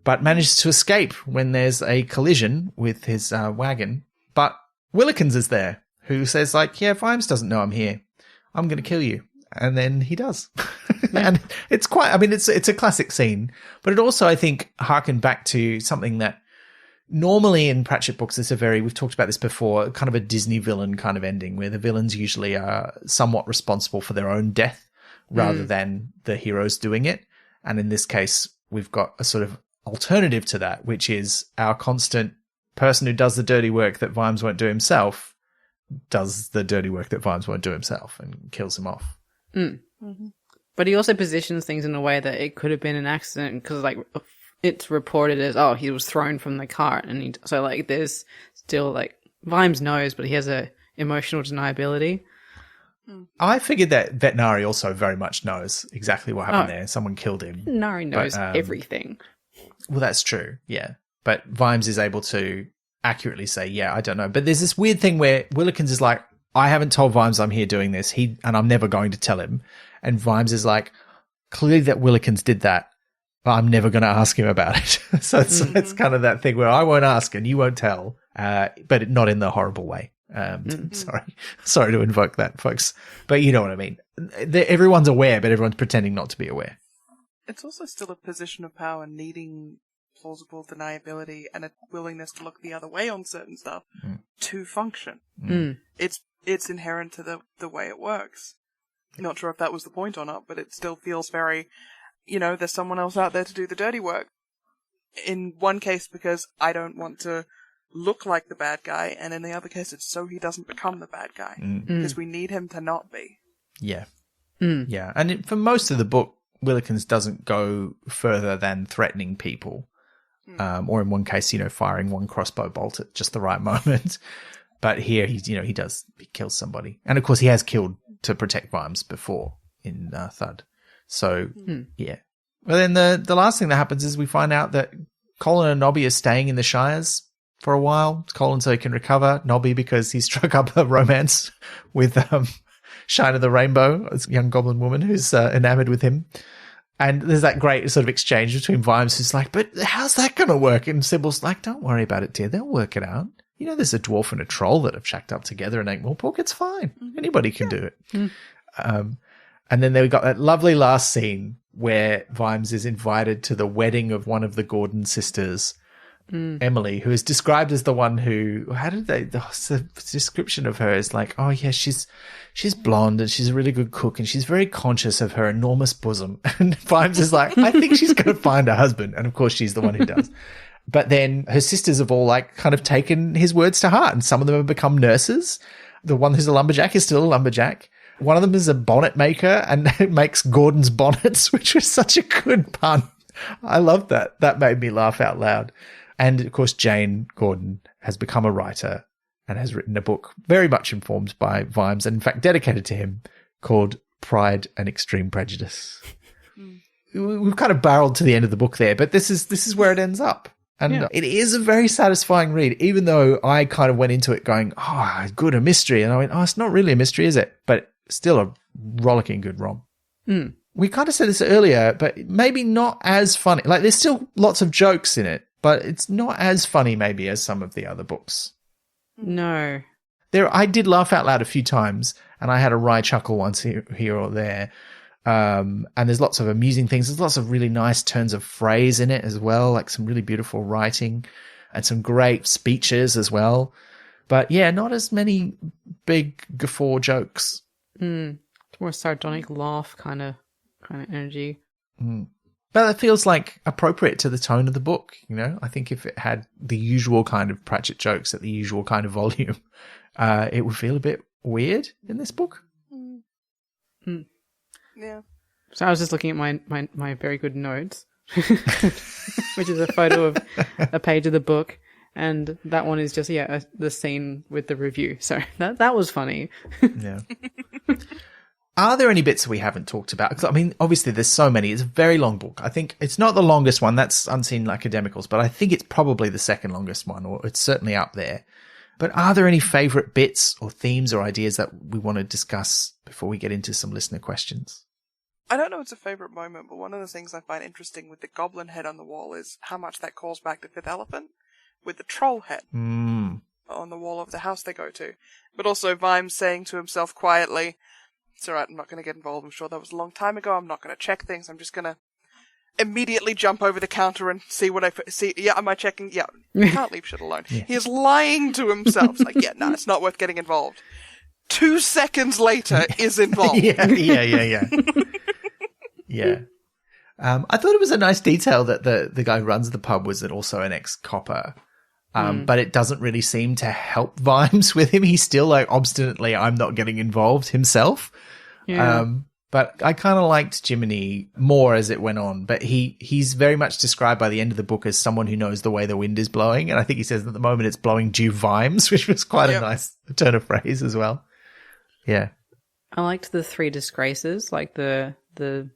but manages to escape when there's a collision with his wagon. But Willikens is there, who says, like, yeah, Vimes doesn't know I'm here. I'm going to kill you. And then he does. And it's it's a classic scene, but it also, I think, harkened back to something that normally in Pratchett books, we've talked about this before, kind of a Disney villain kind of ending where the villains usually are somewhat responsible for their own death rather than the heroes doing it. And in this case, we've got a sort of alternative to that, which is our constant person who does the dirty work that Vimes won't do himself does the dirty work that Vimes won't do himself and kills him off. Mm-hmm. But he also positions things in a way that it could have been an accident because, like, it's reported as, he was thrown from the cart. And so, like, there's still, like, Vimes knows, but he has a emotional deniability. I figured that Vetinari also very much knows exactly what happened there. Someone killed him. Nari knows everything. Well, that's true, yeah. But Vimes is able to accurately say, yeah, I don't know. But there's this weird thing where Willikens is like, I haven't told Vimes I'm here doing this, and I'm never going to tell him. And Vimes is like, clearly that Willikens did that, but I'm never going to ask him about it. So it's kind of that thing where I won't ask and you won't tell, but not in the horrible way. Sorry to invoke that, folks. But you know what I mean. Everyone's aware, but everyone's pretending not to be aware. It's also still a position of power needing plausible deniability and a willingness to look the other way on certain stuff to function. It's inherent to the way it works. Not sure if that was the point or not, but it still feels very, there's someone else out there to do the dirty work. In one case, because I don't want to look like the bad guy, and in the other case, it's so he doesn't become the bad guy. Because we need him to not be. Yeah. Yeah. And for most of the book, Willikens doesn't go further than threatening people. Or in one case, firing one crossbow bolt at just the right moment. But here, he kills somebody. And of course, he has killed to protect Vimes before in Thud. So, yeah. Well, then the last thing that happens is we find out that Colin and Nobby are staying in the Shires for a while. Colin so he can recover. Nobby because he struck up a romance with shine of the rainbow, this young goblin woman who's enamored with him. And there's that great sort of exchange between Vimes, who's like, but how's that going to work? And Sybil's like, don't worry about it, dear. They'll work it out. You know, there's a dwarf and a troll that have shacked up together and ate more pork. It's fine. Anybody can do it. And then we got that lovely last scene where Vimes is invited to the wedding of one of the Gordon sisters, Emily, who is described as the one who, the description of her is like, oh yeah, she's blonde and she's a really good cook and she's very conscious of her enormous bosom. And Vimes is like, I think she's going to find a husband. And of course she's the one who does. But then her sisters have all like kind of taken his words to heart, and some of them have become nurses. The one who's a lumberjack is still a lumberjack. One of them is a bonnet maker and makes Gordon's bonnets, which was such a good pun. I love that. That made me laugh out loud. And, of course, Jane Gordon has become a writer and has written a book very much informed by Vimes and, in fact, dedicated to him, called Pride and Extreme Prejudice. We've kind of barreled to the end of the book there, but this is where it ends up. And it is a very satisfying read, even though I kind of went into it going, oh, good, a mystery. And I went, oh, it's not really a mystery, is it? But still a rollicking good rom. We kind of said this earlier, but maybe not as funny. Like, there's still lots of jokes in it, but it's not as funny maybe as some of the other books. No. I did laugh out loud a few times, and I had a wry chuckle once here or there. And there's lots of amusing things. There's lots of really nice turns of phrase in it as well, like some really beautiful writing and some great speeches as well. But yeah, not as many big guffaw jokes. It's more sardonic laugh kind of energy. But it feels like appropriate to the tone of the book, you know? I think if it had the usual kind of Pratchett jokes at the usual kind of volume, it would feel a bit weird in this book. Yeah. So I was just looking at my very good notes, which is a photo of a page of the book, and that one is just the scene with the review. So that was funny. Yeah. Are there any bits we haven't talked about? 'Cause, I mean, obviously there's so many. It's a very long book. I think it's not the longest one. That's Unseen Academicals, but I think it's probably the second longest one, or it's certainly up there. But are there any favourite bits or themes or ideas that we want to discuss before we get into some listener questions? I don't know it's a favourite moment, but one of the things I find interesting with the goblin head on the wall is how much that calls back to Fifth Elephant, with the troll head on the wall of the house they go to. But also Vimes saying to himself quietly, it's alright, I'm not going to get involved, I'm sure that was a long time ago, I'm not going to check things, I'm just going to immediately jump over the counter and see what I see. Yeah, am I checking? Yeah, you can't leave shit alone. Yeah. He is lying to himself. It's like, yeah, no, it's not worth getting involved. 2 seconds later is involved. Yeah. Yeah. I thought it was a nice detail that the guy who runs the pub was also an ex-copper. But it doesn't really seem to help Vimes with him. He's still like obstinately, I'm not getting involved himself. Yeah. But I kind of liked Jiminy more as it went on. But he's very much described by the end of the book as someone who knows the way the wind is blowing. And I think he says at the moment it's blowing due Vimes, which was quite a nice turn of phrase as well. Yeah. I liked the 3 disgraces, like the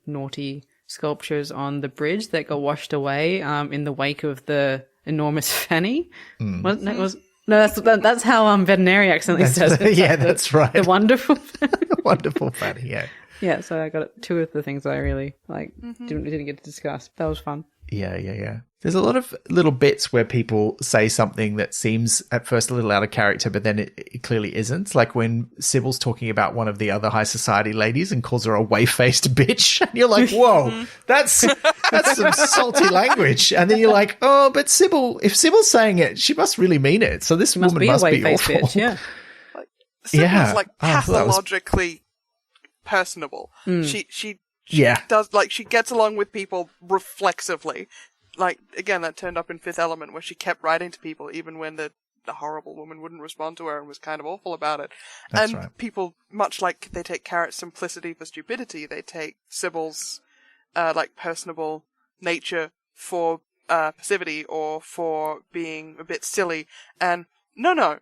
naughty sculptures on the bridge that got washed away in the wake of the enormous Fanny. That's how Veterinary accidentally says it. Yeah, that's right. The wonderful Fanny. Wonderful Fanny, yeah. Yeah, so I got 2 of the things I really didn't get to discuss. That was fun. Yeah. There's a lot of little bits where people say something that seems at first a little out of character, but then it clearly isn't. Like when Sybil's talking about one of the other high society ladies and calls her a whey-faced bitch. And you're like, whoa, that's some salty language. And then you're like, oh, but Sybil, if Sybil's saying it, she must really mean it. So this woman must be awful. Bitch, yeah. Sybil's pathologically personable. She does, like, she gets along with people reflexively. Like, again, that turned up in Fifth Element, where she kept writing to people even when the horrible woman wouldn't respond to her and was kind of awful about it. That's and right. People, much like they take Carrot's simplicity for stupidity, they take Sybil's, personable nature for, passivity or for being a bit silly. And no,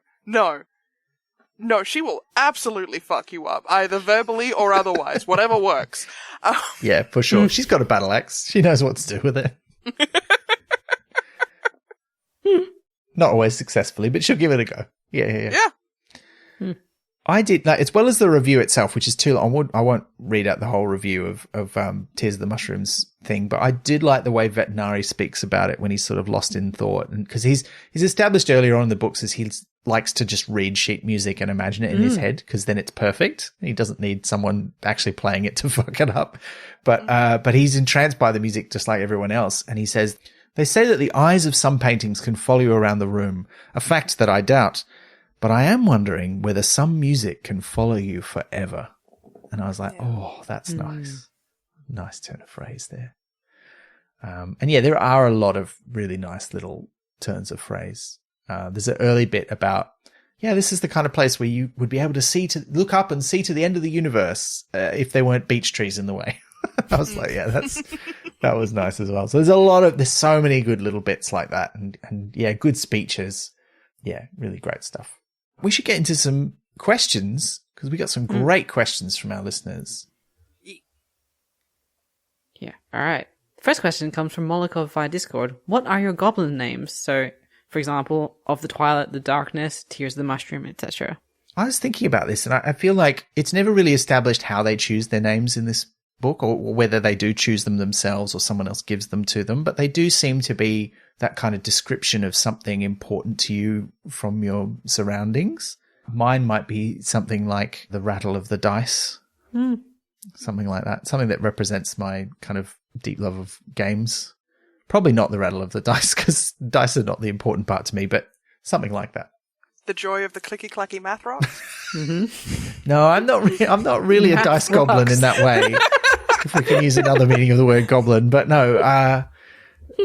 she will absolutely fuck you up, either verbally or otherwise, whatever works. Yeah, for sure. She's got a battle axe. She knows what to do with it. Not always successfully, but she'll give it a go. Yeah. I did, like, as well as the review itself, which is too long. I won't read out the whole review of Tears of the Mushrooms thing, but I did like the way Vetinari speaks about it when he's sort of lost in thought. And because he's established earlier on in the books as he likes to just read sheet music and imagine it in his head, because then it's perfect. He doesn't need someone actually playing it to fuck it up. But he's entranced by the music just like everyone else. And he says, "They say that the eyes of some paintings can follow you around the room, a fact that I doubt. But I am wondering whether some music can follow you forever." And I was like, oh, that's nice. Nice turn of phrase there. And yeah, there are a lot of really nice little turns of phrase. There's an early bit about, this is the kind of place where you would be able to look up and see to the end of the universe if there weren't beech trees in the way. I was like, that was nice as well. So there's so many good little bits like that. And good speeches. Yeah, really great stuff. We should get into some questions because we got some great questions from our listeners. Yeah. All right. First question comes from Molokov via Discord. What are your goblin names? So, for example, Of the Twilight, the Darkness, Tears of the Mushroom, etc. I was thinking about this, and I feel like it's never really established how they choose their names in this book, or whether they do choose them themselves or someone else gives them to them. But they do seem to be that kind of description of something important to you from your surroundings. Mine might be something like the rattle of the dice, something like that, something that represents my kind of deep love of games. Probably not the rattle of the dice, because dice are not the important part to me, but something like that. The joy of the clicky-clacky math rocks? No, I'm not really a dice goblin in that way, if we can use another meaning of the word goblin. But no,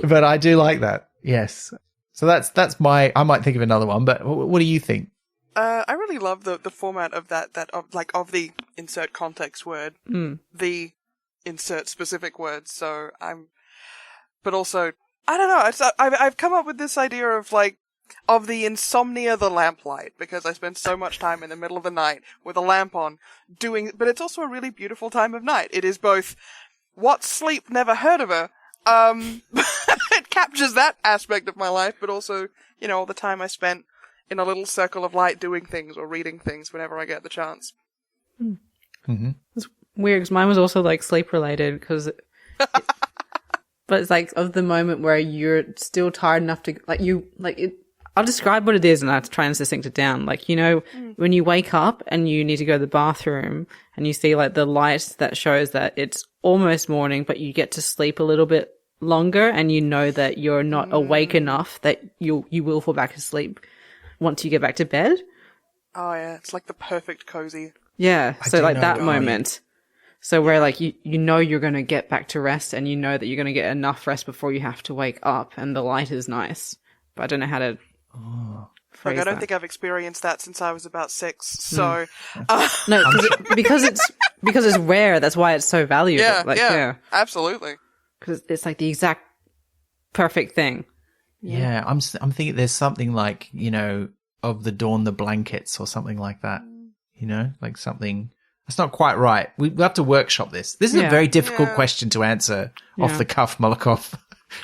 but I do like that. Yes. So that's I might think of another one, but what do you think? I really love the format of of the insert context word, the insert specific word. So but also, I don't know. I've come up with this idea of the insomnia, the lamplight, because I spend so much time in the middle of the night with a lamp on but it's also a really beautiful time of night. It is both what sleep never heard of her. It captures that aspect of my life, but also, all the time I spent in a little circle of light doing things or reading things whenever I get the chance. Mm-hmm. It's weird because mine was also sleep related but it's of the moment where you're still tired enough to I'll describe what it is and I have to try and succinct it down. When you wake up and you need to go to the bathroom and you see the light that shows that it's almost morning, but you get to sleep a little bit longer and you know that you're not awake enough that you will fall back asleep once you get back to bed. Oh yeah, it's the perfect cozy. Yeah, so that moment. So where you you're going to get back to rest and you know that you're going to get enough rest before you have to wake up and the light is nice. But I don't know how to phrase I don't that. think I've experienced that since I was about 6. So no, because it's rare. That's why it's so valuable. Yeah, absolutely. Because it's the exact perfect thing. Yeah, I'm thinking there's something of the dawn, the blankets or something like that. Something that's not quite right. We'll have to workshop this. This is a very difficult question to answer off the cuff, Molokov.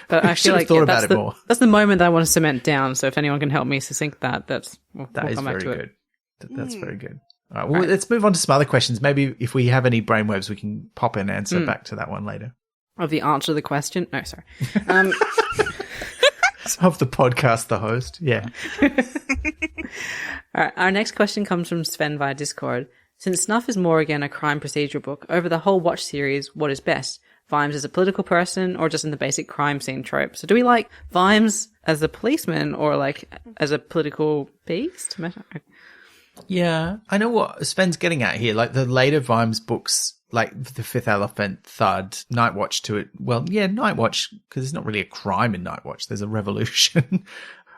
But I feel thought about it more. That's the moment that I want to cement down. So if anyone can help me succinct that, we'll is come back to very it. good. That's very good. All right, well, let's move on to some other questions. Maybe if we have any brainwaves, we can pop an answer back to that one later. Of the answer to the question? No, sorry. Of the podcast, the host. Yeah. All right. Our next question comes from Sven via Discord. Since Snuff is more again a crime procedural book, over the whole Watch series, what is best? Vimes as a political person or just in the basic crime scene trope? So do we like Vimes as a policeman or as a political beast? Yeah. I know what Sven's getting at here. The later Vimes books, The Fifth Elephant, Thud, Night Watch to it. Well, yeah, Night Watch, because there's not really a crime in Night Watch. There's a revolution.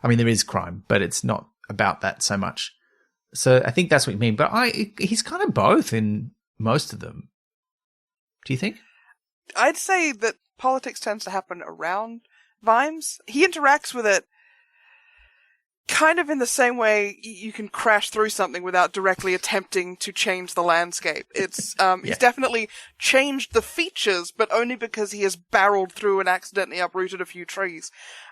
I mean, there is crime, but it's not about that so much. So I think that's what you mean. But he's kind of both in most of them. Do you think? I'd say that politics tends to happen around Vimes. He interacts with it kind of in the same way you can crash through something without directly attempting to change the landscape. It's he's definitely changed the features, but only because he has barreled through and accidentally uprooted a few trees.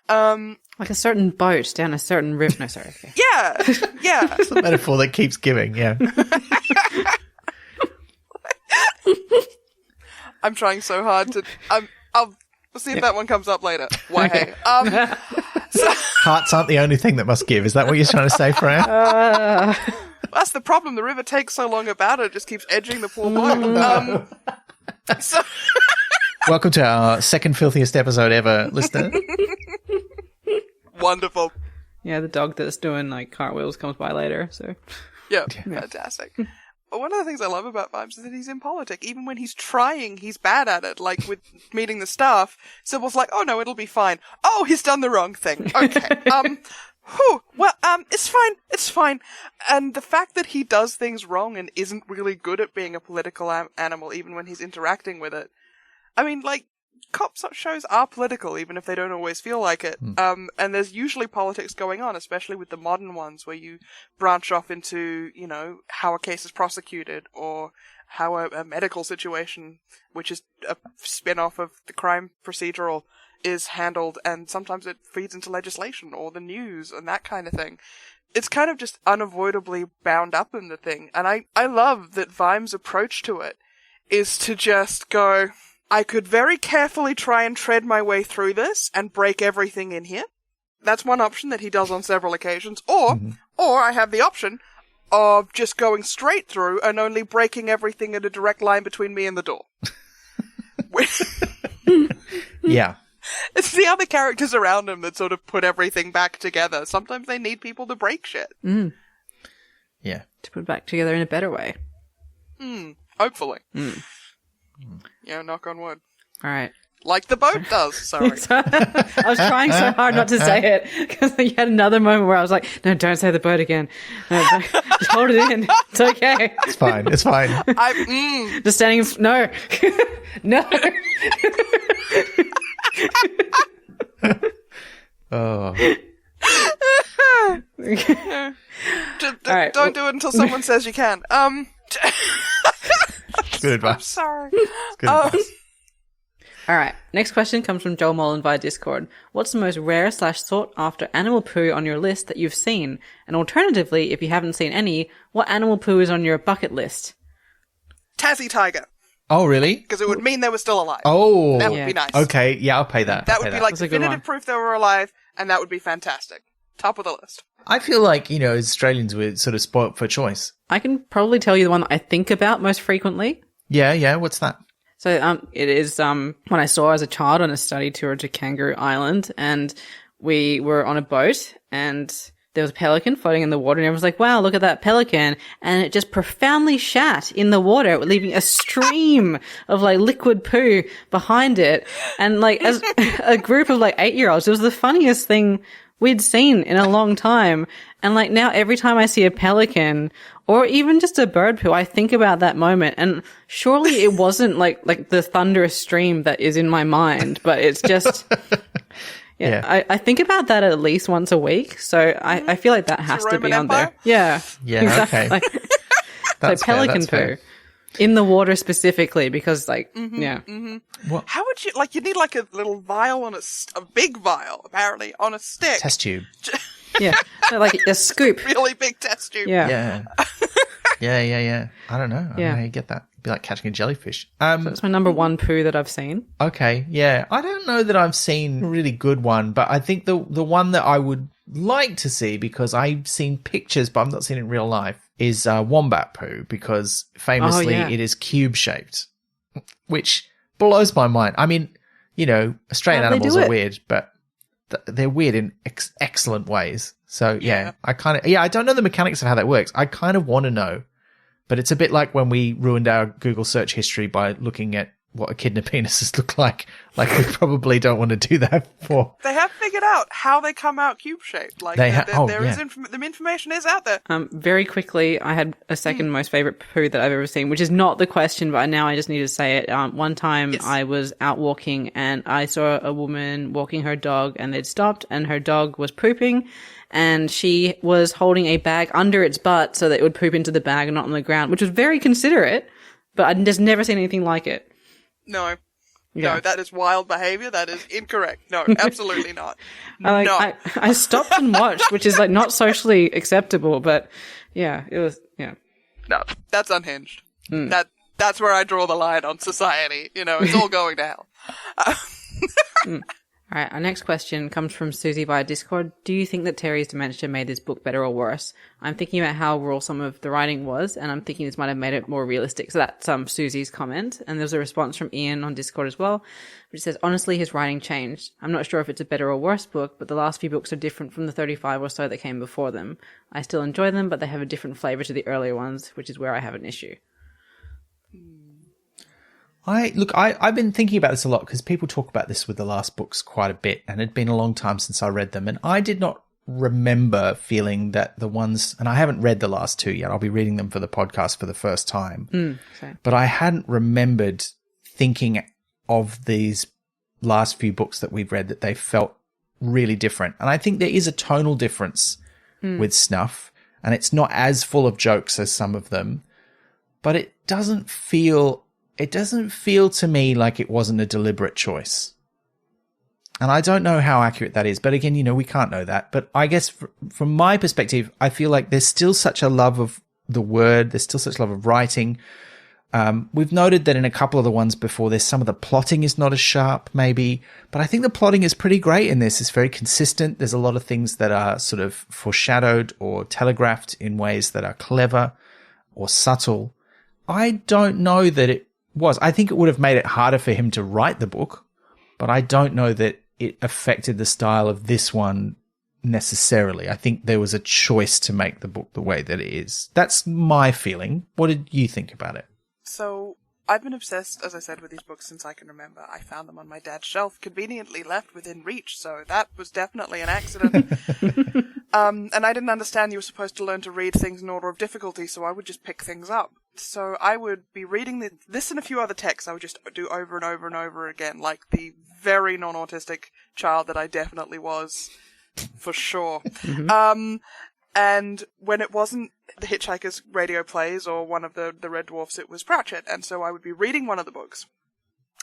Like a certain boat down a certain river. No, sorry. Okay. Yeah. It's a metaphor that keeps giving, yeah. I'm trying so hard to... I'll see if that one comes up later. Why? Okay. Hearts aren't the only thing that must give. Is that what you're trying to say, Freya? That's the problem. The river takes so long about it just keeps edging the poor boat. So... Welcome to our second filthiest episode ever, listener. Wonderful. Yeah, the dog that's doing like cartwheels comes by later, so. Yeah, fantastic. But one of the things I love about Vimes is that he's impolitic. Even when he's trying, he's bad at it. Like with meeting the staff, Sybil's like, oh no, it'll be fine. Oh, he's done the wrong thing. Okay. It's fine. And the fact that he does things wrong and isn't really good at being a political animal, even when he's interacting with it. I mean, like, cop shows are political, even if they don't always feel like it. And there's usually politics going on, especially with the modern ones, where you branch off into, you know, how a case is prosecuted, or how a medical situation, which is a spin-off of the crime procedural, is handled, and sometimes it feeds into legislation, or the news, and that kind of thing. It's kind of just unavoidably bound up in the thing, and I love that Vimes' approach to it is to just go... I could very carefully try and tread my way through this and break everything in here. That's one option that he does on several occasions. Or I have the option of just going straight through and only breaking everything in a direct line between me and the door. Yeah. It's the other characters around him that sort of put everything back together. Sometimes they need people to break shit. Yeah. To put it back together in a better way. Hopefully. Yeah, knock on wood. All right. Like the boat does, sorry. I was trying so hard not to say it, because you had another moment where I was like, no, don't say the boat again. No, just hold it in. It's okay. It's fine. Just standing no. No. Oh. All right. Don't do it until someone says you can. Good advice. I'm sorry. Good advice. All right. Next question comes from Joel Mullen via Discord. What's the most rare / sought after animal poo on your list that you've seen? And alternatively, if you haven't seen any, what animal poo is on your bucket list? Tassie tiger. Oh, really? Because it would mean they were still alive. Oh. That would be nice. Okay, yeah, I'll pay that. That would be like definitive proof they were alive, and that would be fantastic. Top of the list. I feel like, you know, as Australians, we're sort of spoilt for choice. I can probably tell you the one that I think about most frequently. Yeah, what's that? So, it is, when I saw as a child on a study tour to Kangaroo Island, and we were on a boat, and there was a pelican floating in the water, and everyone was like, wow, look at that pelican. And it just profoundly shat in the water, leaving a stream of like liquid poo behind it. And like, as a group of like 8-year-olds, it was the funniest thing we'd seen in a long time. And like now every time I see a pelican or even just a bird poo, I think about that moment. And surely it wasn't like the thunderous stream that is in my mind, but it's just, I think about that at least once a week. So I feel like that has to be on there. Yeah. Yeah. Exactly. Okay. That's so pelican poo. In the water specifically, because What? How would you, like, you need like a little vial on a big vial, apparently, on a stick. Test tube. Yeah. So like a scoop. Really big test tube. Yeah. Yeah. I don't know. I don't know how you get that. It'd be like catching a jellyfish. So that's my number one poo that I've seen. Okay. Yeah. I don't know that I've seen a really good one, but I think the one that I would like to see, because I've seen pictures, but I've not seen it in real life, is wombat poo, because famously it is cube shaped, which blows my mind. I mean, you know, Australian animals are weird, but they're weird in excellent ways. So I don't know the mechanics of how that works. I kind of want to know, but it's a bit like when we ruined our Google search history by looking at what echidna penises look like. Like, we probably don't want to do that for. They have figured out how they come out cube-shaped. Like, the information is out there. Very quickly, I had a second most favorite poo that I've ever seen, which is not the question, but now I just need to say it. One time I was out walking and I saw a woman walking her dog, and they'd stopped and her dog was pooping, and she was holding a bag under its butt so that it would poop into the bag and not on the ground, which was very considerate, but I'd just never seen anything like it. No. Yeah. No, that is wild behavior. That is incorrect. No, absolutely not. I stopped and watched, which is like not socially acceptable, but yeah, it was, yeah. No, that's unhinged. That's where I draw the line on society. You know, it's all going to hell. All right, our next question comes from Susie via Discord. Do you think that Terry's dementia made this book better or worse? I'm thinking about how raw some of the writing was, and I'm thinking this might have made it more realistic. So that's Susie's comment. And there's a response from Ian on Discord as well, which says, honestly, his writing changed. I'm not sure if it's a better or worse book, but the last few books are different from the 35 or so that came before them. I still enjoy them, but they have a different flavour to the earlier ones, which is where I have an issue. I've been thinking about this a lot because people talk about this with the last books quite a bit, and it had been a long time since I read them, and I did not remember feeling that the ones, and I haven't read the last two yet, I'll be reading them for the podcast for the first time, but I hadn't remembered thinking of these last few books that we've read that they felt really different. And I think there is a tonal difference with Snuff, and it's not as full of jokes as some of them, but it doesn't feel to me like it wasn't a deliberate choice. And I don't know how accurate that is. But again, we can't know that. But I guess from my perspective, I feel like there's still such a love of the word. There's still such love of writing. We've noted that in a couple of the ones before, there's some of the plotting is not as sharp, maybe. But I think the plotting is pretty great in this. It's very consistent. There's a lot of things that are sort of foreshadowed or telegraphed in ways that are clever or subtle. I don't know that it was. I think it would have made it harder for him to write the book, but I don't know that it affected the style of this one necessarily. I think there was a choice to make the book the way that it is. That's my feeling. What did you think about it? So, I've been obsessed, as I said, with these books since I can remember. I found them on my dad's shelf, conveniently left within reach, so that was definitely an accident. And I didn't understand you were supposed to learn to read things in order of difficulty, so I would just pick things up. So I would be reading this and a few other texts I would just do over and over and over again, like the very non-autistic child that I definitely was, for sure. And when it wasn't the Hitchhiker's radio plays or one of the Red Dwarfs, it was Pratchett. And so I would be reading one of the books.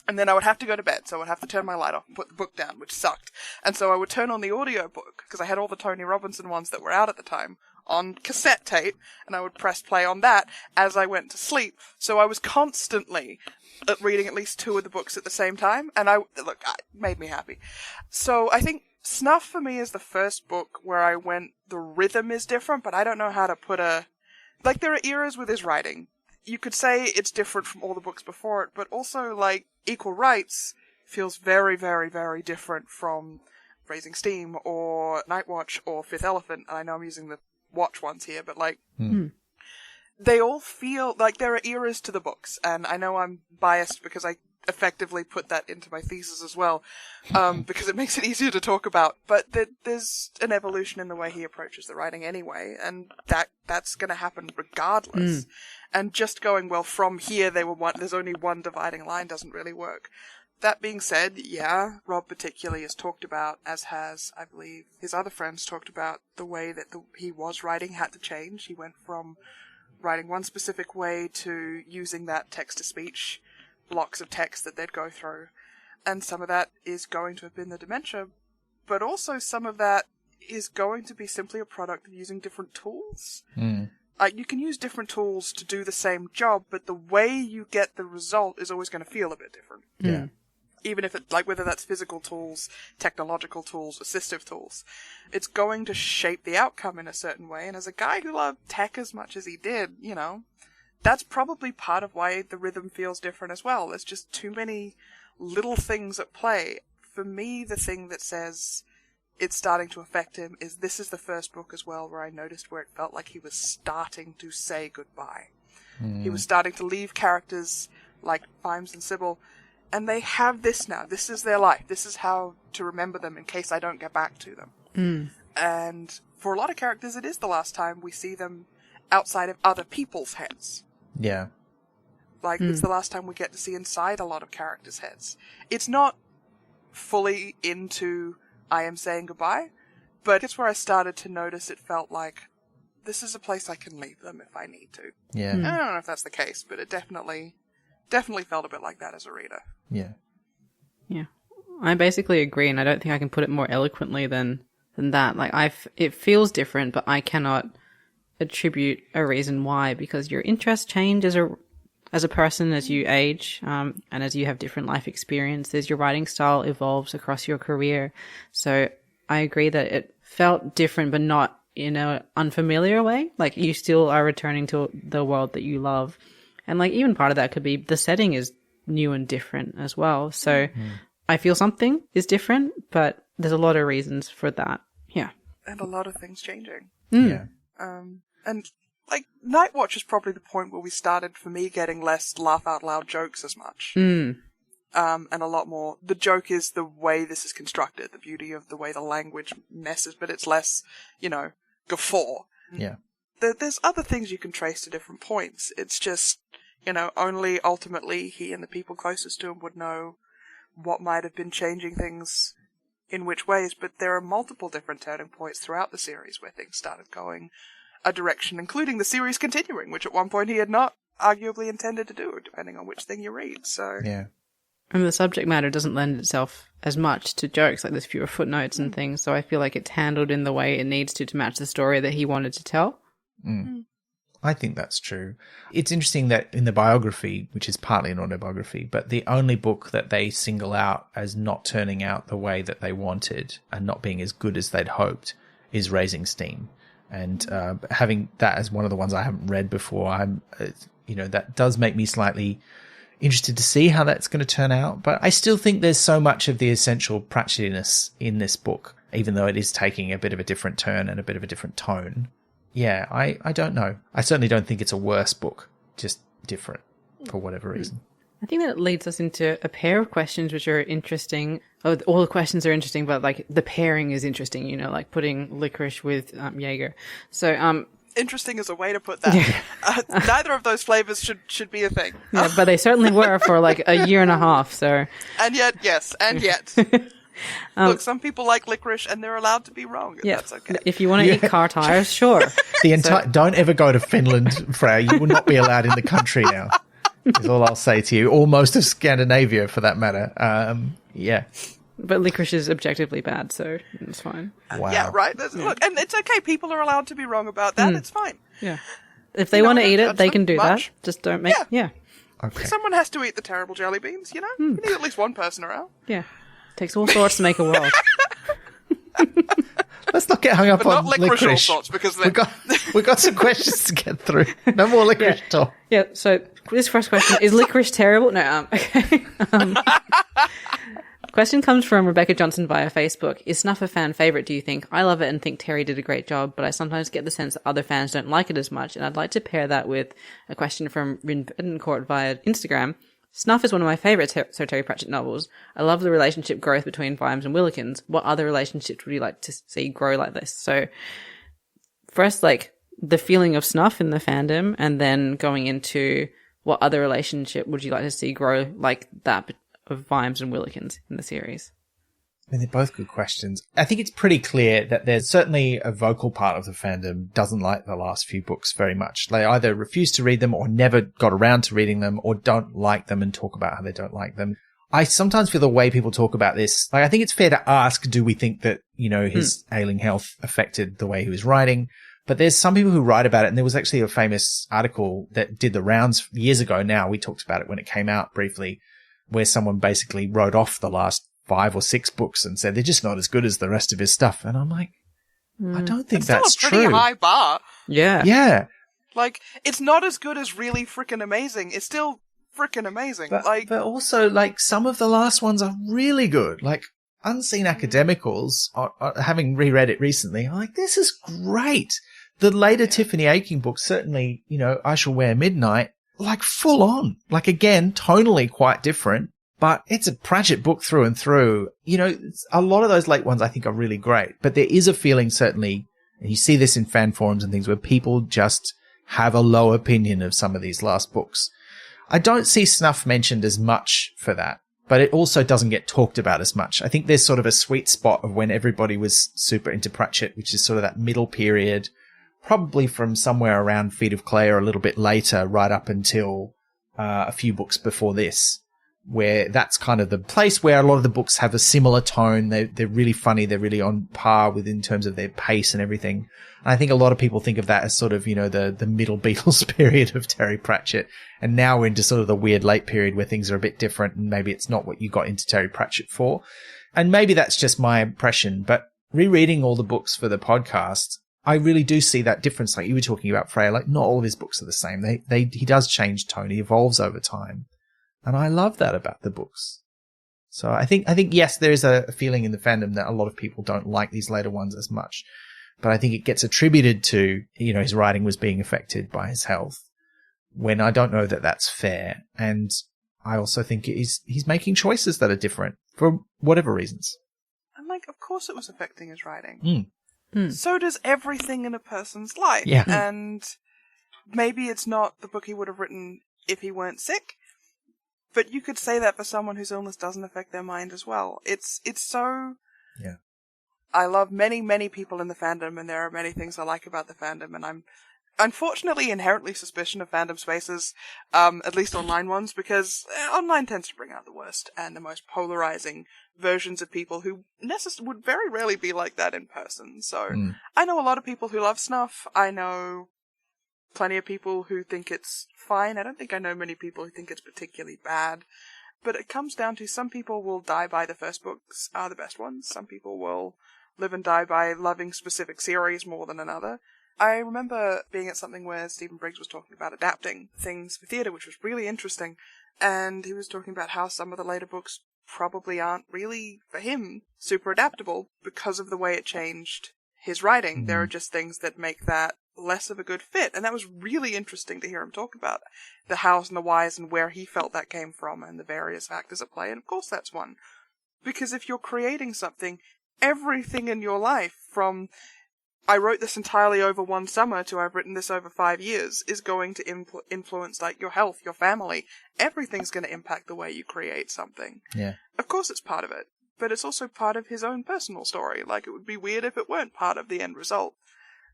And then I would have to go to bed, so I would have to turn my light off and put the book down, which sucked. And so I would turn on the audio book, because I had all the Tony Robinson ones that were out at the time, on cassette tape, and I would press play on that as I went to sleep. So I was constantly reading at least two of the books at the same time, and it made me happy. So I think Snuff for me is the first book where I went, the rhythm is different, but I don't know how to put there are eras with his writing. You could say it's different from all the books before it, but also, Equal Rights feels very, very, very different from Raising Steam or Nightwatch or Fifth Elephant. And I know I'm using the Watch ones here, but they all feel like there are eras to the books. And I know I'm biased because I effectively put that into my thesis as well, because it makes it easier to talk about. But there's an evolution in the way he approaches the writing anyway, and that's going to happen regardless. And just going, well, from here there's only one dividing line doesn't really work. That being said, yeah, Rob particularly has talked about, as has, I believe, his other friends talked about, the way that he was writing had to change. He went from writing one specific way to using that text-to-speech blocks of text that they'd go through. And some of that is going to have been the dementia, but also some of that is going to be simply a product of using different tools. You can use different tools to do the same job, but the way you get the result is always going to feel a bit different. Yeah. Even if whether that's physical tools, technological tools, assistive tools, it's going to shape the outcome in a certain way. And as a guy who loved tech as much as he did, that's probably part of why the rhythm feels different as well. There's just too many little things at play. For me, the thing that says it's starting to affect him is this is the first book as well where I noticed where it felt like he was starting to say goodbye. He was starting to leave characters like Vimes and Sybil and they have this now. This is their life. This is how to remember them in case I don't get back to them. And for a lot of characters, it is the last time we see them outside of other people's heads. Yeah. Like, it's the last time we get to see inside a lot of characters' heads. It's not fully into I am saying goodbye, but it's where I started to notice it felt like this is a place I can leave them if I need to. Yeah. I don't know if that's the case, but it definitely felt a bit like that as a reader. Yeah. Yeah. I basically agree, and I don't think I can put it more eloquently than that. Like, it feels different, but I cannot attribute a reason why, because your interests change as a person as you age, and as you have different life experiences. Your writing style evolves across your career. So I agree that it felt different, but not in an unfamiliar way. Like, you still are returning to the world that you love. And like, even part of that could be the setting is new and different as well. So I feel something is different, but there's a lot of reasons for that. Yeah. And a lot of things changing. Yeah. And like, Night Watch is probably the point where we started, for me, getting less laugh out loud jokes as much. And a lot more, the joke is the way this is constructed, the beauty of the way the language messes, but it's less, guffaw. Yeah. There's other things you can trace to different points. It's just, only ultimately he and the people closest to him would know what might have been changing things in which ways, but there are multiple different turning points throughout the series where things started going a direction, including the series continuing, which at one point he had not arguably intended to do, depending on which thing you read. So Yeah. And the subject matter doesn't lend itself as much to jokes, like there's fewer footnotes and things, so I feel like it's handled in the way it needs to match the story that he wanted to tell. I think that's true. It's interesting that in the biography, which is partly an autobiography, but the only book that they single out as not turning out the way that they wanted and not being as good as they'd hoped is Raising Steam. And having that as one of the ones I haven't read before, that does make me slightly interested to see how that's going to turn out. But I still think there's so much of the essential Pratchettiness in this book, even though it is taking a bit of a different turn and a bit of a different tone. Yeah, I don't know. I certainly don't think it's a worse book, just different for whatever reason. I think that leads us into a pair of questions which are interesting. Oh, all the questions are interesting, but like the pairing is interesting, like putting licorice with Jaeger. So, interesting is a way to put that. Neither of those flavors should be a thing. Yeah, but they certainly were for like a year and a half, so. And yet, yes, and yet. Look, some people like licorice and they're allowed to be wrong. And that's okay. If you want to eat car tires, sure. Don't ever go to Finland, Freyja. You will not be allowed in the country now. Is all I'll say to you. Or most of Scandinavia, for that matter. Yeah. But licorice is objectively bad, so it's fine. Wow. Yeah, right. Look, and it's okay. People are allowed to be wrong about that. It's fine. Yeah. If they want to eat it, they can do that. Just don't make... Yeah. Okay. Someone has to eat the terrible jelly beans, You need at least one person around. Yeah. Takes all sorts to make a world. Let's not get hung up on not licorice. All sorts, because we got some questions to get through. No more licorice talk. Yeah. So this first question is: licorice terrible? No. Okay. Question comes from Rebecca Johnson via Facebook. Is Snuff a fan favorite? Do you think? I love it and think Terry did a great job, but I sometimes get the sense that other fans don't like it as much, and I'd like to pair that with a question from Rin Betancourt via Instagram. Snuff is one of my favourite Sir Terry Pratchett novels. I love the relationship growth between Vimes and Willikens. What other relationships would you like to see grow like this? So, first, like, the feeling of Snuff in the fandom, and then going into what other relationship would you like to see grow like that of Vimes and Willikens in the series? I mean, they're both good questions. I think it's pretty clear that there's certainly a vocal part of the fandom doesn't like the last few books very much. They either refuse to read them or never got around to reading them or don't like them and talk about how they don't like them. I sometimes feel the way people talk about this, like, I think it's fair to ask, do we think that, his ailing health affected the way he was writing? But there's some people who write about it, and there was actually a famous article that did the rounds years ago now. We talked about it when it came out briefly, where someone basically wrote off the last 5 or 6 books and said they're just not as good as the rest of his stuff. And I'm like, I don't think that's true. It's still a pretty high bar. Yeah. Yeah. Like, it's not as good as really frickin' amazing. It's still frickin' amazing. But also, like, some of the last ones are really good. Like, Unseen Academicals, having reread it recently, I'm like, this is great. The later Tiffany Aching books, certainly, I Shall Wear Midnight, like, full on. Like, again, tonally quite different. But it's a Pratchett book through and through. You know, a lot of those late ones I think are really great. But there is a feeling, certainly, and you see this in fan forums and things, where people just have a low opinion of some of these last books. I don't see Snuff mentioned as much for that, but it also doesn't get talked about as much. I think there's sort of a sweet spot of when everybody was super into Pratchett, which is sort of that middle period, probably from somewhere around Feet of Clay or a little bit later, right up until a few books before this, where that's kind of the place where a lot of the books have a similar tone. They're really funny. They're really on par with in terms of their pace and everything. And I think a lot of people think of that as sort of, you know, the middle Beatles period of Terry Pratchett. And now we're into sort of the weird late period where things are a bit different and maybe it's not what you got into Terry Pratchett for. And maybe that's just my impression, but rereading all the books for the podcast, I really do see that difference. Like you were talking about, Freyja, like not all of his books are the same. He does change tone. He evolves over time. And I love that about the books. So I think, yes, there is a feeling in the fandom that a lot of people don't like these later ones as much. But I think it gets attributed to, you know, his writing was being affected by his health, when I don't know that that's fair. And I also think he's making choices that are different for whatever reasons. And like, of course it was affecting his writing. So does everything in a person's life. Yeah. And maybe it's not the book he would have written if he weren't sick, but you could say that for someone whose illness doesn't affect their mind as well. It's so... Yeah. I love many, many people in the fandom, and there are many things I like about the fandom, and I'm unfortunately inherently suspicious of fandom spaces, at least online ones, because online tends to bring out the worst and the most polarizing versions of people who would very rarely be like that in person. So I know a lot of people who love Snuff. I know plenty of people who think it's fine. I don't think I know many people who think it's particularly bad. But it comes down to some people will die by the first books are the best ones. Some people will live and die by loving specific series more than another. I remember being at something where Stephen Briggs was talking about adapting things for theatre, which was really interesting. And he was talking about how some of the later books probably aren't really, for him, super adaptable because of the way it changed his writing. There are just things that make that less of a good fit. And that was really interesting to hear him talk about the hows and the whys and where he felt that came from and the various factors at play. And of course that's one. Because if you're creating something, everything in your life, from I wrote this entirely over one summer to I've written this over 5 years, is going to influence like your health, your family. Everything's going to impact the way you create something. Yeah. Of course it's part of it, but it's also part of his own personal story. Like, it would be weird if it weren't part of the end result.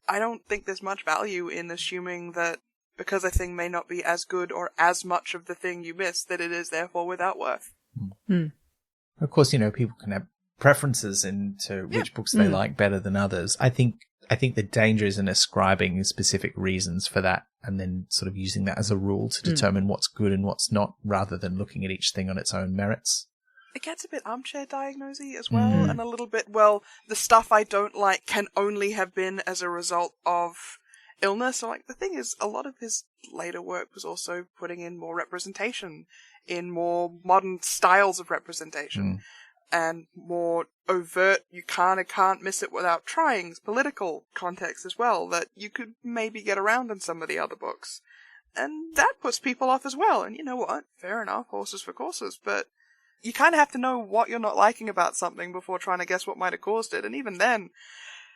I don't think there's much value in assuming that because a thing may not be as good or as much of the thing you miss, that it is therefore without worth. Of course, you know, people can have preferences into which books they like better than others. I think the danger is in ascribing specific reasons for that and then sort of using that as a rule to determine what's good and what's not, rather than looking at each thing on its own merits. It gets a bit armchair diagnosy as well, and a little bit, well, the stuff I don't like can only have been as a result of illness. So, like, the thing is, a lot of his later work was also putting in more representation, in more modern styles of representation, and more overt, you kind of can't miss it without trying, political context as well, that you could maybe get around in some of the other books. And that puts people off as well, and you know what? Fair enough, horses for courses, but you kind of have to know what you're not liking about something before trying to guess what might have caused it, and even then,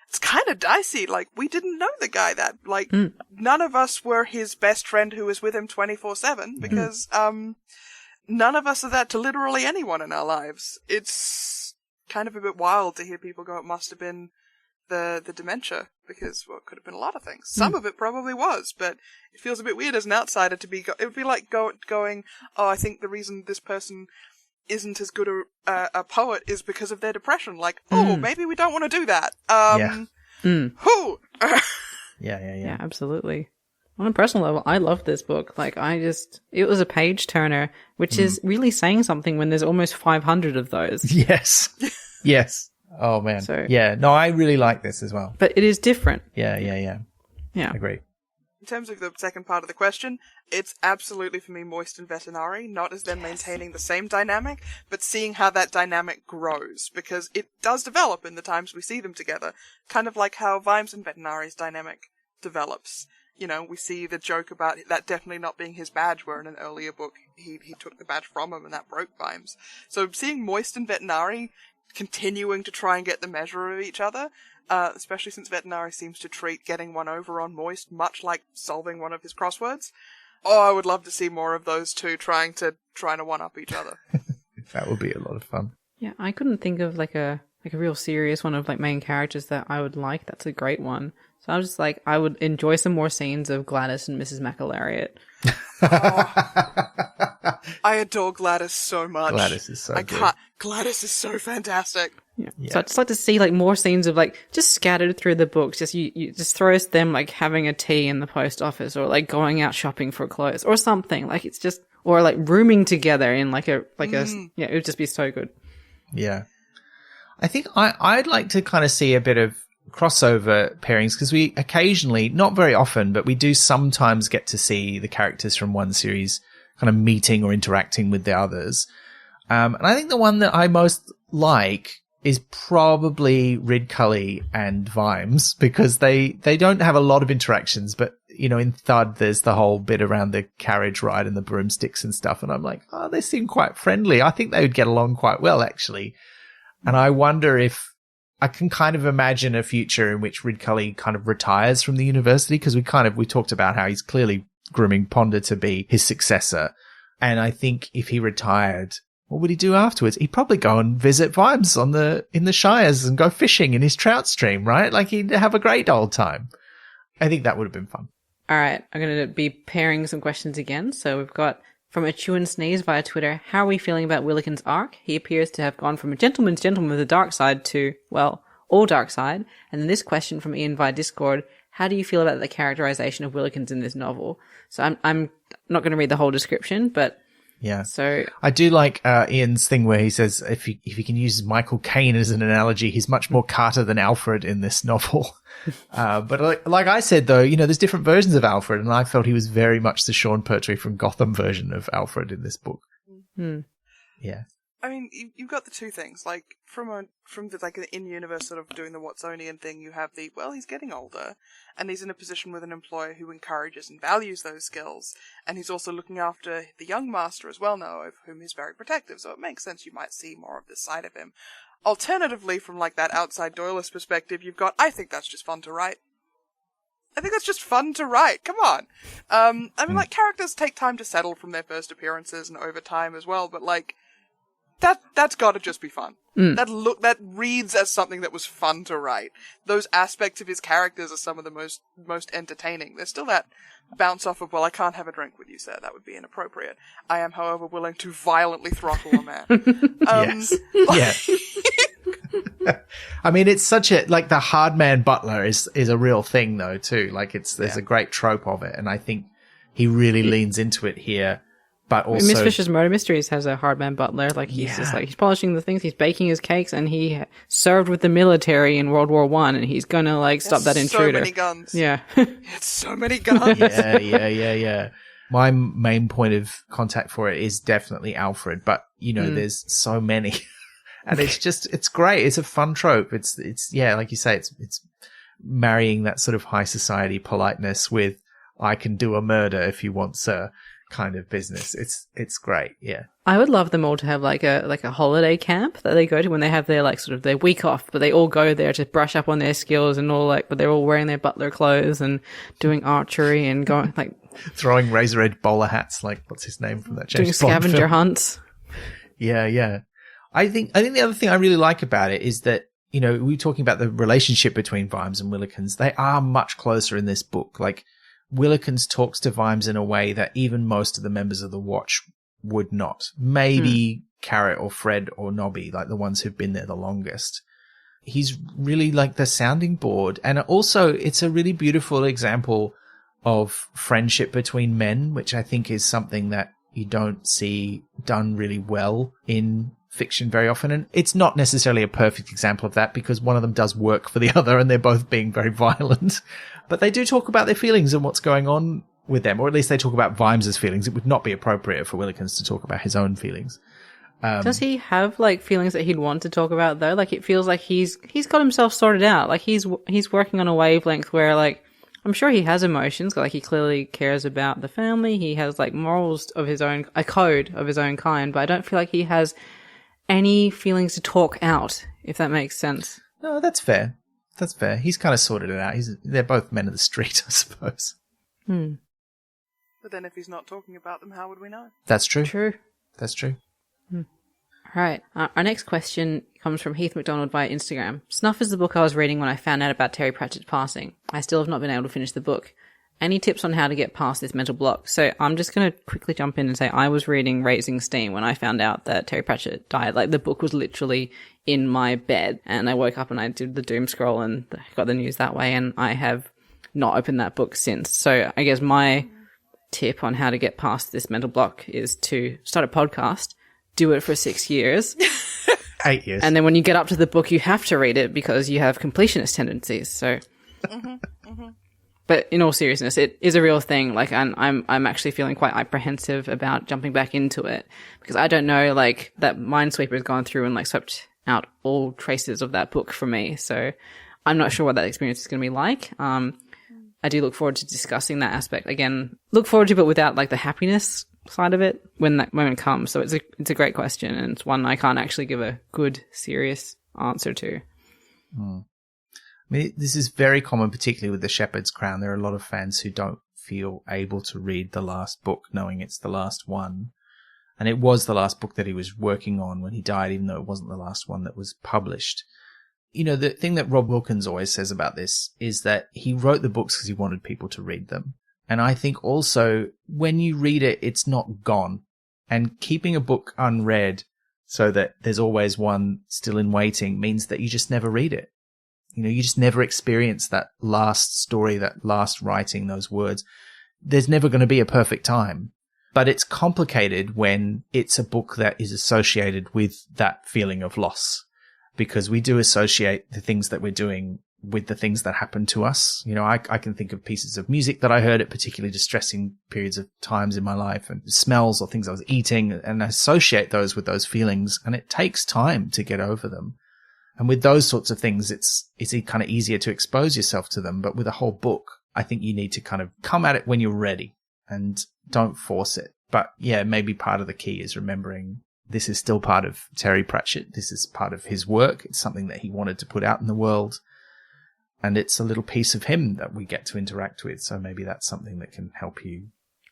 it's kind of dicey. Like, we didn't know the guy that, like, none of us were his best friend who was with him 24/7, because, none of us are that to literally anyone in our lives. It's kind of a bit wild to hear people go, it must have been the dementia, because, well, it could have been a lot of things. Some of it probably was, but it feels a bit weird as an outsider to be, it would be like going, oh, I think the reason this person isn't as good a poet is because of their depression. Like, oh, maybe we don't want to do that. Who? Yeah, absolutely. On a personal level, I love this book. Like, it was a page turner, which is really saying something when there's almost 500 of those. Yes. Yes. Oh, man. So, yeah. No, I really like this as well. But it is different. Yeah. Yeah. Agree. In terms of the second part of the question, it's absolutely for me Moist and Veterinary, not as them maintaining the same dynamic, but seeing how that dynamic grows, because it does develop in the times we see them together, kind of like how Vimes and Veterinary's dynamic develops. we see the joke about that definitely not being his badge, where in an earlier book he took the badge from him and that broke Vimes. So seeing Moist and Vetinari continuing to try and get the measure of each other, especially since Vetinari seems to treat getting one over on Moist much like solving one of his crosswords. Oh, I would love to see more of those two trying to one-up each other. That would be a lot of fun. Yeah, I couldn't think of like a real serious one of like main characters that I would like. That's a great one. So I was just like, I would enjoy some more scenes of Gladys and Mrs. McAlariat. Oh, I adore Gladys so much. Gladys is so good. Gladys is so fantastic. Yeah. So I'd just like to see like more scenes of like just scattered through the books. Just you just throws them like having a tea in the post office or like going out shopping for clothes or something. Like it's just, or like rooming together in it would just be so good. Yeah. I think I'd like to kind of see a bit of crossover pairings, because we occasionally, not very often, but we do sometimes get to see the characters from one series kind of meeting or interacting with the others. And I think the one that I most like is probably Ridcully and Vimes, because they don't have a lot of interactions, but in Thud there's the whole bit around the carriage ride and the broomsticks and stuff, and I'm like, oh, they seem quite friendly. I think they would get along quite well, actually. And I wonder if I can kind of imagine a future in which Ridcully kind of retires from the university, because we talked about how he's clearly grooming Ponder to be his successor. And I think if he retired, what would he do afterwards? He'd probably go and visit Vimes in the Shires and go fishing in his trout stream, right? Like, he'd have a great old time. I think that would have been fun. All right, I'm going to be pairing some questions again. So we've got from a Chew and Sneeze via Twitter, how are we feeling about Willikens' arc? He appears to have gone from a gentleman's gentleman with the dark side to, well, all dark side. And then this question from Ian via Discord, how do you feel about the characterization of Willikens in this novel? So I'm not going to read the whole description, but yeah. So I do like Ian's thing where he says if you can use Michael Caine as an analogy, he's much more Carter than Alfred in this novel. But like I said, though, there's different versions of Alfred, and I felt he was very much the Sean Pertwee from Gotham version of Alfred in this book. Yeah. I mean, you've got the two things, like, from the, like, in-universe sort of doing the Watsonian thing, you have he's getting older, and he's in a position with an employer who encourages and values those skills, and he's also looking after the young master as well now, of whom he's very protective, so it makes sense you might see more of this side of him. Alternatively, from, like, that outside Doylist perspective, you've got, I think that's just fun to write. I think that's just fun to write. Come on. I mean, like, characters take time to settle from their first appearances and over time as well, but, like, that's gotta just be fun. That reads as something that was fun to write. Those aspects of his characters are some of the most entertaining. There's still that bounce off of, well, I can't have a drink with you, sir. That would be inappropriate. I am, however, willing to violently throttle a man. Yes. Yeah. I mean, it's such a, like, the hard man butler is a real thing, though, too. Like, there's a great trope of it, and I think he really leans into it here. But also, Miss Fisher's Murder Mysteries has a hardman butler. Like, he's just like, he's polishing the things, he's baking his cakes, and he served with the military in World War I, and he's gonna, like, stop that intruder. So many guns. Yeah. It's so many guns. Yeah. My main point of contact for it is definitely Alfred, but, there's so many. And it's great. It's a fun trope. It's like you say, it's marrying that sort of high society politeness with, I can do a murder if you want, sir, kind of business. It's great. Yeah. I would love them all to have like a holiday camp that they go to when they have their, like, sort of their week off, but they all go there to brush up on their skills and all, like, but they're all wearing their butler clothes and doing archery and going, like, throwing razor edge bowler hats, like, what's his name from that James doing Bond scavenger film? hunts. Yeah. I think the other thing I really like about it is that, we're talking about the relationship between Vimes and Willikens. They are much closer in this book. Like, Willikens talks to Vimes in a way that even most of the members of the Watch would not. Maybe Carrot or Fred or Nobby, like the ones who've been there the longest. He's really like the sounding board. And also, it's a really beautiful example of friendship between men, which I think is something that you don't see done really well in fiction very often. And it's not necessarily a perfect example of that, because one of them does work for the other and they're both being very violent. But they do talk about their feelings and what's going on with them, or at least they talk about Vimes's feelings. It would not be appropriate for Willikens to talk about his own feelings. Does he have, like, feelings that he'd want to talk about, though? Like, it feels like he's got himself sorted out. Like, he's working on a wavelength where, like, I'm sure he has emotions. Like, he clearly cares about the family. He has, like, morals of his own, a code of his own kind, but I don't feel like he has any feelings to talk out, if that makes sense. No, that's fair. That's fair. He's kind of sorted it out. They're both men of the street, I suppose. But then if he's not talking about them, how would we know? That's true. True. That's true. Right. Our next question comes from Heath McDonald via Instagram. Snuff is the book I was reading when I found out about Terry Pratchett's passing. I still have not been able to finish the book. Any tips on how to get past this mental block? So I'm just going to quickly jump in and say I was reading Raising Steam when I found out that Terry Pratchett died. Like, the book was literally in my bed, and I woke up and I did the doom scroll and got the news that way, and I have not opened that book since. So I guess my tip on how to get past this mental block is to start a podcast, do it for 6 years. 8 years. And then when you get up to the book, you have to read it because you have completionist tendencies. So, But in all seriousness, it is a real thing. Like, and I'm actually feeling quite apprehensive about jumping back into it because I don't know, like, that Minesweeper has gone through and, like, swept out all traces of that book for me. So I'm not sure what that experience is going to be like. I do look forward to discussing that aspect again. Look forward to, but without, like, the happiness side of it when that moment comes. So it's a great question, and it's one I can't actually give a good, serious answer to. I mean, this is very common, particularly with The Shepherd's Crown. There are a lot of fans who don't feel able to read the last book, knowing it's the last one. And it was the last book that he was working on when he died, even though it wasn't the last one that was published. You know, the thing that Rob Wilkins always says about this is that he wrote the books because he wanted people to read them. And I think also when you read it, it's not gone. And keeping a book unread so that there's always one still in waiting means that you just never read it. You know, you just never experience that last story, that last writing, those words. There's never going to be a perfect time. But it's complicated when it's a book that is associated with that feeling of loss, because we do associate the things that we're doing with the things that happen to us. You know, I can think of pieces of music that I heard at particularly distressing periods of times in my life, and smells or things I was eating, and I associate those with those feelings, and it takes time to get over them. And with those sorts of things, it's kind of easier to expose yourself to them. But with a whole book, I think you need to kind of come at it when you're ready and don't force it. But yeah, maybe part of the key is remembering this is still part of Terry Pratchett. This is part of his work. It's something that he wanted to put out in the world. And it's a little piece of him that we get to interact with. So maybe that's something that can help you.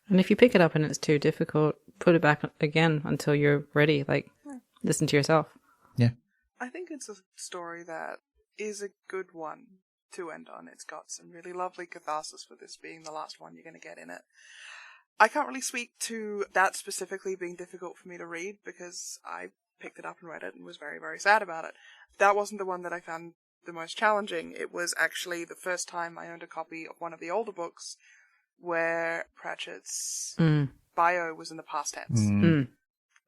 And if you pick it up and it's too difficult, put it back again until you're ready. Like, listen to yourself. Yeah. I think it's a story that is a good one to end on. It's got some really lovely catharsis for this being the last one you're going to get in it. I can't really speak to that specifically being difficult for me to read because I picked it up and read it and was very, very sad about it. That wasn't the one that I found the most challenging. It was actually the first time I owned a copy of one of the older books where Pratchett's bio was in the past tense.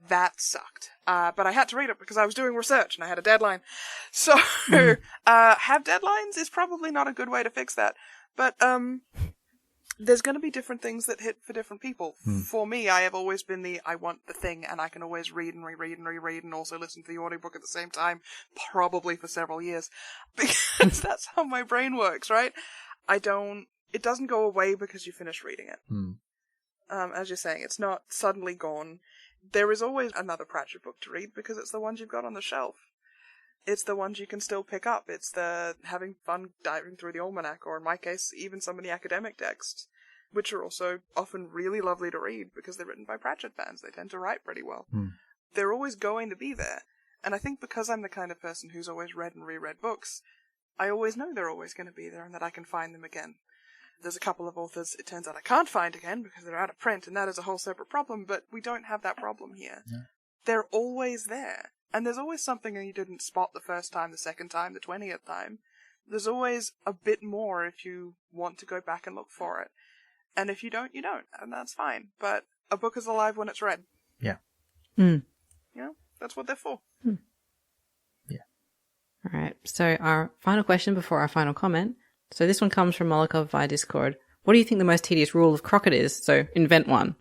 That sucked. But I had to read it because I was doing research and I had a deadline. So, have deadlines is probably not a good way to fix that. But, there's going to be different things that hit for different people. For me, I have always been I want the thing, and I can always read and reread and reread and also listen to the audiobook at the same time, probably for several years. Because that's how my brain works, right? It doesn't go away because you finish reading it. As you're saying, it's not suddenly gone. There is always another Pratchett book to read because it's the ones you've got on the shelf. It's the ones you can still pick up. It's the having fun diving through the almanac, or in my case, even some of the academic texts, which are also often really lovely to read because they're written by Pratchett fans. They tend to write pretty well. They're always going to be there. And I think because I'm the kind of person who's always read and reread books, I always know they're always going to be there and that I can find them again. There's a couple of authors it turns out I can't find again because they're out of print, and that is a whole separate problem, but we don't have that problem here. Yeah. They're always there. And there's always something that you didn't spot the first time, the second time, the 20th time. There's always a bit more if you want to go back and look for it. And if you don't, you don't, and that's fine. But a book is alive when it's read. Yeah. You know, that's what they're for. Yeah. All right. So our final question before our final comment. So this one comes from Molokov via Discord. What do you think the most tedious rule of Crockett is? So invent one.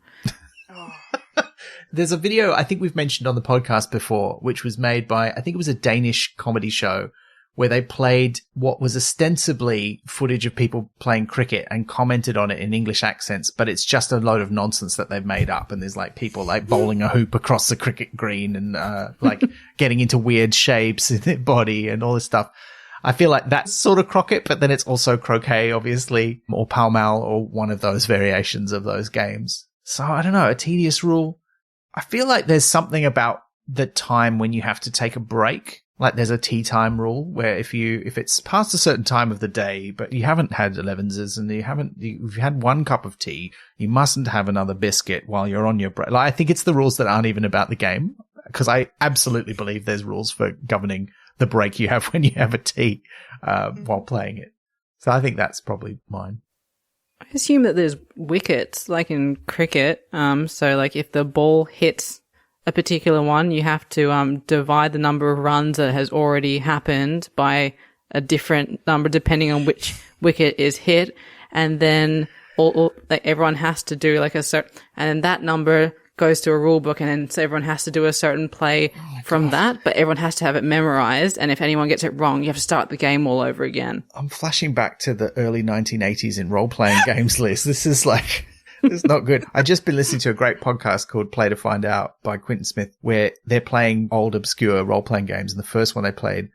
There's a video I think we've mentioned on the podcast before, which was made by, I think it was a Danish comedy show, where they played what was ostensibly footage of people playing cricket and commented on it in English accents, but it's just a load of nonsense that they've made up. And there's like people like bowling a hoop across the cricket green and like getting into weird shapes in their body and all this stuff. I feel like that's sort of croquet, but then it's also croquet, obviously, or Pall Mall, or one of those variations of those games. So I don't know, a tedious rule. I feel like there's something about the time when you have to take a break. Like there's a tea time rule where if it's past a certain time of the day, but you haven't had 11s and you've had one cup of tea, you mustn't have another biscuit while you're on your break. Like, I think it's the rules that aren't even about the game, because I absolutely believe there's rules for governing the break you have when you have a tea, while playing it. So I think that's probably mine. I assume that there's wickets, like in cricket. So like if the ball hits a particular one, you have to divide the number of runs that has already happened by a different number depending on which wicket is hit, and then like everyone has to do like a certain, and then that number goes to a rule book, and then so everyone has to do a certain play from that, but everyone has to have it memorized, and if anyone gets it wrong, you have to start the game all over again. I'm flashing back to the early 1980s in role-playing games list. This is like... It's not good. I've just been listening to a great podcast called Play to Find Out by Quentin Smith, where they're playing old, obscure role-playing games. And the first one they played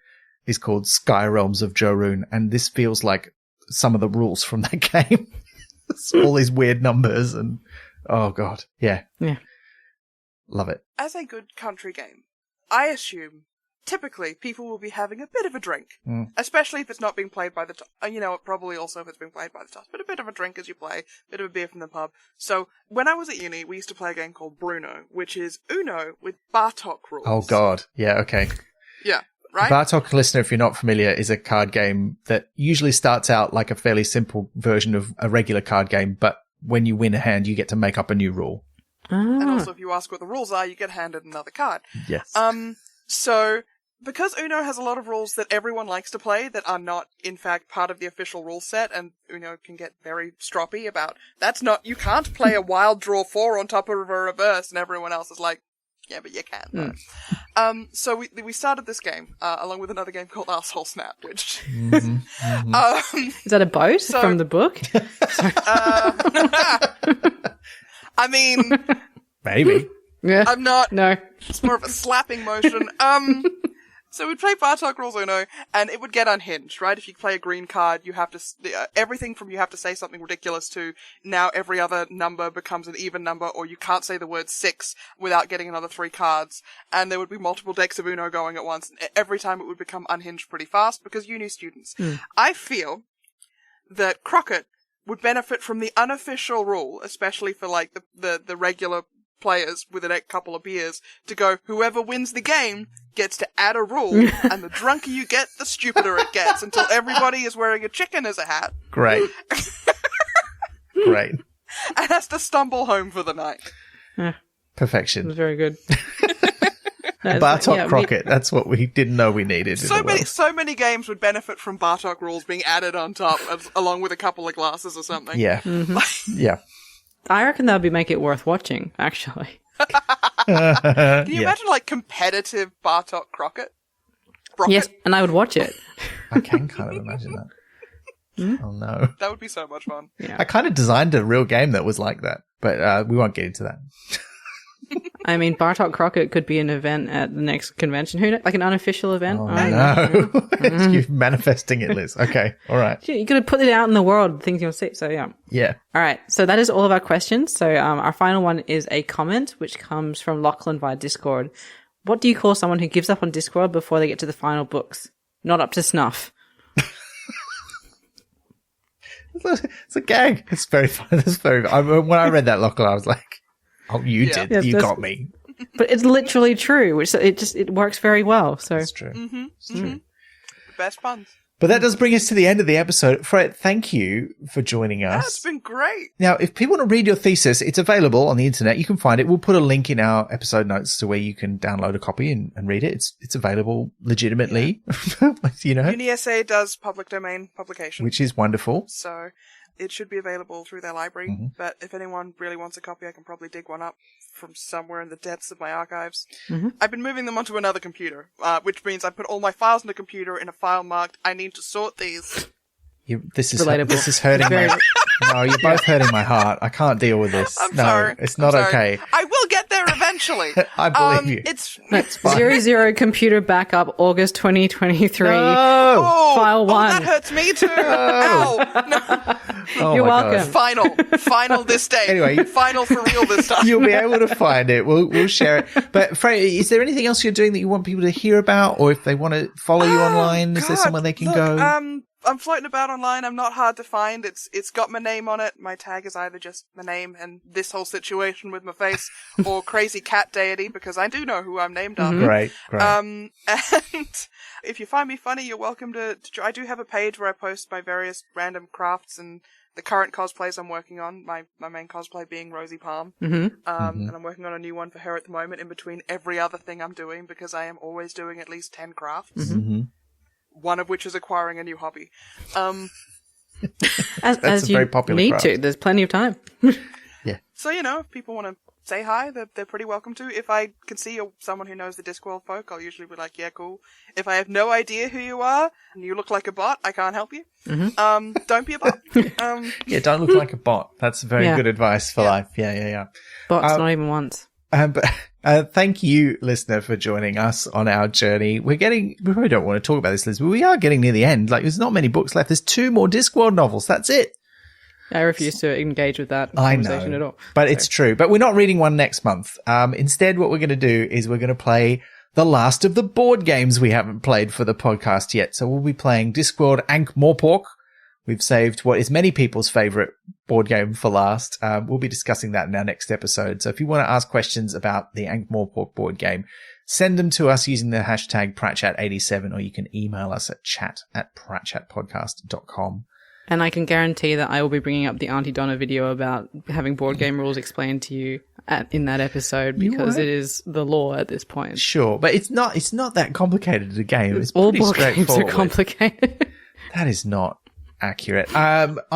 is called Sky Realms of Jorun. And this feels like some of the rules from that game. It's all these weird numbers and, oh God. Yeah. Yeah. Love it. As a good country game, I assume typically people will be having a bit of a drink, especially if it's not being played by the probably also if it's being played by the toss, but a bit of a drink as you play, a bit of a beer from the pub. So when I was at uni, we used to play a game called Bruno, which is Uno with Bartok rules. Oh God. Yeah. Okay. Yeah. Right? Bartok, listener, if you're not familiar, is a card game that usually starts out like a fairly simple version of a regular card game, but when you win a hand, you get to make up a new rule. And also, if you ask what the rules are, you get handed another card. Yes. So because Uno has a lot of rules that everyone likes to play that are not, in fact, part of the official rule set, and Uno can get very stroppy about, you can't play a wild draw 4 on top of a reverse, and everyone else is like, yeah, but you can, though. So we started this game, along with another game called Arsehole Snap, which... Is that a boat from the book? I mean... Maybe. Yeah. I'm not... No. It's more of a slapping motion. So we'd play Bartok rules Uno, and it would get unhinged, right? If you play a green card, you have to, everything from you have to say something ridiculous to now every other number becomes an even number, or you can't say the word 6 without getting another 3 cards. And there would be multiple decks of Uno going at once. Every time it would become unhinged pretty fast because uni students. I feel that Crockett would benefit from the unofficial rule, especially for like the regular players with a couple of beers, to go, whoever wins the game gets to add a rule, and the drunker you get, the stupider it gets, until everybody is wearing a chicken as a hat. Great. Great. And has to stumble home for the night. Perfection. Very good. Bartok Crockett, that's what we didn't know we needed. So many games would benefit from Bartok rules being added on top, along with a couple of glasses or something. Yeah. Yeah. I reckon that would make it worth watching, actually. Can you imagine, like, competitive Bartok Crockett? Yes, and I would watch it. I can kind of imagine that. Oh, no. That would be so much fun. Yeah. I kind of designed a real game that was like that, but we won't get into that. I mean, Bartok Crockett could be an event at the next convention. Who knows? Like an unofficial event? Oh, no. You're manifesting it, Liz. Okay. All right. You got to put it out in the world, things you'll see. So, yeah. Yeah. All right. So that is all of our questions. So our final one is a comment, which comes from Lachlan via Discord. What do you call someone who gives up on Discworld before they get to the final books? Not up to snuff. It's a gag. It's very fun. It's very. When I read that, Lachlan, I was like, "Oh, you did. Yeah, you got me." But it's literally true, which it works very well. So it's true. It's true. The best puns. But that does bring us to the end of the episode. Fred, thank you for joining us. That's been great. Now, if people want to read your thesis, it's available on the internet. You can find it. We'll put a link in our episode notes to where you can download a copy and read it. It's available legitimately. You know, UniSA does public domain publication, which is wonderful. So, It should be available through their library, but if anyone really wants a copy, I can probably dig one up from somewhere in the depths of my archives. I've been moving them onto another computer, which means I put all my files on the computer in a file marked, I need to sort these. This is hurting my... No, you're both hurting my heart. I can't deal with this. I'm sorry. It's not okay. I will get there eventually. I believe you. It's fine. 00 computer backup, August 2023. No! File 1. that hurts me too. Ow! No. Oh You're my welcome. God. Final this day. Anyway. Final for real this time. You'll be able to find it. We'll share it. But Freyja, is there anything else you're doing that you want people to hear about, or if they want to follow you online, is there somewhere they can go? I'm floating about online. I'm not hard to find. It's got my name on it. My tag is either just my name and this whole situation with my face, or crazy cat deity, because I do know who I'm named after. Great. And if you find me funny, you're welcome to. I do have a page where I post my various random crafts and the current cosplays I'm working on. My main cosplay being Rosie Palm. And I'm working on a new one for her at the moment, in between every other thing I'm doing, because I am always doing at least 10 crafts. One of which is acquiring a new hobby. As you very popular need craft. to. There's plenty of time. Yeah. So, if people want to say hi, they're pretty welcome to. If I can see someone who knows the Discworld folk, I'll usually be like, yeah, cool. If I have no idea who you are, and you look like a bot, I can't help you. Don't be a bot. Yeah, don't look like a bot. That's very good advice for life. Yeah. Bots, not even once. But thank you, listener, for joining us on our journey. We probably don't want to talk about this, Liz, but we are getting near the end. Like, there's not many books left. There's 2 more Discworld novels. That's it. I refuse to engage with that I conversation know, at all. but it's true. But we're not reading one next month. Instead, what we're going to do is we're going to play the last of the board games we haven't played for the podcast yet. So we'll be playing Discworld Ankh-Morpork. We've saved what is many people's favorite board game for last. We'll be discussing that in our next episode. So if you want to ask questions about the Ankh-Morpork board game, send them to us using the hashtag Pratchat87, or you can email us at chat@pratchatpodcast.com. And I can guarantee that I will be bringing up the Auntie Donna video about having board game rules explained to you in that episode, because it is the law at this point. Sure, but it's not that complicated a game. It's all pretty board games are straightforward. complicated. That is not accurate. Look,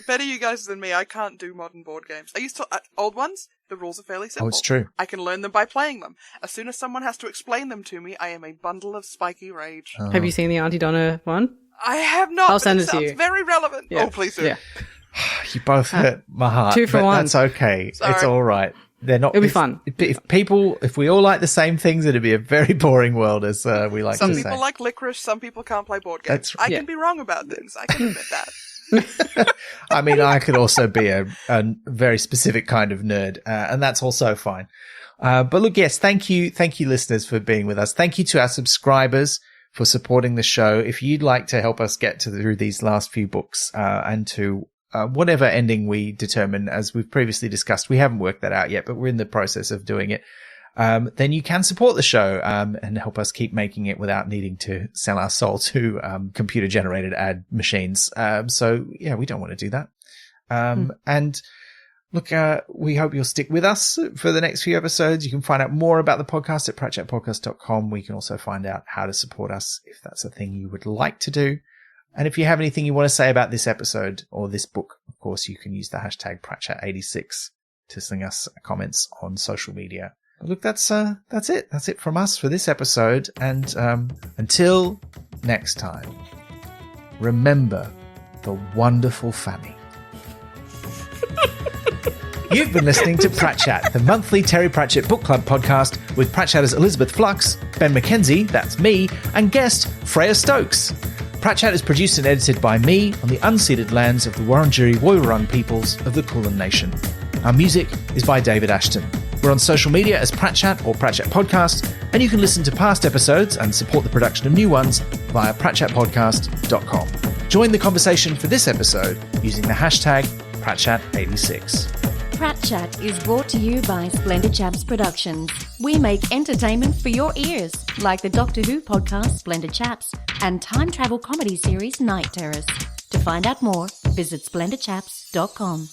better you guys than me. I can't do modern board games. I used to old ones. The rules are fairly simple. Oh, it's true. I can learn them by playing them. As soon as someone has to explain them to me, I am a bundle of spiky rage. Have you seen the Auntie Donna one? I have not. I'll send it to sounds you. Very relevant. Yeah. Oh, please do. Yeah. You both hurt my heart. 2 for but 1. That's okay. Sorry. It's all right. They're not. It'll be fun. If we all like the same things, it'd be a very boring world, as we like Some to say. people like licorice. Some people can't play board games. That's- I can be wrong about things. I can admit that. I mean, I could also be a very specific kind of nerd, and that's also fine. But look, yes, thank you, listeners, for being with us. Thank you to our subscribers for supporting the show. If you'd like to help us get through these last few books, and to whatever ending we determine, as we've previously discussed, we haven't worked that out yet, but we're in the process of doing it. Then you can support the show, and help us keep making it without needing to sell our soul to, computer generated ad machines. So yeah, we don't want to do that. And look, we hope you'll stick with us for the next few episodes. You can find out more about the podcast at pratchatpodcast.com. We can also find out how to support us if that's a thing you would like to do. And if you have anything you want to say about this episode or this book, of course, you can use the hashtag Pratchat86 to sling us comments on social media. Look, that's it. That's it from us for this episode. And until next time, remember the Wonderful Fanny. You've been listening to Pratchat, the monthly Terry Pratchett book club podcast with Pratchatters Elizabeth Flux, Ben McKenzie, that's me, and guest Freyja Stokes. Pratchat is produced and edited by me on the unceded lands of the Wurundjeri Woiwurrung peoples of the Kulin Nation. Our music is by David Ashton. We're on social media as Pratchat or Pratchat Podcast, and you can listen to past episodes and support the production of new ones via pratchatpodcast.com. Join the conversation for this episode using the hashtag Pratchat86. Pratchat is brought to you by Splendid Chaps Productions. We make entertainment for your ears, like the Doctor Who podcast Splendid Chaps and time travel comedy series Night Terrors. To find out more, visit splendidchaps.com.